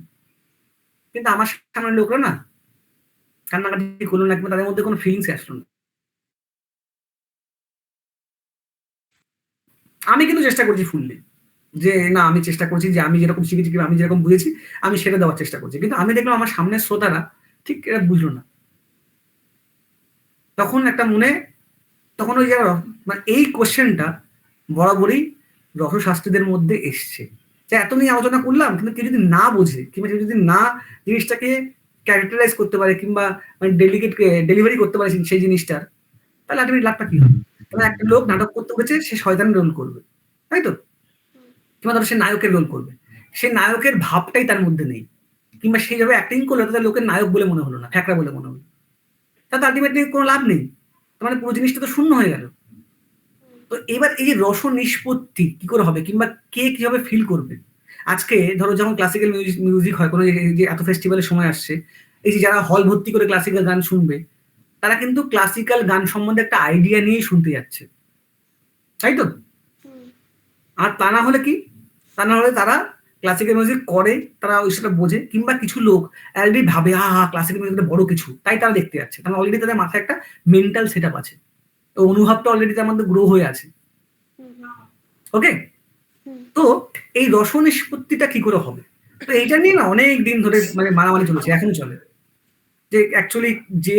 কিন্তু আমার সামনের লোকরা না কান্নাকাটি করলো না, কিংবা তাদের মধ্যে কোনো ফিলিংস আসলো না। আমি কিন্তু চেষ্টা করছি ফুললি, যে না আমি চেষ্টা করছি যে আমি যেরকম শিখেছি কিংবা আমি যেরকম বুঝেছি আমি সেটা দেওয়ার চেষ্টা করছি, কিন্তু আমি দেখলাম আমার সামনের শ্রোতারা ঠিক এটা বুঝলো না। তখন একটা মনে, তখন ওই যে মানে এই কোশ্চেনটা বরাবরই রসশাস্ত্রীদের মধ্যে এসছে, যে এত নিয়ে আলোচনা করলাম কিন্তু কেউ যদি না বোঝে কিংবা কেউ যদি না জিনিসটাকে ক্যারেক্টারাইজ করতে পারে কিংবা মানে ডেলিভারি করতে পারে সেই জিনিসটার, তাহলে আলটিমেট লাভটা কি হবে? তাহলে একটা লোক নাটক করতে হচ্ছে, সে শয়তান রোল করবে, তাই তো? কিংবা ধরো সে নায়কের রোল করবে, সে নায়কের ভাবটাই তার মধ্যে নেই, কিংবা সেইভাবে অ্যাক্টিং করলে তাদের লোকের নায়ক বলে মনে হলো না, ফ্যাকরা বলে মনে হলো, তাতে আলটিমেটলি কোনো লাভ নেই। তার মানে পুরো জিনিসটা তো শূন্য হয়ে গেল। তো এবার এই যে রস নিষ্পত্তি কি করে হবে কিংবা কে কিভাবে ফিল করবে? আজকে ধরো যখন ক্লাসিক্যাল মিউজিক হয়, কোনো যে এত ফেস্টিভ্যালের সময় আসছে, এই যে যারা হল ভর্তি করে ক্লাসিক্যাল গান শুনবে, তারা কিন্তু ক্লাসিক্যাল গান সম্বন্ধে একটা আইডিয়া নিয়েই শুনতে যাচ্ছে, তাই তো? আর তা না হলে কি, তা না হলে তারা ক্লাসিক্যাল মিউজিক করে, তারা ওই সেটা বোঝে, কিংবা কিছু লোক অলরেডি ভাবে ক্লাসিক্যাল মিউজিকটা বড় কিছু, তাই তারা দেখতে যাচ্ছে, কারণ অলরেডি তাদের মাথায় একটা মেন্টাল সেট আপ আছে, তো অনুভবটা অলরেডি তার মধ্যে গ্রো হয়ে আছে। ওকে, তো এই রস নিষ্পত্তিটা কি করে হবে? তো এইটা নিয়ে না অনেক দিন ধরে মানে মারামারি চলেছে, এখনো চলে, যে অ্যাকচুয়ালি যে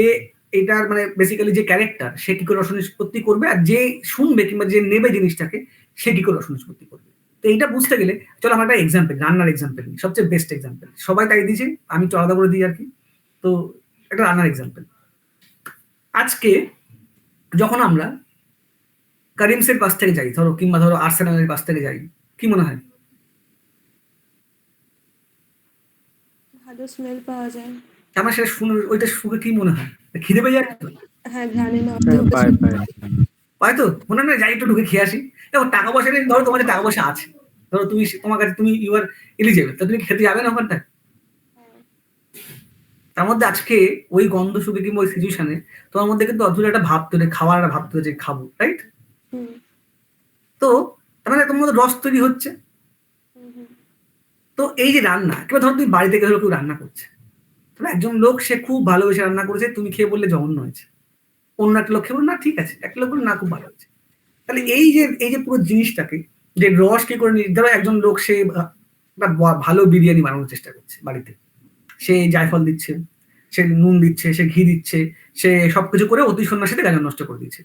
এটার মানে বেসিক্যালি যে ক্যারেক্টার সে কি করে রস নিষ্পত্তি করবে, আর যে শুনবে কিংবা যে নেবে জিনিসটাকে সে কি করে রস নিষ্পত্তি করবে। তো এইটা বুঝতে গেলে চলো আমরা একটা এক্সাম্পল, রান্নার এক্সাম্পল নিই, সবচেয়ে বেস্ট এক্সাম্পল, সবাই তাই দিয়েছে, আমি একটু আলাদা করে দিই আর কি। তো একটা রান্নার এক্সাম্পল, আজকে যখন আমরা কারিমসের পাশ থেকে যাই ধরো, কিংবা ধরো আর্সেনালের পাশ থেকে যাই, কি মনে হয়? ভালো স্মেল পাওয়া যায়। আমার সেটা শুনে ওইটা শুনে কি মনে হয়? খিদে পেয়ে যায় তো? হ্যাঁ, ঘ্রাণে না পায় হয়তো মনে হয় না যাই একটু ঢুকে খেয়ে আসি। দেখো টাকা পয়সা নেই, ধরো তোমার টাকা পয়সা আছে, ধরো তুমি তোমার কাছে তুমি ইউ আর এলিজেবল, তা তুমি খেতে যাবে না ওখানটা? তার মধ্যে আজকে ওই গন্ধ শুকে কিংবা ওই সিচুয়েশনে তোমার মধ্যে কিন্তু অদ্ভুত একটা ভাব তৈরি, খাওয়ার একটা ভাব তৈরি যে খাবো, রাইট? তো তার মানে তোমার মধ্যে রস তৈরি হচ্ছে। তো এই যে রান্না, কিংবা ধরো তুমি বাড়িতে গেলে কেউ রান্না করছে, একজন লোক সে খুব ভালোবেসে রান্না করেছে, তুমি খেয়ে বললে জঘন্য হয়েছে, অন্য একটা লোক খেয়ে বললো না ঠিক আছে, একটা লোক বললো না খুব ভালো হয়েছে। তাহলে এই যে পুরো জিনিসটাকে যে রস কি করে ধরো একজন লোক সে একটা ভালো বিরিয়ানি বানানোর চেষ্টা করছে বাড়িতে, সে জায়ফল দিচ্ছে, সে নুন দিচ্ছে, সে ঘি দিচ্ছে, সে সবকিছু করে অতি সন্ন্যার সাথে গাজন নষ্ট করে দিচ্ছে,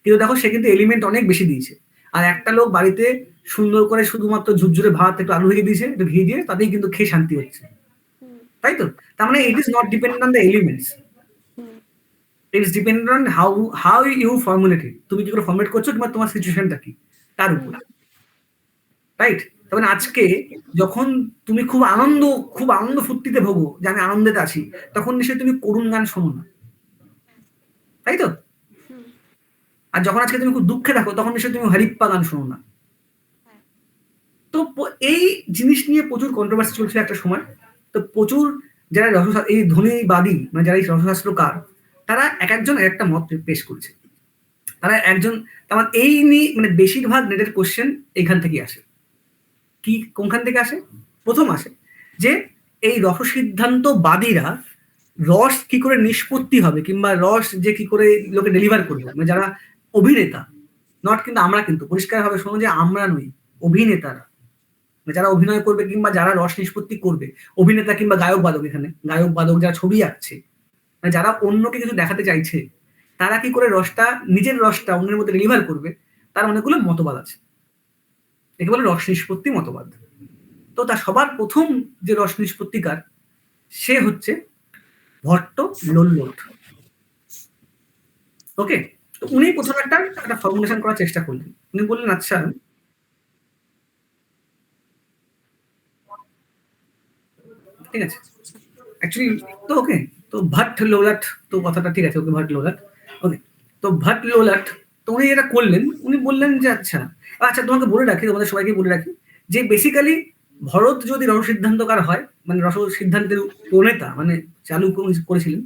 কিন্তু দেখো সে কিন্তু এলিমেন্ট অনেক বেশি দিয়েছে। আর একটা লোক বাড়িতে সুন্দর করে শুধুমাত্র ঝুরঝুরে ভাত একটু আলু ভেজে দিয়েছে, একটু ঘি দিয়ে, তাতেই কিন্তু খেয়ে শান্তি হচ্ছে, তাই তো? তার মানে it is not dependent on the elements, it is dependent on how you formulate it, তুমি কি করে ফর্মুলেট করছো কিংবা তোমার সিচুয়েশনটা কি তার উপর, রাইট? তার মানে আজকে যখন তুমি খুব আনন্দ ফুর্তিতে ভোগো যে আমি আনন্দেতে আছি, তখন নিশ্চয়ই তুমি করুণ গান শোনো না, তাই তো? আর যখন আজকে তুমি খুব দুঃখে থাকো তখন নিশ্চয়ই তুমি হরিপ্পা গান শোনো না। তো এই জিনিস নিয়ে প্রচুর কন্ট্রোভার্সি চলছিল একটা সময়। তো প্রচুর যারা এই ধ্বনিবাদী মানে যারা এই রসশাস্ত্রকার, তারা এক একজন একটা মত পেশ করছে, তারা একজন, তার এই নিয়ে মানে বেশিরভাগ নেটের কোশ্চেন এইখান থেকেই আসে। কি কোনখান থেকে আসে? প্রথম আসে যে এই রসসিদ্ধান্তবাদীরা রস কি করে নিষ্পত্তি হবে কিংবা রস যে কি করে লোকে ডেলিভার করবে, মানে যারা অভিনেতা, নট কিন্তু আমরা, কিন্তু পরিষ্কারভাবে শোনো যে আমরা নই, অভিনেতারা, মানে যারা অভিনয় করবে কিংবা যারা রস নিষ্পত্তি করবে, অভিনেতা কিংবা গায়ক বাদক, এখানে গায়ক বাদক যারা ছবি আঁকছে, মানে যারা অন্যকে কিছু দেখাতে চাইছে, তারা কি করে রসটা, নিজের রসটা অন্যের মধ্যে ডেলিভার করবে, তার অনেকগুলো মতবাদ আছে, একে বলে রস নিষ্পত্তি মতবাদ। তো তার সবার প্রথম যে রস নিষ্পত্তিকার সে হচ্ছে ভট্ট লোল্লট। ওকে, তো উনি প্রথমে একটা ফর্মুলেশন করার চেষ্টা করলেন। উনি বললেন আচ্ছা ঠিক আছে, অ্যাকচুয়ালি তো ওকে, তো ভট্ট লোলাট, তো কথাটা ঠিক আছে, ওকে ভট্ট লোলাট, ওকে। তো ভট্ট লোলাট তো উনি এটা করলেন, উনি বললেন যে আচ্ছা আচ্ছা তোমাকে বলে রাখি, তোমাদের সবাইকে বলে রাখি যে বেসিক্যালি ভরত যদি রস সিদ্ধান্তকার হয়, মানে রস সিদ্ধান্তের প্রণেতা, মানে চালু করেছিলেন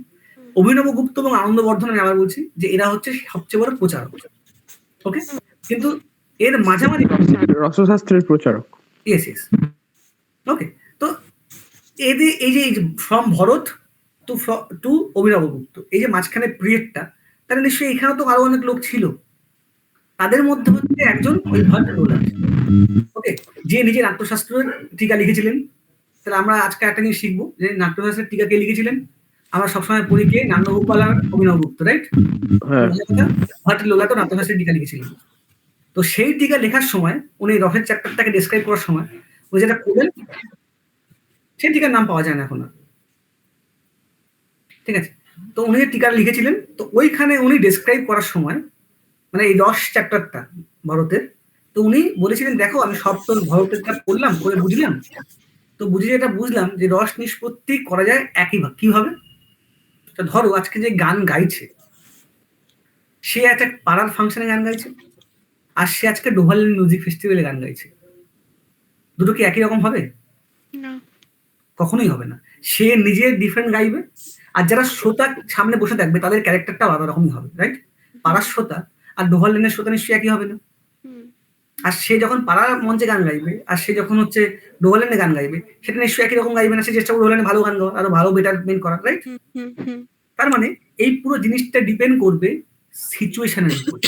অভিনব গুপ্ত এবং আনন্দবর্ধন। আমি আবার বলছি যে এরা হচ্ছে সবচেয়ে বড় প্রচারক। ওকে, কিন্তু এর মাঝামাঝি রসশাস্ত্রের প্রচারক। ইয়েস ইয়েস ওকে, তো এদের এই যে ফ্রম ভরত টু অভিনব গুপ্ত, এই যে মাঝখানে পিরিয়ডটা, তাহলে নিশ্চয়ই এখানে তো আরো অনেক লোক ছিল। তাদের মধ্যে হচ্ছে একজন ওই ভট্ট লোলাট, ওকে, যে নিজে নাট্যশাস্ত্রের টিকা লিখেছিলেন। তাহলে আমরা আজকে একটা জিনিস শিখবো যে নাট্যশাস্ত্রের টিকা কে লিখেছিলেন। আমরা সবসময় পড়ি কে, নান্নগোপাল আর অভিনব গুপ্ত, রাইট? হ্যাঁ, ভট্ট লোলাট নাট্যশাস্ত্রের টিকা লিখেছিলেন। তো সেই টিকা লেখার সময় উনি রফের চ্যাপ্টারটাকে ডেসক্রাইব করার সময় উনি যেটা করলেন, সেই টিকার নাম পাওয়া যায় না এখন আর। ঠিক আছে, তো উনি যে টিকা লিখেছিলেন, তো ওইখানে উনি ডেসক্রাইব করার সময়, মানে এই 10 চ্যাপ্টারটা ভরতের, তো উনি বলেছিলেন দেখো আমি সব তো ভরতেরটা পড়লাম, করে বুঝলাম, তো বুঝে যেটা বুঝলাম যে রস নিষ্পত্তি করা যায় একই ভাবে। কিভাবে? তো ধরো আজকে যে গান গাইছে, সে একটা পাড়ার ফাংশনে গান গাইছে, আর সে আজকে ডোভারল্যান্ড মিউজিক ফেস্টিভ্যালে গান গাইছে। দুটো কি একই রকম হবে? না। কখনোই হবে না। সে নিজে ডিফারেন্ট গাইবে, আর যারা শ্রোতা সামনে বসে থাকবে তাদের ক্যারেক্টারটা আলাদা রকমই হবে, রাইট? পাড়ার শ্রোতা আর ডোভারল্যান্ডের শ্রোতা নিশ্চয়ই একই হবে না। হুম। আর সে যখন পাড়ার মঞ্চে গান গাইবে, আর সে যখন হচ্ছে ডোভারল্যান্ডে গান গাইবে, সেটা নিশ্চয়ই একই রকম গাইবে না। সে চেষ্টা করবে ডোভারল্যান্ডে ভালো গান গাওয়া, আরো ভালো বেটারমেন্ট করা, রাইট? হুম, হুম, হুম। তার মানে এই পুরো জিনিসটা ডিপেন্ড করবে সিচুয়েশনের উপর।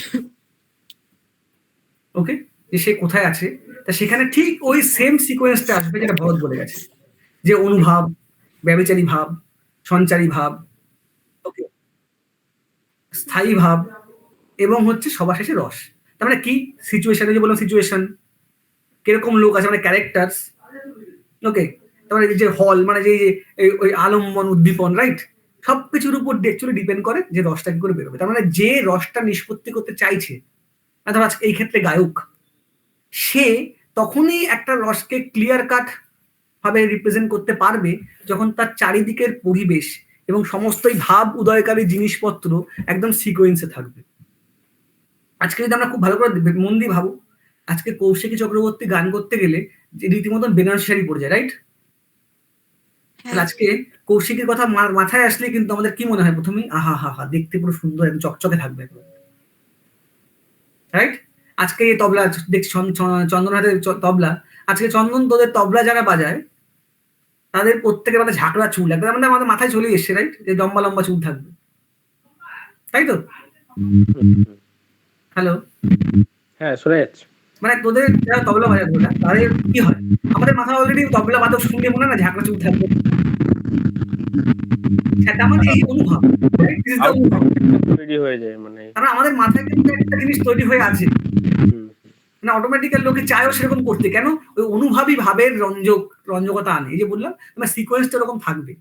ওকে, যে সে কোথায় আছে, তা সেখানে ঠিক ওই সেম সিকোয়েন্সটা আসবে যেটা ভরত বলে গেছে, যে অনুভাব, ব্যভিচারী ভাব, সঞ্চারী ভাব, ওকে, স্থায়ী ভাব, এবং হচ্ছে সবার শেষে রস। তার মানে কি সিচুয়েশন, যে বললাম সিচুয়েশন, কিরকম লোক আছে মানে ক্যারেক্টার্স, ওকে, তারপরে এই যে হল মানে যে ওই আলম্বন উদ্দীপন, রাইট? সবকিছুর উপর অ্যাকচুয়ালি ডিপেন্ড করে যে রসটা কি করে বেরোবে। তার মানে যে রসটা নিষ্পত্তি করতে চাইছে, ধর আজকে এই ক্ষেত্রে গায়ক, সে তখনই একটা রসকে ক্লিয়ার কাট ভাবে রিপ্রেজেন্ট করতে পারবে যখন তার চারিদিকের পরিবেশ এবং সমস্তই ভাব উদয়কারী জিনিসপত্র একদম সিকোয়েন্সে থাকবে। আজকে যদি আমরা খুব ভালো করে মন দিয়ে ভাবো, আজকে কৌশিকী চক্রবর্তী গান করতে গেলে যে রীতিমতন বেনারসি শাড়ি পড়ে যায়, রাইট? হ্যাঁ। আজকে কৌশিকের কথা মাথায় আসলে কিন্তু আমাদের কি মনে হয় প্রথমেই, আহা হা হা, দেখতে পুরো সুন্দর একদম চকচকে থাকবে, রাইট? আজকে এই তবলা দেখছি চন্দন হাতের তবলা, আজকে চন্দন তোদের তবলা যারা বাজায় তাদের প্রত্যেকের মাথায় ঝাঁকড়া চুল, একদম আমাদের মাথায় চলে এসছে, রাইট? যে লম্বা লম্বা চুল থাকবে, তাই তো? হ্যালো, হ্যাঁ, শোনা যাচ্ছে। মানে তোদের যারা তবলা বাজায় ওটা, তাদের কি হয়, আমাদের মাথায় অলরেডি তবলা বাদক শুনলে মনে হয় না ঝাঁকড়া চুল থাকবে। সেটা আমাদের এই অনুভব, right? This is the অনুভব। তৈরি হয়ে যায় মানে। কারণ আমাদের মাথায় কিন্তু একটা জিনিস তৈরি হয়ে আছে, হুম, মানে অটোমেটিক্যাল লোকে চায়ও সেরকম করতে। কেন? ওই অনুভাবী ভাবের রঞ্জকতা আনে। এই যে বললাম মানে সিকোয়েন্সটা এরকম থাকবে।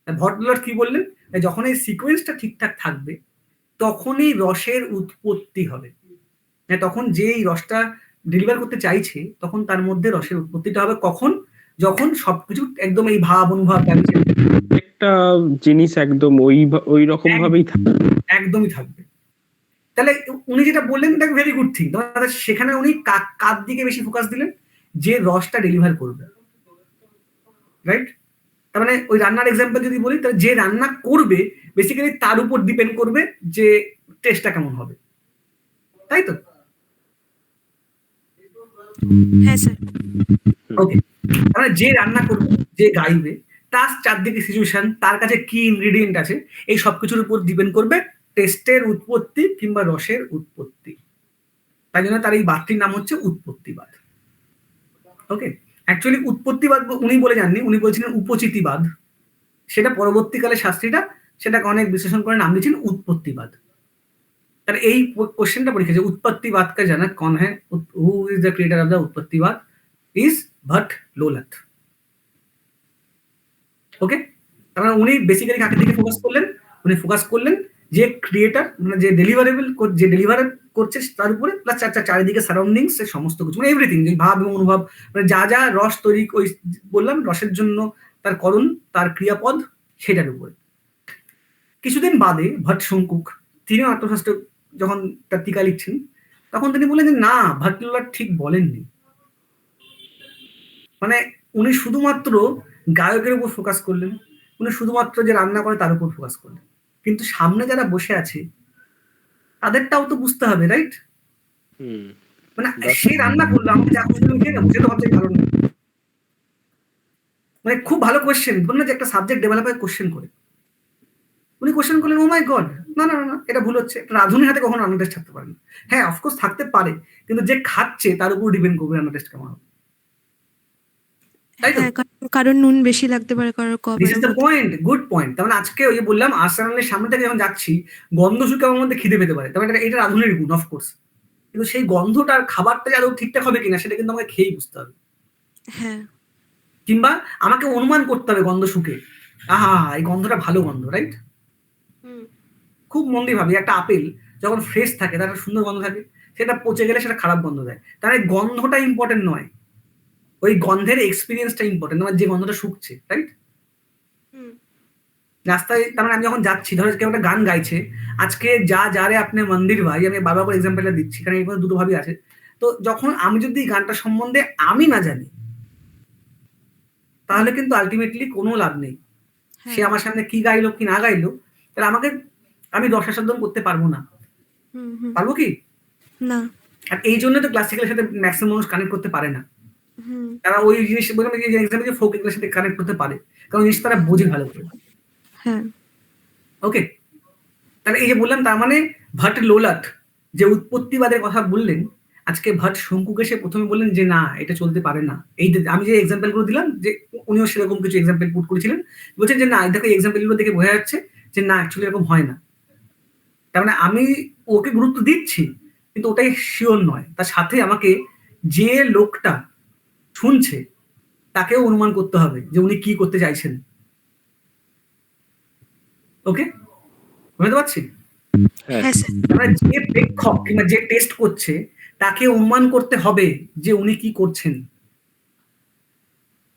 ভট্টলোলাট কি বললেন, যখন এই সিকোয়েন্সটা ঠিকঠাক থাকবে তখনই রসের উৎপত্তি হবে। তখন যে এই রসটা ডেলিভার করতে চাইছে তখন তার মধ্যে রসের উৎপত্তিটা হবে কখন? যখন সবকিছু একদম এই ভাব অনুভব একটা জিনিস একদম ওই রকম ভাবেই থাকে। একদমই থাকবে। তাহলে উনি যেটা বললেন এটা ভেরি গুড থিং। সেখানে উনি কার দিকে বেশি ফোকাস দিলেন? যে রসটা ডেলিভার করবে, রাইট? তার মানে ওই রান্নার এক্সাম্পল যদি বলি, তাহলে যে রান্না করবে বেসিক্যালি তার উপর ডিপেন্ড করবে যে টেস্টটা কেমন হবে, তাই তো? হ্যাঁ স্যার। ওকে, তার মানে যে রান্না করবে, যে গাইবে, তার চারদিকে সিচুয়েশন, তার কাছে কি ইনগ্রেডিয়েন্ট আছে, এই সবকিছুর উপর ডিপেন্ড করবে টেস্টের উৎপত্তি কিংবা রসের উৎপত্তি। তাই জন্য তার এই বাদটির নাম হচ্ছে উৎপত্তিবাদ। ওকে, অ্যাকচুয়ালি উৎপত্তিবাদ উনি বলে যাননি, উনি বলছিলেন উপচিতিবাদ। সেটা পরবর্তীকালে শাস্ত্রীরা সেটাকে অনেক বিশ্লেষণ করে নাম দিয়েছেন উৎপত্তিবাদ। তাহলে এই কোশ্চেনটা পরীক্ষা যে उत्पत्तिवाद का जनक कौन है, who is the creator of the उत्पत्तिवाद, इज भट्ट लोलट। ওকে, তার মানে উনি বেসিক্যালি কাকে দিকে ফোকাস করলেন? উনি ফোকাস করলেন যে ক্রিয়েটার, মানে যে ডেলিভারেবল, যে ডেলিভার করছে তার উপরে, প্লাস চারিদিকে সারাউন্ডিংস সমস্ত কিছু, মানে এভরিথিং, যে ভাব এবং অনুভব, মানে যা যা রস তৈরি, ওই বললাম রসের জন্য তার করণ, তার ক্রিয়াপদ, সেটার উপরে। কিছুদিন বাদে ভট্ট শঙ্কুক, তিনিও নাট্যশাস্ত্র যখন তার টিকা লিখছেন, তখন তিনি বললেন যে না, ভাটলোলা ঠিক বলেননি। মানে উনি শুধুমাত্র গায়কের উপর ফোকাস করলেন, উনি শুধুমাত্র যে রান্না করে তার উপর ফোকাস করলেন, কিন্তু সামনে যারা বসে আছে তাদেরটাও তো বুঝতে হবে, রাইট? হুম মানে সে রান্না করলো, আমাকে যা খুশি খেয়ে নেবো, সে তো ভাবছে ভালো না। মানে খুব ভালো কোয়েশ্চেন, বললেন যে একটা সাবজেক্ট ডেভেলপার কোয়েশ্চেন করে, উনি কোয়েশ্চেন করলেন, ও মাই গড, না না না, এটা ভুল হচ্ছে। রাঁধুনির হাতে কখনো রান্না টেস্ট থাকতে পারে না। হ্যাঁ, অফকোর্স থাকতে পারে, কিন্তু যে খাচ্ছে তার উপর ডিপেন্ড করবে রান্না টেস্ট কেমন হবে, তাই তো? হ্যাঁ, কারণ নুন বেশি লাগতে পারে, কারোর কম দিস ইজ দ্য এরকম। Point, good point. তার মানে আজকে ওই যে বললাম, আর্সেনালের সামনে থেকে যখন যাচ্ছি, গন্ধ শুকে আমার মধ্যে খিদে পেতে পারে, তবে এটা রাঁধুনির গুণ, অফকোর্স। কিন্তু সেই গন্ধটার খাবারটা যে আদৌ ঠিকঠাক হবে কিনা সেটা কিন্তু আমাকে খেয়েই বুঝতে হবে। হ্যাঁ। কিংবা আমাকে অনুমান করতে হবে গন্ধ শুকে, আহা এই গন্ধটা ভালো গন্ধ, রাইট? খুব মন দিয়ে ভাবি, একটা আপেল যখন ফ্রেশ থাকে তার একটা সুন্দর গন্ধ থাকে, সেটা পচে গেলে সেটা খারাপ গন্ধ দেয়। তার মানে গন্ধটা ইম্পর্টেন্ট নয়, ওই গন্ধের এক্সপিরিয়েন্সটা ইম্পর্টেন্ট, আমার যে গন্ধটা শুকছে, রাইট? রাস্তায়, তার মানে আমি যখন যাচ্ছি, ধরো কেউ একটা গান গাইছে, আজকে যা যারে আপনি মন্দির ভাই, আমি বাবা করে এক্সাম্পলটা দিচ্ছি কারণ এখানে দুটো ভাবই আছে। তো যখন আমি যদি গানটা সম্বন্ধে আমি না জানি, তাহলে কিন্তু আলটিমেটলি কোনো লাভ নেই। সে আমার সামনে কি গাইলো কি না গাইলো, তাহলে আমি রসাস্বাদন করতে পারবো না। পারবো কি? না। আর এই জন্য তো ক্লাসিক্যালের সাথে ম্যাক্সিমাম মানুষ কানেক্ট করতে পারে না। হুম। তারা ওই জিনিস বললাম যে এক্সাম্পল যে ফোক এগুলোর সাথে কানেক্ট করতে পারে, কারণ জিনিস তারা বোঝে ভালো করে। হ্যাঁ। ওকে, তাহলে এই যে বললাম, তার মানে ভট্ট লোলাট যে উৎপত্তিবাদের কথা বললেন, আজকে ভট্ট শঙ্কুকে সে প্রথমে বললেন যে না, এটা চলতে পারে না। এই যে আমি যে এক্সাম্পল গুলো দিলাম, যে উনিও সেরকম কিছু এক্সাম্পল পুট করেছিলেন, বলছেন যে না, দেখো এক্সাম্পল গুলো দেখে বোঝা যাচ্ছে যে না, অ্যাকচুয়ালি এরকম হয় না। তার মানে আমি ওকে গুরুত্ব দিচ্ছি, কিন্তু ওটাই শিওর নয়। তার সাথে আমাকে যে লোকটা শুনছে তাকেও অনুমান করতে হবে যে উনি কি করতে চাইছেন। ওকে, বুঝতে পারছি? হ্যাঁ স্যার। আমরা যে প্রেক্ষক কিংবা যে টেস্ট করছে তাকে অনুমান করতে হবে যে উনি কি করছেন।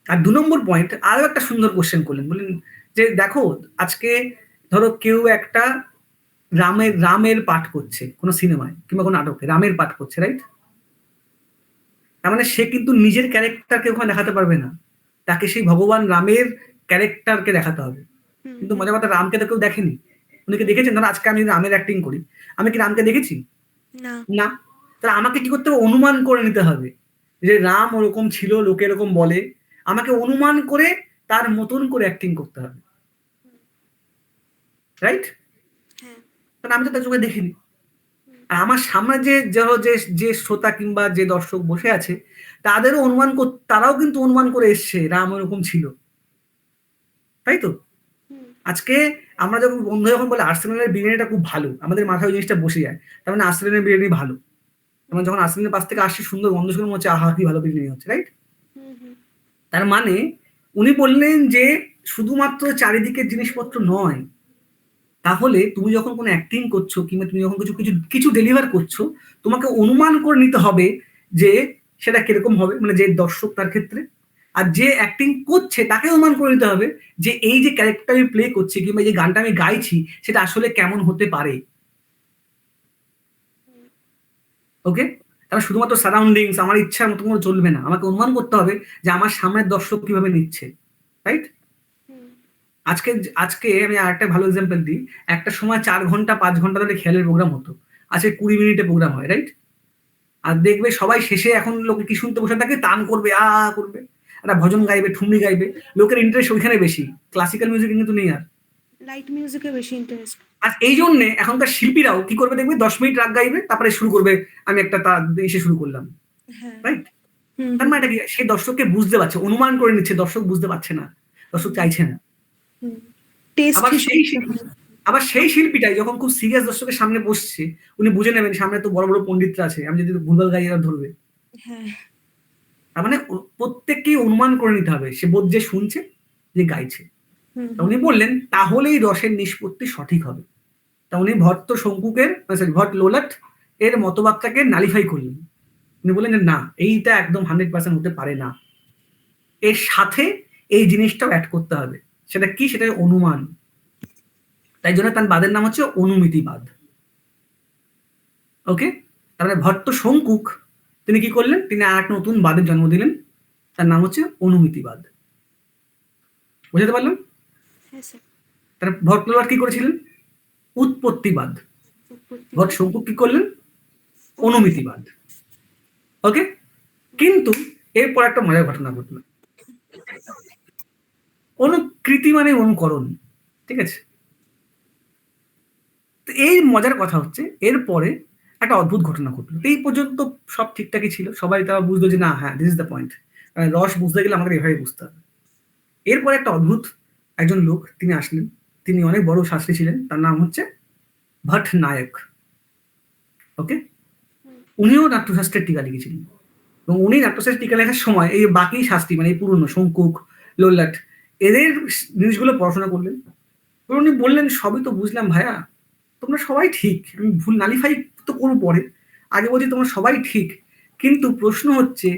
আর ২ নম্বর পয়েন্ট, আরো একটা সুন্দর কোশ্চেন করলেন, বললেন যে দেখো আজকে ধরো কেউ একটা রামের পাঠ করছে কোনো সিনেমায় কিংবা কোনো নাটকে, রামের পাঠ করছে, রাইট? তার মানে সে কিন্তু নিজের ক্যারেক্টারকে ওখানে দেখাতে পারবে না, তাকে সেই ভগবান রামের ক্যারেক্টারকে দেখাতে হবে। কিন্তু মজার কথা, রামকে তো কেউ দেখেনি। উনি কি দেখেছেন? ধরো আজকে আমি রামের অ্যাক্টিং করি, আমি কি রামকে দেখেছি? না। না। তাহলে আমাকে কি করতে হবে? অনুমান করে নিতে হবে যে রাম ওরকম ছিল, লোকে এরকম বলে, আমাকে অনুমান করে তার মতন করে অ্যাক্টিং করতে হবে, রাইট? হ্যাঁ। কারণ আমি তো তার চোখে দেখিনি। আর আমার সামনে যে শ্রোতা কিংবা যে দর্শক বসে আছে, তাদেরও তারাও কিন্তু অনুমান করে এসছে রাম ওরকম ছিল, তাই তো? আজকে আমরা যখন বন্ধু যখন বলে আর্সেনালের বিরিয়ানিটা খুব ভালো, আমাদের মাথায় ওই জিনিসটা বসে যায়, তার মানে আর্সেনালের বিরিয়ানি ভালো। আমরা যখন আর্সেনালের পাশ থেকে আসছি, সুন্দর গন্ধ শুনে মনে হচ্ছে আহা কি ভালো বিরিয়ানি হচ্ছে, রাইট? তার মানে উনি বললেন যে শুধুমাত্র চারিদিকের জিনিসপত্র নয়, তাহলে তুমি যখন কোনো অ্যাক্টিং করছো কিংবা তুমি যখন কিছু কিছু কিছু ডেলিভার করছো, তোমাকে অনুমান করে নিতে হবে যে সেটা কিরকম হবে, মানে যে দর্শক তার ক্ষেত্রে, আর যে অ্যাক্টিং করছে তাকে অনুমান করে নিতে হবে যে এই যে ক্যারেক্টার আমি প্লে করছি কিংবা এই যে গানটা আমি গাইছি সেটা আসলে কেমন হতে পারে। ওকে, তাহলে শুধুমাত্র সারাউন্ডিংস আমার ইচ্ছার মতো কোনো চলবে না, আমাকে অনুমান করতে হবে যে আমার সামনের দর্শক কিভাবে নিচ্ছে, রাইট? আজকে আজকে আমি আরেকটা ভালো এক্সাম্পল দিই। একটা সময় 4 ঘন্টা 5 ঘন্টা ধরে খেলের প্রোগ্রাম হতো, আজকে 20 মিনিটে প্রোগ্রাম হয়, রাইট? আর দেখবে সবাই শেষে এখন লোকে কি শুনতে বসে থাকে, তান করবে, করবে, একটা ভজন গাইবে, ঠুমরি গাইবে, লোকের ইন্টারেস্ট ওইখানে বেশি, ক্লাসিক্যাল মিউজিক কিন্তু নেই আর। লাইট মিউজিকে বেশি ইন্টারেস্ট। আর এই জন্যে এখনকার শিল্পীরাও কি করবে দেখবে, 10 মিনিট রাগ গাইবে, তারপরে শুরু করবে আমি একটা এসে শুরু করলাম, হ্যাঁ। রাইট? তার মানে এটা কি, সে দর্শককে বুঝতে পারছে, অনুমান করে নিচ্ছে, দর্শক বুঝতে পারছে না, দর্শক চাইছে না। টেস্ট আবার সেই শিল্পীটাই যখন খুব সিরিয়াস দর্শকের সামনে বসছে, উনি বুঝে নেবেন সামনে তো বড় বড় পণ্ডিতরা আছে, আমি যদি ভুলভাল গাই এরা ধরবে। হ্যাঁ। তার মানে প্রত্যেককেই অনুমান করে নিতে হবে সে যে শুনছে যে গাইছে। তা উনি বললেন তাহলেই রসের নিষ্পত্তি সঠিক হবে। তা উনি ভট্ট শঙ্কুকের ভট্ট লোলাট এর মতবাদটাকে নালিফাই করলেন। উনি বললেন যে না, এইটা একদম 100% হতে পারে না, এর সাথে এই জিনিসটাও অ্যাড করতে হবে। সেটা কি? সেটা অনুমান। তাই জন্য তার বাদের নাম হচ্ছে অনুমিতিবাদ। ওকে, তারপরে ভট্ট শঙ্কুক তিনি কি করলেন, তিনি আর এক নতুন বাদের জন্ম দিলেন, তার নাম হচ্ছে অনুমিতিবাদ। বুঝতে পারলাম? হ্যাঁ স্যার। তার ভট্টলাট কি করেছিলেন, উৎপত্তিবাদ। ভট্ট শঙ্কুক কি করলেন, অনুমিতিবাদ। ওকে, কিন্তু এরপর একটা মজার ঘটনা ঘটলো। অনুকৃতি মানে অনুকরণ, ঠিক আছে? তো এই মজার কথা হচ্ছে এরপরে একটা অদ্ভুত ঘটনা ঘটলো। এই পর্যন্ত সব ঠিকঠাকই ছিল, সবাই তারা বুঝলো যে না হ্যাঁ দিস ইজ দ্য পয়েন্ট, রস বুঝতে গেলে আমাদের এভাবে বুঝতে হবে। এরপরে একটা অদ্ভুত একজন লোক তিনি আসলেন, তিনি অনেক বড় শাস্ত্রী ছিলেন, তার নাম হচ্ছে ভট্ট নায়ক। ওকে, উনিও নাট্যশাস্ত্রের টিকা লিখেছিলেন, এবং উনি নাট্যশাস্ত্রের টিকা লেখার সময় এই বাকি শাস্ত্রী মানে এই পুরনো শঙ্কুক, লোল্লাট, এদের জিনিসগুলো পড়াশোনা করলেন। এবার উনি বললেন সবই তো বুঝলাম ভাইয়া, তোমরা সবাই ঠিক, আমি ভুল নালিফাই তো করবো পরে, আগে বলছি তোমরা সবাই ঠিক, কিন্তু প্রশ্ন হচ্ছে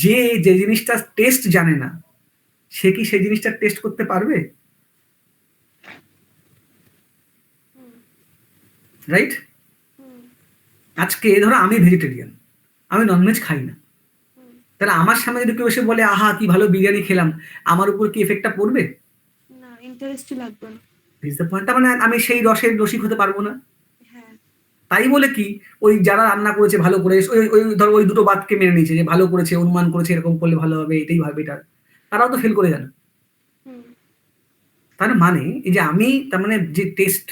যে যে জিনিসটা টেস্ট জানে না সে কি সেই জিনিসটা টেস্ট করতে পারবে? রাইট? আজকে ধরো আমি ভেজিটেরিয়ান, আমি ননভেজ খাই না, তাহলে আমার সামনে যদি কেউ এসে বলে আহা কি ভালো বিরিয়ানি খেলাম, আমার উপর কি এফেক্টটা পড়বে? না, ইন্টারেস্টই লাগবে না। বুঝতে পয়েন্ট, তার মানে আমি সেই রসের রসিক হতে পারবো না। হ্যাঁ। তাই বলে কি ওই যারা রান্না করেছে ভালো করে, ওই ওই ধরো ওই দুটো বাদকে মেনে নিয়েছে যে ভালো করেছে, অনুমান করেছে এরকম করলে ভালো হবে, এটাই ভাবে, এটা তারাও তো ফেল করে গেল। তার মানে এই যে আমি, তার মানে যে টেস্ট,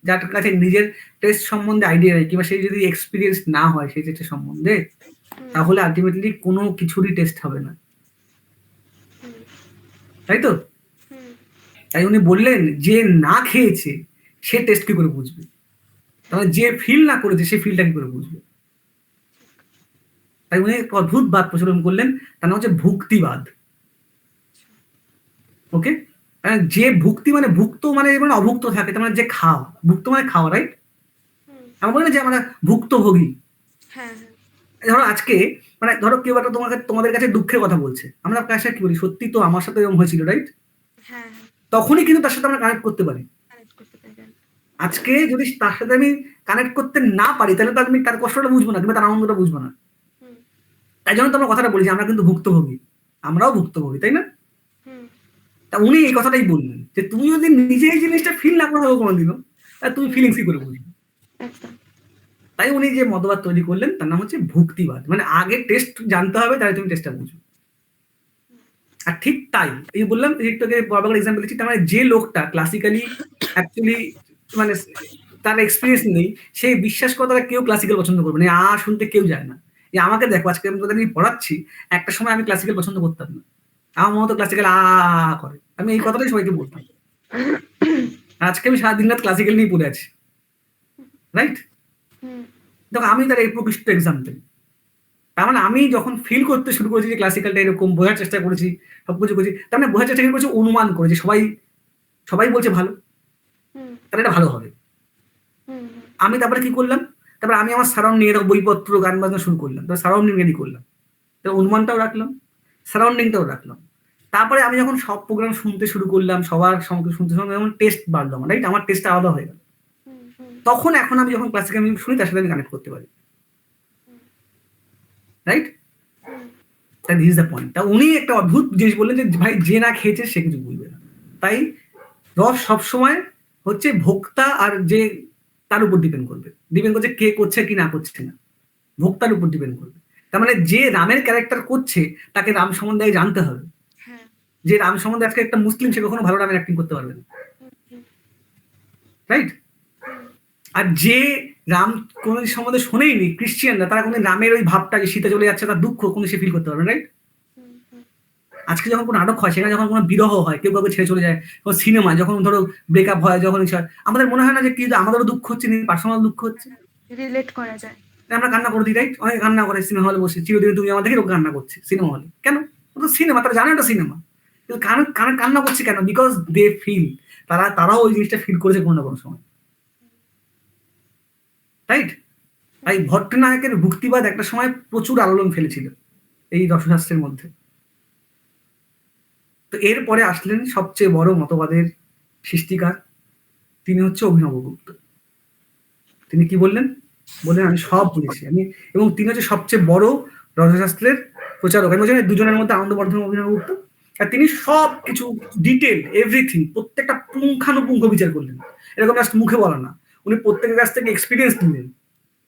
যার কাছে নিজের টেস্ট সম্বন্ধে আইডিয়া নেই, কিংবা সেই যদি এক্সপিরিয়েন্স না হয় সেই টেস্টের সম্বন্ধে, তাহলে আলটিমেটলি কোনো কিছুরই টেস্ট হবে না, তাই তো? তাই উনি বললেন যে না খেয়েছে সে টেস্ট কি করে বুঝবে, তাহলে যে ফিল না করেছে সে ফিলটা কি করে বুঝবে? তাই উনি এক অদ্ভুত বাদ প্রচলন করলেন, তার নাম হচ্ছে ভুক্তিবাদ। ওকে, যে ভুক্তি মানে ভুক্ত মানে মানে অভুক্ত থাকে, তার মানে যে খাওয়া, ভুক্ত মানে খাওয়া, রাইট? আমরা বলি না যে আমরা ভুক্তভোগী। হ্যাঁ। ধরো আজকে মানে ধরো কেউ একটা তোমাদের কাছে দুঃখের কথা বলছে, আমরা কার সাথে কি বলি, সত্যি তো আমার সাথে এরকম হয়েছিল, রাইট? হ্যাঁ। তখনই কিন্তু তার সাথে আমরা কানেক্ট করতে পারি। কানেক্ট করতে পারবেন। আজকে যদি তার সাথে আমি কানেক্ট করতে না পারি তাহলে তো আমি তার কষ্টটা বুঝবো না, কিংবা তার আনন্দটা বুঝবো না। তাই জন্য তো আমরা কথাটা বলি যে আমরা কিন্তু ভুক্তভোগী, আমরাও ভুক্তভোগী, তাই না? তা উনি এই কথাটাই বললেন যে তুমি যদি নিজে এই জিনিসটা ফিল না করে থাকো কোনোদিনও, তাহলে তুমি ফিলিংস কি করে বুঝবে? তাই উনি যে মতবাদ তৈরি করলেন তার নাম হচ্ছে ভুক্তিবাদ, মানে আগে টেস্ট জানতে হবে তাহলে তুমি টেস্টটা বুঝবে। আর ঠিক তাই এই বললাম, একটু আগে বাবার এক্সাম্পল দিচ্ছি, তার মানে যে লোকটা ক্লাসিক্যালি অ্যাকচুয়ালি মানে তার এক্সপিরিয়েন্স নেই, সে বিশ্বাস করে তারা কেউ ক্লাসিক্যাল পছন্দ করবে না, শুনতে কেউ যায় না। আমাকে দেখো আজকে আমি তোদের পড়াচ্ছি, একটা সময় আমি ক্লাসিক্যাল পছন্দ করতাম না, আমার মতো ক্লাসিক্যাল করে, আমি এই কথাটাই সবাইকে বলতাম। আজকে আমি সারাদিন রাত ক্লাসিক্যাল নিয়ে পড়ে আছি, রাইট? দেখো আমি তার এই প্রকৃষ্ট এক্সাম্পল। তার মানে আমি যখন ফিল করতে শুরু করেছি যে ক্লাসিক্যালটা এরকম, বোঝার চেষ্টা করেছি, সবকিছু করেছি, তার মানে বোঝার চেষ্টা করেছি, অনুমান করেছি সবাই সবাই বলছে ভালো, তাহলে এটা ভালো হবে। আমি তারপরে কি করলাম, তারপরে আমি আমার সারাউন্ডিং এরকম বইপত্র গান বাজনা শুরু করলাম, তারপর সারাউন্ডিং রেডি করলাম, তারপর অনুমানটাও রাখলাম, সারাউন্ডিংটাও রাখলাম। তারপরে আমি যখন সব প্রোগ্রাম শুনতে শুরু করলাম, সবার সঙ্গে শুনতে শুনতে যখন টেস্ট বাড়লো আমার, রাইট, আমার টেস্ট আলাদা হয়ে গেল, তখন এখন আমি যখন ক্লাসিক্যাল মিউজিক শুনি তার সাথে আমি কানেক্ট করতে পারি, right? This is the point. তা উনি একটা অদ্ভুত জিনিস বললেন যে ভাই যে না খেয়েছে সে কিছু বুঝবে না। তাই রস সবসময় হচ্ছে ভোক্তা আর যে তার উপর ডিপেন্ড করবে, ডিপেন্ড করছে কে করছে কি না করছে না, ভোক্তার উপর ডিপেন্ড করবে। তার মানে যে রামের ক্যারেক্টার করছে তাকে রাম সম্বন্ধে জানতে হবে। যে রাম সম্বন্ধে আজকে একটা মুসলিম সে কখনো ভালো রামের অ্যাক্টিং করতে পারবে না, রাইট? আর যে রাম কোন সম্বন্ধে শোনেইনি, ক্রিশ্চিয়ানরা, তারা কোনদিন রামের ওই ভাবটা যে সীতা চলে যাচ্ছে তার দুঃখ কোনো সে ফিল করতে পারবে, রাইট? আজকে যখন কোনো নাটক হয়, সেখানে যখন কোনো বিরহ হয়, কেউ কাউকে ছেড়ে চলে যায়, সিনেমা যখন ধরো ব্রেকআপ হয়, যখন আমাদের মনে হয় না যে কি আমাদেরও দুঃখ হচ্ছে, পার্সোনাল দুঃখ হচ্ছে, রিলেট করা যায়, আমরা কান্না করে দিই, রাইট? অনেক কান্না করে সিনেমা হলে বসে, চিরদিন তুমি আমার দেখে লোক কান্না করছে সিনেমা হলে, কেন? তো সিনেমা, তারা জানে ওটা সিনেমা, কিন্তু কান্না করছে কেন? বিকজ দে ফিল, তারাও ওই জিনিসটা ফিল করেছে কোনো না কোনো সময়, রাইট? তাই ভট্টনায়কের ভুক্তিবাদ একটা সময় প্রচুর আলোড়ন ফেলেছিল এই রসশাস্ত্রের মধ্যে। তো এরপরে আসলেন সবচেয়ে বড় মতবাদের সৃষ্টিকার, তিনি হচ্ছে অভিনবগুপ্ত। তিনি কি বললেন? বললেন আমি সব বুঝেছি আমি, এবং তিনি হচ্ছে সবচেয়ে বড় রসশাস্ত্রের প্রচারক। আমি বলছি না, দুজনের মধ্যে আনন্দবর্ধন অভিনবগুপ্ত, আর তিনি সব কিছু ডিটেল এভরিথিং প্রত্যেকটা পুঙ্খানুপুঙ্খ বিচার করলেন। এরকম জাস্ট মুখে বলা না, উনি প্রত্যেকের কাছ থেকে এক্সপিরিয়েন্স নিলেন।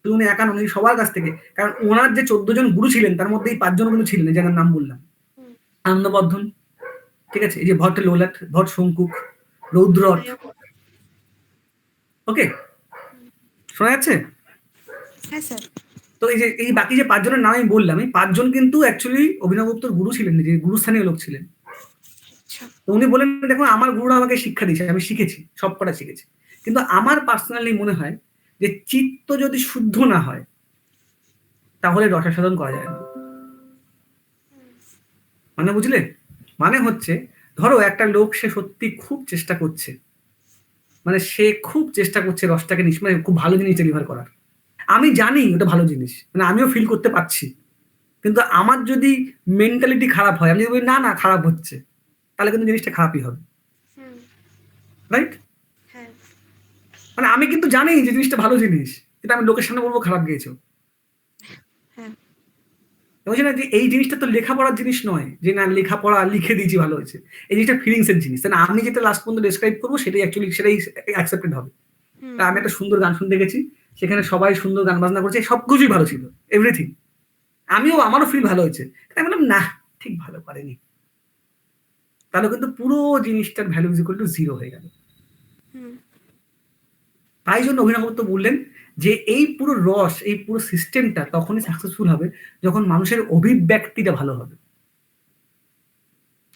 শুধু উনি একা নন, উনি সবার কাছ থেকে, কারণ ওনার যে 14 জন গুরু ছিলেন তার মধ্যে এই 5 জন কিন্তু ছিলেন, যার নাম বললাম। আনন্দবর্ধন, ঠিক আছে, এই যে ভট্ট লোলাট, ভট্ট শঙ্কুক, রৌদ্রট, ওকে, শোনা যাচ্ছে? হ্যাঁ স্যার। তো এই যে এই বাকি যে 5 জনের নাম আমি বললাম, এই 5 জন কিন্তু অ্যাকচুয়ালি অভিনবগুপ্তর গুরু ছিলেন, যে গুরুস্থানীয় লোক ছিলেন। আচ্ছা। তো উনি বলেন, দেখুন আমার গুরুরা আমাকে শিক্ষা দিয়েছে, আমি শিখেছি, সব কটা শিখেছি, কিন্তু আমার পার্সোনালি মনে হয় যে চিত্ত যদি শুদ্ধ না হয় তাহলে রসাস্বাদন করা যায় না। মানে বুঝলে? মানে হচ্ছে, ধরো একটা লোক সে সত্যি খুব চেষ্টা করছে, মানে সে খুব চেষ্টা করছে রসটাকে মানে খুব ভালো জিনিস ডেলিভার করার, আমি জানি ওটা ভালো জিনিস, মানে আমিও ফিল করতে পারছি, কিন্তু আমার যদি মেন্টালিটি খারাপ হয়, আমি যদি বলি না না খারাপ হচ্ছে, তাহলে কিন্তু জিনিসটা খারাপই হবে, রাইট? হ্যাঁ। মানে আমি কিন্তু জানি যে জিনিসটা ভালো জিনিস, কিন্তু আমি লোকের সামনে বলবো খারাপ গেয়েছো। হ্যাঁ। বলছি না যে এই জিনিসটা তো লেখাপড়ার জিনিস নয়, যে না লেখাপড়া লিখে দিয়েছি ভালো হয়েছে, এই জিনিসটা ফিলিংস এর জিনিস, তাই না? আমি যেটা লাস্ট পর্যন্ত ডেসক্রাইব করবো সেটাই অ্যাকচুয়ালি সেটাই অ্যাকসেপ্টেড হবে। তা আমি একটা সুন্দর গান শুনতে গেছি, সেখানে সবাই সুন্দর গান বাজনা করছে, সবকিছুই ভালো ছিল, এভরিথিং, আমারও ফিল ভালো হয়েছে, আমি বললাম না ঠিক ভালো পারেনি, তাহলে কিন্তু পুরো জিনিসটার ভ্যালু ইজ ইকুয়াল টু 0 হয়ে গেল। তাই জন্য অভিনবগুপ্ত বললেন যে এই পুরো রস, এই পুরো সিস্টেমটা তখনই সাকসেসফুল হবে যখন মানুষের অভিব্যক্তিটা ভালো হবে।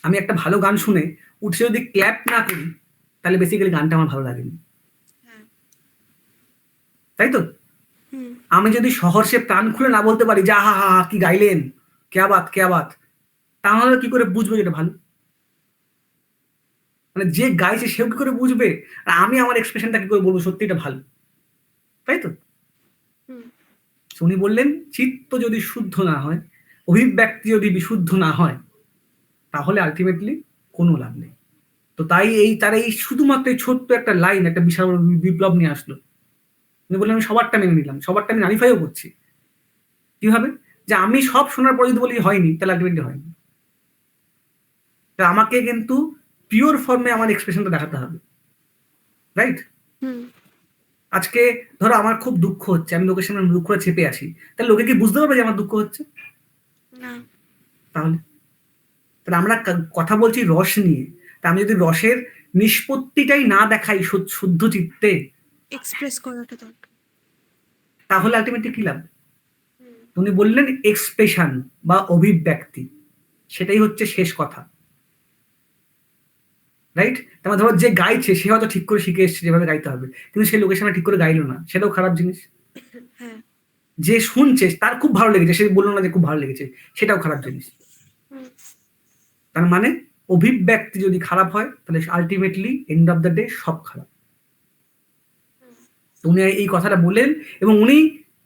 আমি একটা ভালো গান শুনে উঠে যদি ক্ল্যাপ না করি, তাহলে বেসিক্যালি গানটা আমার ভালো লাগেনি, তাই তো? আমি যদি সহর্ষে প্রাণ খুলে না বলতে পারি যে হা হা হা কি গাইলেন, কেয়া বাত কেয়া বাত, তাহলে কি করে বুঝবো যেটা ভালো? মানে যে গাইছে সেও কি করে বুঝবে, আর আমি আমার এক্সপ্রেশনটা কি করে বলবো সত্যি এটা ভালো, তাই তো? উনি বললেন চিত্ত যদি শুদ্ধ না হয়, অভিব্যক্তি যদি বিশুদ্ধ না হয়, তাহলে আলটিমেটলি কোনো লাভ নেই। তো তাই তার এই শুধুমাত্র এই ছোট্ট একটা লাইন একটা বিশাল বিপ্লব নিয়ে আসলো। উনি বললেন আমি সবারটা মেনে নিলাম, সবারটা আমি নারিফাইও করছি। কিভাবে? যে আমি সব শোনার পরে যদি বলি হয়নি, তাহলে আলটিমেটলি হয়নি। তা আমাকে কিন্তু পিওর ফর্মে আমার এক্সপ্রেশনটা দেখাতে হবে, রাইট? আজকে ধরো আমার খুব দুঃখ হচ্ছে, আমি লোকের সামনে দুঃখ করে চেপে আসি, তাহলে লোকে কি বুঝতে পারবে যে আমার দুঃখ হচ্ছে? তাহলে আমরা কথা বলছি রস নিয়ে, তা আমি যদি রসের নিষ্পত্তিটাই না দেখাই শুদ্ধ চিত্তে, এক্সপ্রেস করাটা দরকার, তাহলে আলটিমেটলি কি লাভ? উনি বললেন এক্সপ্রেশন বা অভিব্যক্তি, সেটাই হচ্ছে শেষ কথা, রাইট? তারপর ধরো যে গাইছে সে হয়তো ঠিক করে শিখে এসছে যেভাবে গাইতে হবে, কিন্তু সে লোকের সামনে ঠিক করে গাইলো না, সেটাও খারাপ জিনিস। যে শুনছে তার খুব ভালো লেগেছে, সে বললো না যে খুব ভালো লেগেছে, সেটাও খারাপ জিনিস। তার মানে অভিব্যক্তি যদি খারাপ হয়, তাহলে ultimately end of the day সব খারাপ। উনি এই কথাটা বললেন, এবং উনি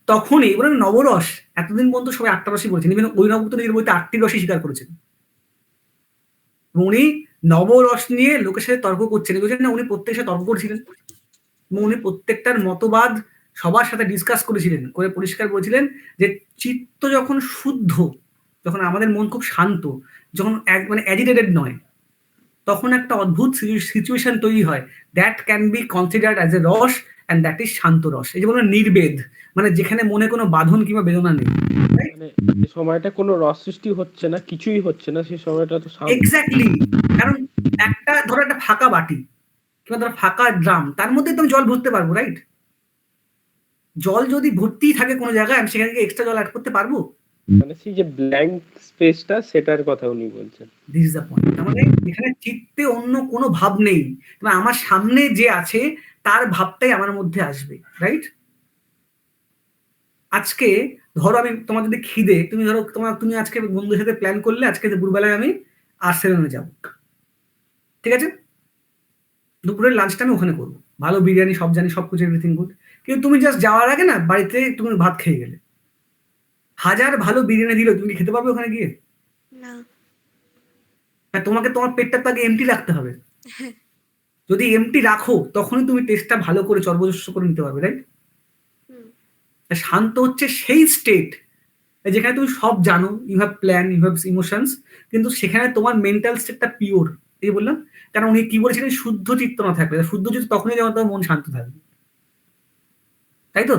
তখনই বলেন নবরস, এতদিন পর্যন্ত সবাই 8টা রসই বলেছেন, ইভেন অভিনবগুপ্ত নিজের বইতে 8টি রসই স্বীকার করেছেন, এবং উনি নবরস নিয়ে লোকের সাথে তর্ক করছেন, বুঝলেন না? উনি প্রত্যেকের সাথে তর্ক করছিলেন, এবং উনি প্রত্যেকটার মতবাদ সবার সাথে ডিসকাস করেছিলেন, করে পরিষ্কার করেছিলেন যে চিত্ত যখন শুদ্ধ, যখন আমাদের মন খুব শান্ত, যখন মানে অ্যাজিটেটেড নয়, তখন একটা অদ্ভুত সিচুয়েশন তৈরি হয়, that can be considered as এ রস, অ্যান্ড দ্যাট ইজ শান্ত রস। এই যে বলুন নির্বেদ, মানে যেখানে মনে কোনো বাঁধন কিংবা বেদনা নেই, মানে যে সময়টা কোনো রস সৃষ্টি হচ্ছে না, কিছুই হচ্ছে না, সেই সময়টা তো এক্স্যাক্টলি। কারণ একটা ধরো একটা ফাঁকা বাটি কিংবা ধরো ফাঁকা ড্রাম, তার মধ্যে তো আমি জল ভরতে পারবো, রাইট? জল যদি ভর্তি থাকে কোনো জায়গায়, আমি সেখানে এক্সট্রা জল অ্যাড করতে পারবো? মানে সেই যে ব্ল্যাঙ্ক স্পেসটা, সেটার কথা উনি বলছেন। This is the point. তার মানে এখানে চিত্তে অন্য কোনো ভাব নেই, তবে আমার সামনে যে আছে তার ভাবটাই আমার মধ্যে আসবে, রাইট? আজকে ধরো আমি তোমার যদি খিদে, তুমি ধরো তুমি আজকে বন্ধুদের সাথে প্ল্যান করলে আজকে দুপুরবেলায় আমি আর্সেনালে যাব, ঠিক আছে? দুপুরের লাঞ্চটা আমি ওখানে করবো, ভালো বিরিয়ানি সব জানি, সব কিছু এভরিথিং গুড, কিন্তু তুমি জাস্ট যাওয়ার আগে না বাড়িতে তুমি ভাত খেয়ে গেলে, হাজার ভালো বিরিয়ানি দিলেও তুমি কি খেতে পারবে ওখানে গিয়ে? না। তোমাকে তোমার পেটটা তো আগে এমটি রাখতে হবে, যদি এমটি রাখো তখনই তুমি টেস্টটা ভালো করে চর্বজস্ব করে নিতে পারবে, রাইট? শান্ত হচ্ছে সেই স্টেট যেখানে তুমি সব জানো, you have plan, you have emotions, কিন্তু সেখানে তোমার মেন্টাল স্টেটটা পিওর। এই যে বললাম, কারণ উনি কি বলেছিলেন, শুদ্ধ চিত্ত না থাকলে, শুদ্ধ চিত্ত তখনই যেমন তোমার মন শান্ত থাকবে, তাই তো?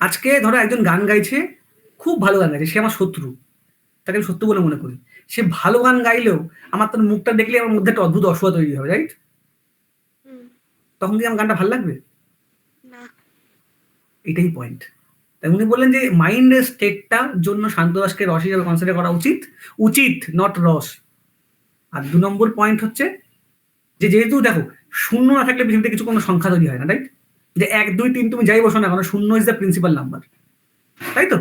আজকে ধরো একজন গান গাইছে, খুব ভালো গান গাইছে, সে আমার শত্রু, তাকে আমি শত্রু বলে মনে করি। সে ভালো গান গাইলেও আমার তার মুখটা দেখলে আমার মধ্যে একটা অদ্ভুত অসুয়া তৈরি হবে, রাইট? তখন কি আমার গানটা ভালো লাগবে? না। এটাই পয়েন্ট। তাই উনি বললেন যে মাইন্ডের স্টেটটার জন্য শান্তরসকে রস হিসাবে কনসিডার করা উচিত, উচিত নট রস। আর 2 নম্বর পয়েন্ট হচ্ছে যে যেহেতু দেখো, শূন্য না থাকলে পৃথিবীতে কিছু কোনো সংখ্যা তৈরি হয় না, রাইট? যে 1 2 3 তুমি যাই বসো না কেন, শূন্য ইজ দ্য প্রিন্সিপাল নাম্বার, তাই তো?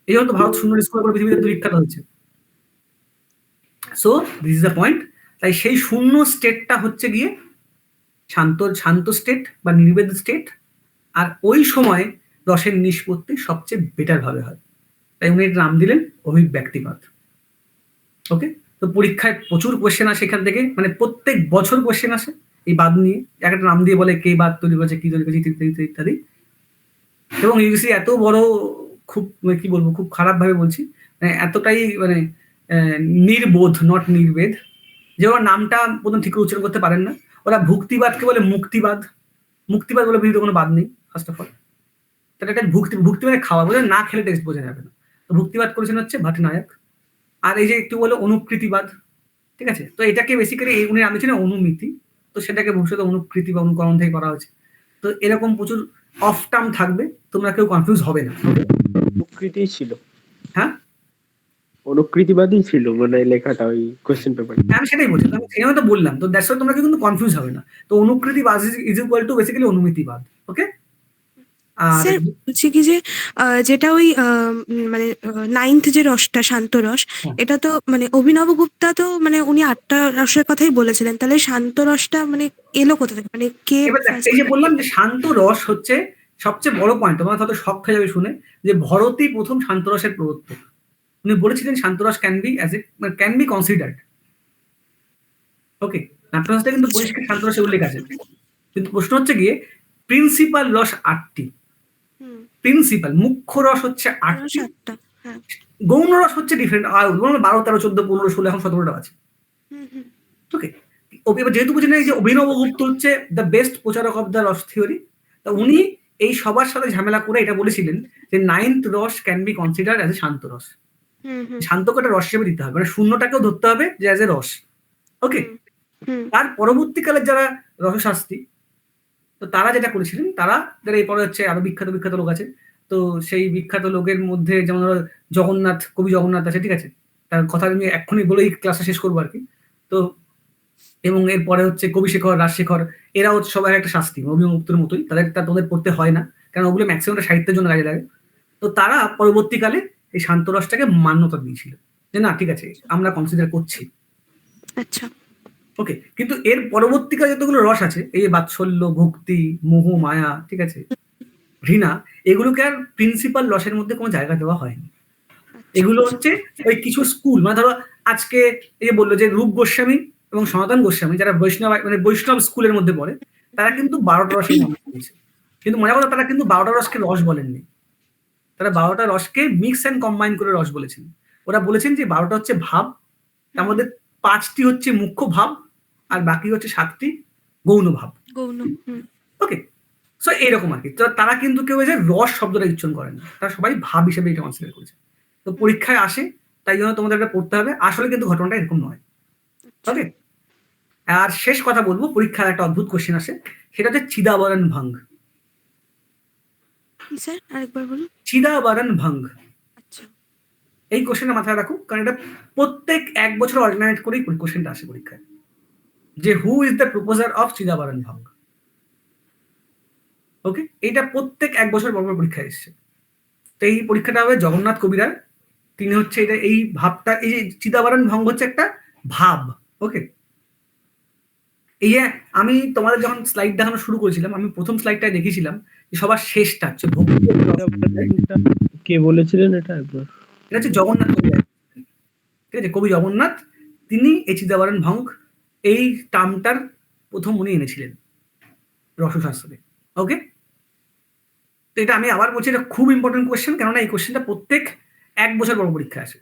এই জন্য তো ভারত শূন্য স্কোর করে পৃথিবীতে এত বিখ্যাত হয়েছে। So this is the point. তাই সেই শূন্য স্টেটটা হচ্ছে গিয়ে শান্ত স্টেট বা নির্বেদ স্টেট। আর ওই সময় রসের নিষ্পত্তি সবচেয়ে বেটার ভাবে হয়। তাই উনি এর নাম দিলেন অভিব্যক্তিবাদ। ওকে, তো পরীক্ষায় প্রচুর কোয়েশ্চেন আসে এখান থেকে, মানে প্রত্যেক বছর কোয়েশ্চেন আসে এই বাদ নিয়ে, একটা নাম দিয়ে বলে কে বাদ তৈরি করেছে, কি তৈরি করেছে, ইত্যাদি ইত্যাদি। এবং ইউজিসি এত বড়, খুব কি বলবো, খুব খারাপ ভাবে বলছি, মানে এতটাই মানে নির্বোধ, নট নির্বেদ, যে ওরা নামটা প্রথম ঠিক করে উচ্চারণ করতে পারেন না। ওরা ভুক্তিবাদকে বলে মুক্তিবাদ। মুক্তিবাদ বলে পৃথিবীতে কোনো বাদ নেই, ফার্স্ট অফ অল। তাহলে এটা ভুক্তি, ভুক্তি মানে খাওয়া, বোঝা, না খেলে টেস্ট বোঝা যাবে না। তো ভুক্তিবাদ করেছেন হচ্ছে ভট্টনায়ক। আর এই যে একটু বলে অনুকৃতিবাদ, ঠিক আছে? তো এটাকে বেসিক্যালি উনি আনছেন অনুমিতি, তো সেটাকে ভবিষ্যতে অনুকৃতি বা অনুকরণ থেকে করা হয়েছে। তো এরকম প্রচুর অফ টার্ম থাকবে, তোমরা কেউ কনফিউজ হবে না। অনুকৃতি ছিল, হ্যাঁ, অনুকৃতিবাদী ছিল মানে লেখাটা ওই কোশ্চেন পেপারে। আমি সেটাই বলছি, আমি সেই তো বললাম। তো দ্যাটস ওয়াই তোমরা কিন্তু কনফিউজ হবে না। তো অনুকৃতিবাদ ইজ ইকুয়াল টু বেসিক্যালি অনুমিতিবাদ। ওকে, আর স্যার বলছি কি যে যেটা ওই মানে 9th যে রসটা শান্ত রস, হ্যাঁ। এটা তো মানে অভিনব গুপ্তা তো মানে উনি 8টা রসের কথাই বলেছিলেন, তাহলে শান্ত রসটা মানে এলো কোথা থেকে, মানে কে এবার দেখ, first- এই যে বললাম যে শান্ত রস হচ্ছে সবচেয়ে বড় পয়েন্ট, তোমার হয়তো শখ হয়ে যাবে শুনে, যে ভরতই প্রথম শান্ত রসের প্রবর্তক। উনি বলেছিলেন Shanta rasa can be as a can be considered. Okay, নাট্যশাস্ত্রে কিন্তু পরিষ্কার শান্ত রসের উল্লেখ আছে, কিন্তু প্রশ্ন হচ্ছে গিয়ে প্রিন্সিপাল রস 8টি। হুম, প্রিন্সিপাল মুখ্য রস হচ্ছে রস 8টি, 8টা। হ্যাঁ। গৌণ রস হচ্ছে ডিফারেন্ট, 12 13 14 15 16 এখন 17টা আছে। হুম হুম ওকে, এবার যেহেতু বুঝি না যে অভিনব গুপ্ত হচ্ছে দ্য বেস্ট প্রচারক অফ দ্য রস থিওরি, তা উনি এই সবার সাথে ঝামেলা করে এটা বলেছিলেন যে 9th rasa can be considered as a Shanta rasa. Hmm হুম শান্তকে একটা রস হিসেবে দিতে হবে, মানে শূন্যটাকেও ধরতে হবে যে অ্যাজ এ রস। ওকে, হুম তার পরবর্তীকালে যারা রসশাস্ত্রী, তো তারা যেটা করেছিলেন, তারা যারা এরপরে হচ্ছে আরো বিখ্যাত বিখ্যাত লোক আছে, তো সেই বিখ্যাত লোকের মধ্যে যেমন ধরো জগন্নাথ, কবি জগন্নাথ আছে, ঠিক আছে? তার কথা আমি এক্ষুনি বলেই ক্লাসটা শেষ করবো আর কি। তো এবং এরপরে হচ্ছে কবিশেখর, রাজশেখর, এরা হচ্ছে সবাই একটা শাস্ত্রী, অভিনবগুপ্তের মতোই, তাদের পড়তে হয় না, কারণ ওগুলো ম্যাক্সিমামটা সাহিত্যের জন্য কাজে লাগে। তো তারা পরবর্তীকালে এই শান্তরসটাকে মান্যতা দিয়েছিল যে না ঠিক আছে, আমরা কনসিডার করছি। আচ্ছা। ওকে, কিন্তু এর পরবর্তীকালে যতগুলো রস আছে, এই যে বাৎসল্য, ভক্তি, মোহ, মায়া, ঠিক আছে, ঘৃণা, এগুলোকে আর প্রিন্সিপাল রসের মধ্যে কোনো জায়গা দেওয়া হয়নি। এগুলো হচ্ছে ওই কিছু স্কুল, মানে ধরো আজকে এই যে বললো যে রূপ গোস্বামী এবং সনাতন গোস্বামী, যারা বৈষ্ণব মানে বৈষ্ণব স্কুলের মধ্যে পড়ে, তারা কিন্তু 12টা রসের নাম দিয়েছে। কিন্তু মনে কথা, তারা কিন্তু 12টা রসকে রস বলেননি, তারা 12টা রসকে মিক্স অ্যান্ড কম্বাইন করে রস বলেছেন। ওরা বলেছেন যে 12টা হচ্ছে ভাব, তার মধ্যে 5টি হচ্ছে মুখ্য ভাব, আর বাকি হচ্ছে 7টি গৌণ ভাব। গৌণ। ওকে, সো এইরকম আর কি। তো তারা কিন্তু কেউ যে রস শব্দটা উচ্চারণ করেন না, তারা সবাই ভাব হিসেবে এটা কনসিডার করেছে। তো পরীক্ষায় আসে, তাই জন্য তোমাদের এটা পড়তে হবে। আসলে কিন্তু ঘটনাটা এরকম নয়। ওকে, আর শেষ কথা বলবো, পরীক্ষার একটা অদ্ভুত কোশ্চেন আসে, সেটা হচ্ছে চিদাবরণ ভঙ্গ। কি স্যার আরেকবার বলুন? চিদাবরণ ভঙ্গ, আচ্ছা। এই কোশ্চেনটা মাথায় রাখো, কারণ এটা প্রত্যেক 1 বছর অল্টারনেট করেই কোশ্চেনটা আসে পরীক্ষায়, যে who is the proposer of চিদাবরণ ভঙ্গ। ওকে, এইটা প্রত্যেক 1 বছর পর পর পরীক্ষায় এসছে। তো এই পরীক্ষাটা হবে জগন্নাথ কবিরায়, তিনি হচ্ছে এটা এই ভাবটা, এই যে চিদাবরণ ভঙ্গ হচ্ছে একটা ভাব। ওকে, এই যে আমি তোমাদের যখন স্লাইড দেখানো শুরু করেছিলাম, আমি প্রথম স্লাইডটায় দেখিয়েছিলাম যে সবার শেষটা হচ্ছে ভক্তি। কে বলেছিলেন এটা একবার? এটা হচ্ছে জগন্নাথ কবিরায়, ঠিক আছে, কবি জগন্নাথ, তিনি এই চিদাবরণ ভঙ্গ এই টার্মটার প্রথম উনি এনেছিলেন রসশাস্ত্রে। ওকে, তো এটা আমি আবার বলছি, এটা খুব ইম্পর্টেন্ট কোয়েশ্চেন, কেননা এই কোয়েশ্চেনটা প্রত্যেক 1 বছর পর পরীক্ষা আসে।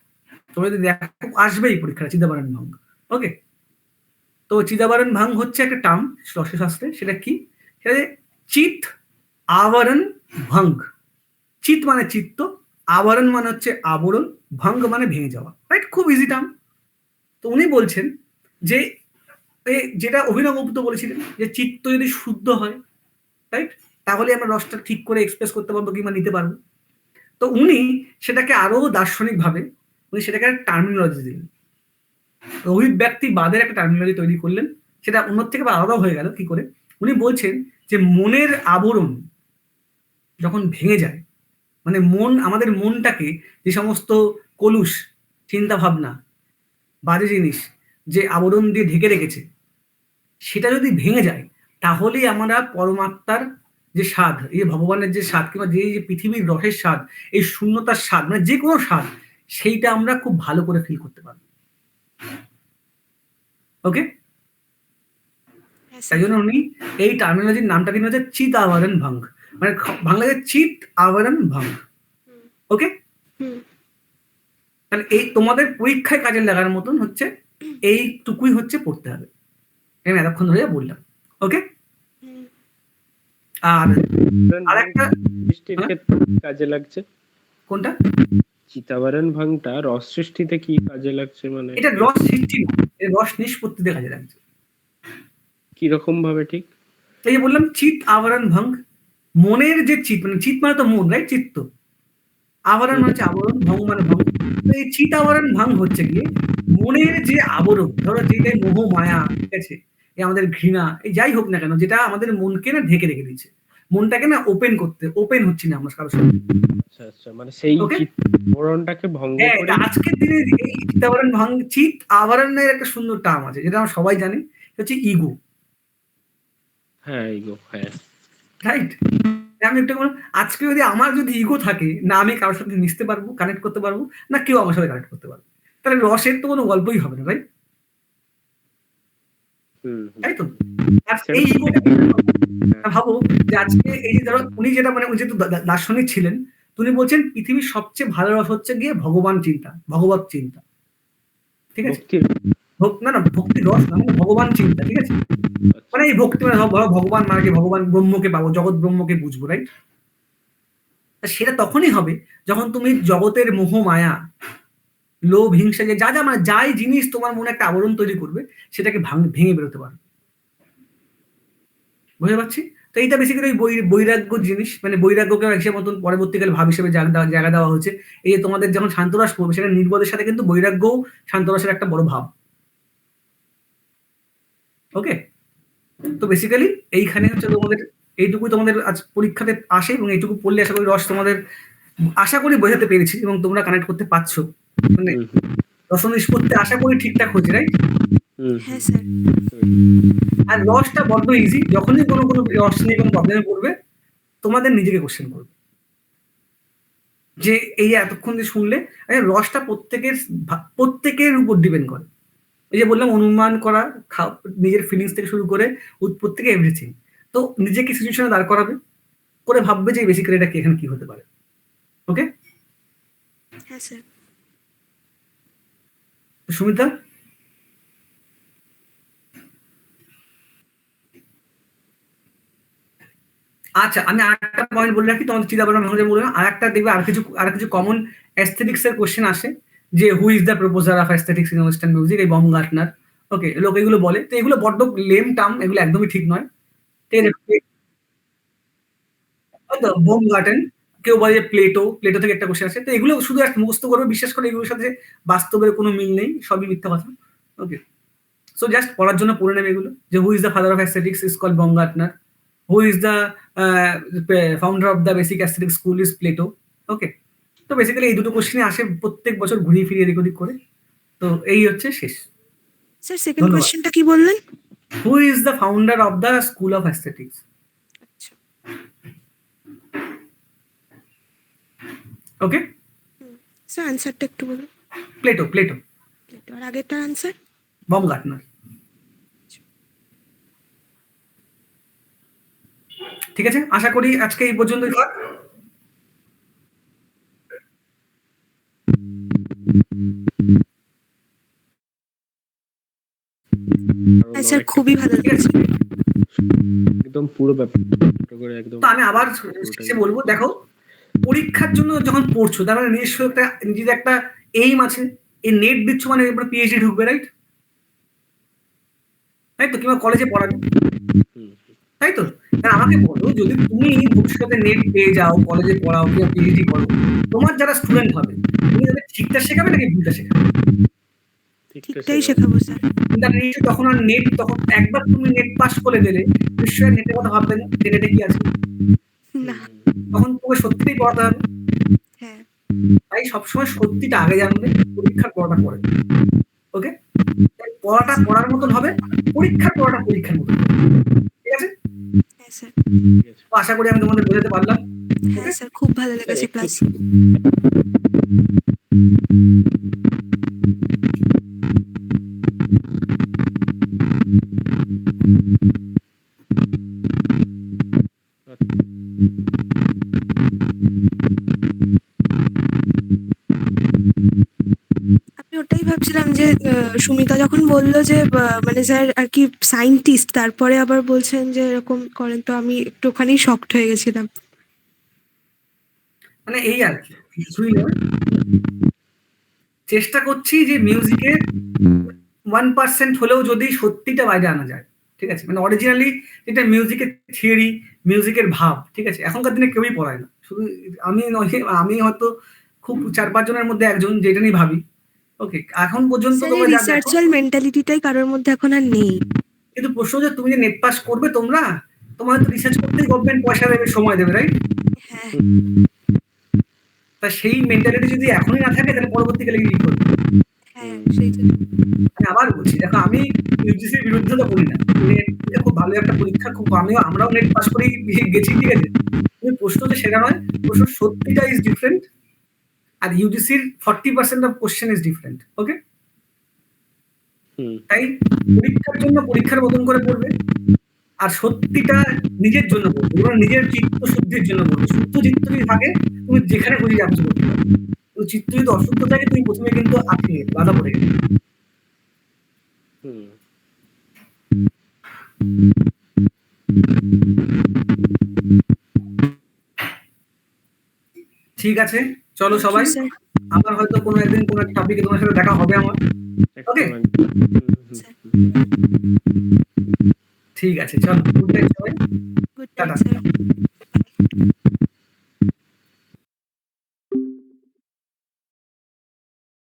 তোমরা যদি দেখো আসবেই পরীক্ষা চিদাবারণ ভাঙ। ওকে, তো চিদাবারণ ভাঙ হচ্ছে একটা টার্ম রসশাস্ত্রে। সেটা কি? সেটা যে চিত আবরণ ভঙ্গ। চিত মানে চিত্ত, আবরণ মানে হচ্ছে আবরণ, ভঙ্গ মানে ভেঙে যাওয়া। রাইট, খুব ইজি টার্ম। তো উনি বলছেন যে যেটা অভিনবগুপ্ত বলেছিলেন যে চিত্ত যদি শুদ্ধ হয়, রাইট, তাহলে আমরা রসটা ঠিক করে এক্সপ্রেস করতে পারবো কিংবা নিতে পারবো। তো উনি সেটাকে আরো দার্শনিক ভাবে উনি সেটাকে একটা টার্মিনোলজি দিলেন, অভিব্যক্তিবাদের একটা টার্মিনোলজি তৈরি করলেন। সেটা অন্য থেকে আলাদা হয়ে গেল কি করে? উনি বলছেন যে মনের আবরণ যখন ভেঙে যায়, মানে মন, আমাদের মনটাকে যে সমস্ত কলুষ চিন্তা ভাবনা, বাজে জিনিস যে আবরণ দিয়ে ঢেকে রেখেছে, সেটা যদি ভেঙে যায়, তাহলেই আমরা পরমাত্মার যে স্বাদ, এই যে ভগবানের যে স্বাদ, কিংবা যে পৃথিবীর রসের স্বাদ, এই শূন্যতার স্বাদ, মানে যে কোনো স্বাদ, সেইটা আমরা খুব ভালো করে ফিল করতে পারবো। ওকে, হ্যাঁ তাই স্যার। জন্য উনি এই টার্মিনোলজির নামটা দিন হচ্ছে চিত আবরণ ভঙ্গ, মানে বাংলায় চিত আবরণ ভঙ্গ। ওকে, হুম। তাহলে এই তোমাদের পরীক্ষায় কাজে লাগার মতন হচ্ছে এইটুকুই হচ্ছে পড়তে হবে, আমি এতক্ষণ ধরে বললাম। ওকে, হুম। আর আরেকটা, সৃষ্টির হ্যাঁ? ক্ষেত্রে কি কাজে লাগছে? কোনটা? চিতাবারণ ভাঙটা রস সৃষ্টিতে কি কাজে লাগছে, মানে এটা রস সৃষ্টি না, এটা রস নিষ্পত্তিতে কাজে লাগছে। কিরকম ভাবে ঠিক? এই যে বললাম চিত আবরণ ভঙ্গ, মনের যে চিত, মানে চিত মানে তো মন, রাইট, চিত্ত, আবরণ মানে হচ্ছে আবরণ, ভঙ্গ মানে ভঙ্গ। তো এই চিত আবরণ ভঙ্গ হচ্ছে গিয়ে মনের যে আবরণ, ধরো যেটাই মোহ মায়া, ঠিক আছে, এই আমাদের ঘৃণা, এই যাই হোক না কেন, যেটা আমাদের মনকে না ঢেকে রেখে দিচ্ছে, মনটাকে না ওপেন হচ্ছি না আমরা কারোর সাথে। আচ্ছা আচ্ছা, মানে সেই ওকে, চিত্তবরণটাকে ভঙ্গ হ্যাঁ, করে। এটা আজকের দিনে এই চিত আবরণ ভঙ্গ, চিত আবরণের একটা সুন্দর টার্ম আছে যেটা আমরা সবাই জানি, সেটা হচ্ছে ইগো। হ্যাঁ ইগো, হ্যাঁ। রাইট, আমি একটা বললাম, আজকে যদি আমার যদি ইগো থাকে না, আমি কারোর সাথে মিশতে পারবো, কানেক্ট করতে পারবো না, কেউ আমার সাথে কানেক্ট করতে পারবে, তাহলে রসের তো কোনো গল্পই হবে না, রাইট? হুম হুম। তাই তো। আর সেটা এই ইগোটা ভাবো যে আজকে এই যে ধরো উনি যেটা, মানে উনি যেহেতু দার্শনিক ছিলেন, তো উনি বলছেন পৃথিবীর সবচেয়ে ভালো রস হচ্ছে গিয়ে ভগবান চিন্তা, ভগবত চিন্তা, ঠিক আছে? ভক্তির। না না, ভক্তি রস না, মানে ভগবান চিন্তা, ঠিক আছে? মানে এই ভক্তি মানে ধরো ভগবান মানে কি, ভগবান ব্রহ্মকে পাবো, জগৎ ব্রহ্মকে বুঝবো, রাইট? সেটা তখনই হবে যখন তুমি জগতের মোহ মায়া, লোভ, হিংসা, যে যা যা মানে যাই জিনিস তোমার মনে একটা আবরণ তৈরি করবে, সেটাকে ভেঙে বেরোতে পারবে। বুঝতে পারছি? তো এইটা বেসিক্যালি ওই বৈরাগ্য জিনিস, মানে বৈরাগ্যকে হিসেবে মতন পরবর্তীকালে ভাব হিসেবে জায়গা দেওয়া হয়েছে। এই যে তোমাদের যখন শান্তরাস পড়বে, সেটা নির্বোধের সাথে কিন্তু বৈরাগ্যও শান্তরাসের একটা বড় ভাব। ওকে, তো বেসিক্যালি এইখানে হচ্ছে তোমাদের এইটুকুই তোমাদের আজ পরীক্ষাতে আসে, এবং এইটুকু পড়লে আশা করি রস তোমাদের, আশা করি বোঝাতে পেরেছি এবং তোমরা কানেক্ট করতে পারছো, মানে রস নিষ্পত্তি আশা করি ঠিকঠাক হয়েছে, রাইট? হ্যাঁ স্যার। আর রসটা বড্ড ইজি, যখনই কোনো রস নিয়ে কোনো প্রবলেমে পড়বে, তোমাদের নিজেকে কোশ্চেন করবে যে এই এতক্ষণ যে শুনলে, রসটা প্রত্যেকের উপর ডিপেন্ড করে। এই যে বললাম অনুমান করা, নিজের ফিলিংস থেকে শুরু করে উৎপত্তি থেকে এভরিথিং। তো নিজেকে সিচুয়েশনে দাঁড় করাবে, করে ভাববে যে বেসিক্যালি এটা এখানে কি হতে পারে। ওকে, হ্যাঁ স্যার। সুমিতা? আচ্ছা, আমি আরেকটা পয়েন্ট বলে রাখি, তোমাদের চিদাবারণ ভাঙা বললাম, আরেকটা দেখবে আর কিছু কমন অ্যাস্থেটিক্স এর কোশ্চেন আসে, যে who is the proposer of aesthetics in western music, এই বমগার্টনার। ওকে, লোক এগুলো বলে, তো এগুলো বড্ড লেম টার্ম, এগুলো একদমই ঠিক নয়, ঠিক আছে? বোমগার্টেন, কেউ বলে যে প্লেটো থেকে একটা কোশ্চেন আসে, তো এগুলো শুধু এক মুখস্থ করবে, বিশ্বাস করে এগুলোর সাথে বাস্তবের কোনো মিল নেই, সবই মিথ্যা কথা। ওকে, সো জাস্ট পড়ার জন্য পড়ে নেবে এগুলো, যে who is the father of aesthetics is called Baumgartner, who is the founder of the basic aesthetic school is Plato. Okay, তো বেসিক্যালি এই দুটো কোশ্চেনই আসে প্রত্যেক বছর ঘুরিয়ে ফিরিয়ে এদিক ওদিক করে। তো এই হচ্ছে শেষ। স্যার সেকেন্ড ধন্যবাদ। কোয়েশ্চেনটা কি বললেন? হু is the founder of the school of aesthetics? আচ্ছা। ওকে, স্যার আনসারটা একটু বলুন। প্লেটো। আর আগেরটার আনসার? বমগার্টনার। ঠিক আছে, আশা করি আজকে এই পর্যন্তই থাক। স্যার, অনেকটা খুবই ভালো ঠিক আছে? লেগেছে। একদম পুরো ব্যাপারটা করে একদম তো আমি আবার পুরোটাই শেষে বলবো, দেখো পরীক্ষার জন্য যখন পড়ছো তার মানে নিজস্ব একটা নিজের একটা এইম আছে। এই নেট দিচ্ছ মানে এরপর পিএইচডি ঢুকবে, রাইট? তাই তো? কিংবা কলেজে পড়াবে, হুম, তাই তো? তাহলে আমাকে বলো, যদি তুমি ভবিষ্যতে নেট পেয়ে যাও, কলেজে পড়াও কিংবা পিএইচডি করো, তোমার যারা স্টুডেন্ট হবে তুমি তাদের ঠিকটা শেখাবে নাকি ভুলটা শেখাবে? ঠিকটা ঠিকটাই শেখাবো। শেখাবো স্যার। কিন্তু আর নিশ্চয়ই তখন আর নেট, তখন একবার তুমি নেট পাস করে দিলে নিশ্চয়ই নেটের কথা ভাববে না যে নেটে কি আছে। না। তখন তোমাকে সত্যিই পড়াতে হবে। হ্যাঁ। তাই সবসময় সত্যিটা আগে জানবে, পরীক্ষার পড়াটা পরে। ওকে? পড়াটা পড়ার মতন হবে, পরীক্ষার পড়াটা পরীক্ষার মতন হবে। ঠিক আছে? হ্যাঁ স্যার। ঠিক আছে। তো আশা করি আমি তোমাদের বোঝাতে পারলাম। হ্যাঁ স্যার, খুব ভালো স্যার লেগেছে একটু ক্লাস। আমি ওটাই ভাবছিলাম যে সুমিতা যখন বললো যে মানে স্যার আর কি সায়েন্টিস্ট, তারপরে আবার বলছেন যে এরকম করেন, তো আমি একটুখানি শকড হয়ে গেছিলাম। মানে এই আর কি, কিছুই নয়। চেষ্টা করছি যে মিউজিকের 1% হলেও যদি সত্যিটা বাইরে আনা যায়। ঠিক আছে? মানে অরিজিনালি যেটা মিউজিকের থিওরি, মিউজিকের ভাব, ঠিক আছে? এখনকার দিনে কেউই পড়ায় না। শুধু আমি নয়, আমি হয়তো খুব 4-5 জনের মধ্যে একজন যেটা নিয়ে ভাবি। ওকে? এখন পর্যন্ত স্যার, এই তোমরা যা দেখো, রিসার্চাল মেন্টালিটিটাই কারোর মধ্যে এখন আর নেই। কিন্তু প্রশ্ন হচ্ছে তুমি যে নেট পাস করবে তোমরা, তোমার তো রিসার্চ করতেই গভর্নমেন্ট পয়সা দেবে, সময় দেবে, রাইট? হ্যাঁ। তা সেই মেন্টালিটি যদি এখনই না থাকে তাহলে পরবর্তীকালে কি করবে? হ্যাঁ, সেই জন্য। আমি আবার বলছি, দেখো আমি ইউজিসির বিরুদ্ধে তো বলি না। নেট খুব ভালো একটা পরীক্ষা, খুব আমরাও নেট পাস করেই গেছি, ঠিক আছে? কিন্তু প্রশ্ন যে সেটা নয়, প্রশ্ন সত্যিটা ইজ ডিফারেন্ট, আর ইউজিসির 40% of question is different. Okay? Hmm, তাই পরীক্ষার জন্য পরীক্ষার মতন করে পড়বে, আর সত্যিটা নিজের জন্য পড়বে, এবং নিজের চিত্ত শুদ্ধির জন্য পড়বে। শুদ্ধ চিত্ত যদি থাকে তুমি যেখানে খুশি যা কিছু করতে পারবে। কিন্তু চিত্ত যদি অশুদ্ধ থাকে তুমি প্রথমে কিন্তু আটকে গেলে, বাধা পড়ে গেলে। হুম। ঠিক আছে, চলো Thank you, সবাই। স্যার। আবার হয়তো কোনো একদিন কোনো একটা টপিকে তোমার সাথে দেখা হবে আমার। ওকে? একদম একদম। স্যার, ঠিক আছে, চলো, গুড নাইট সবাই। Good tata. Night sir.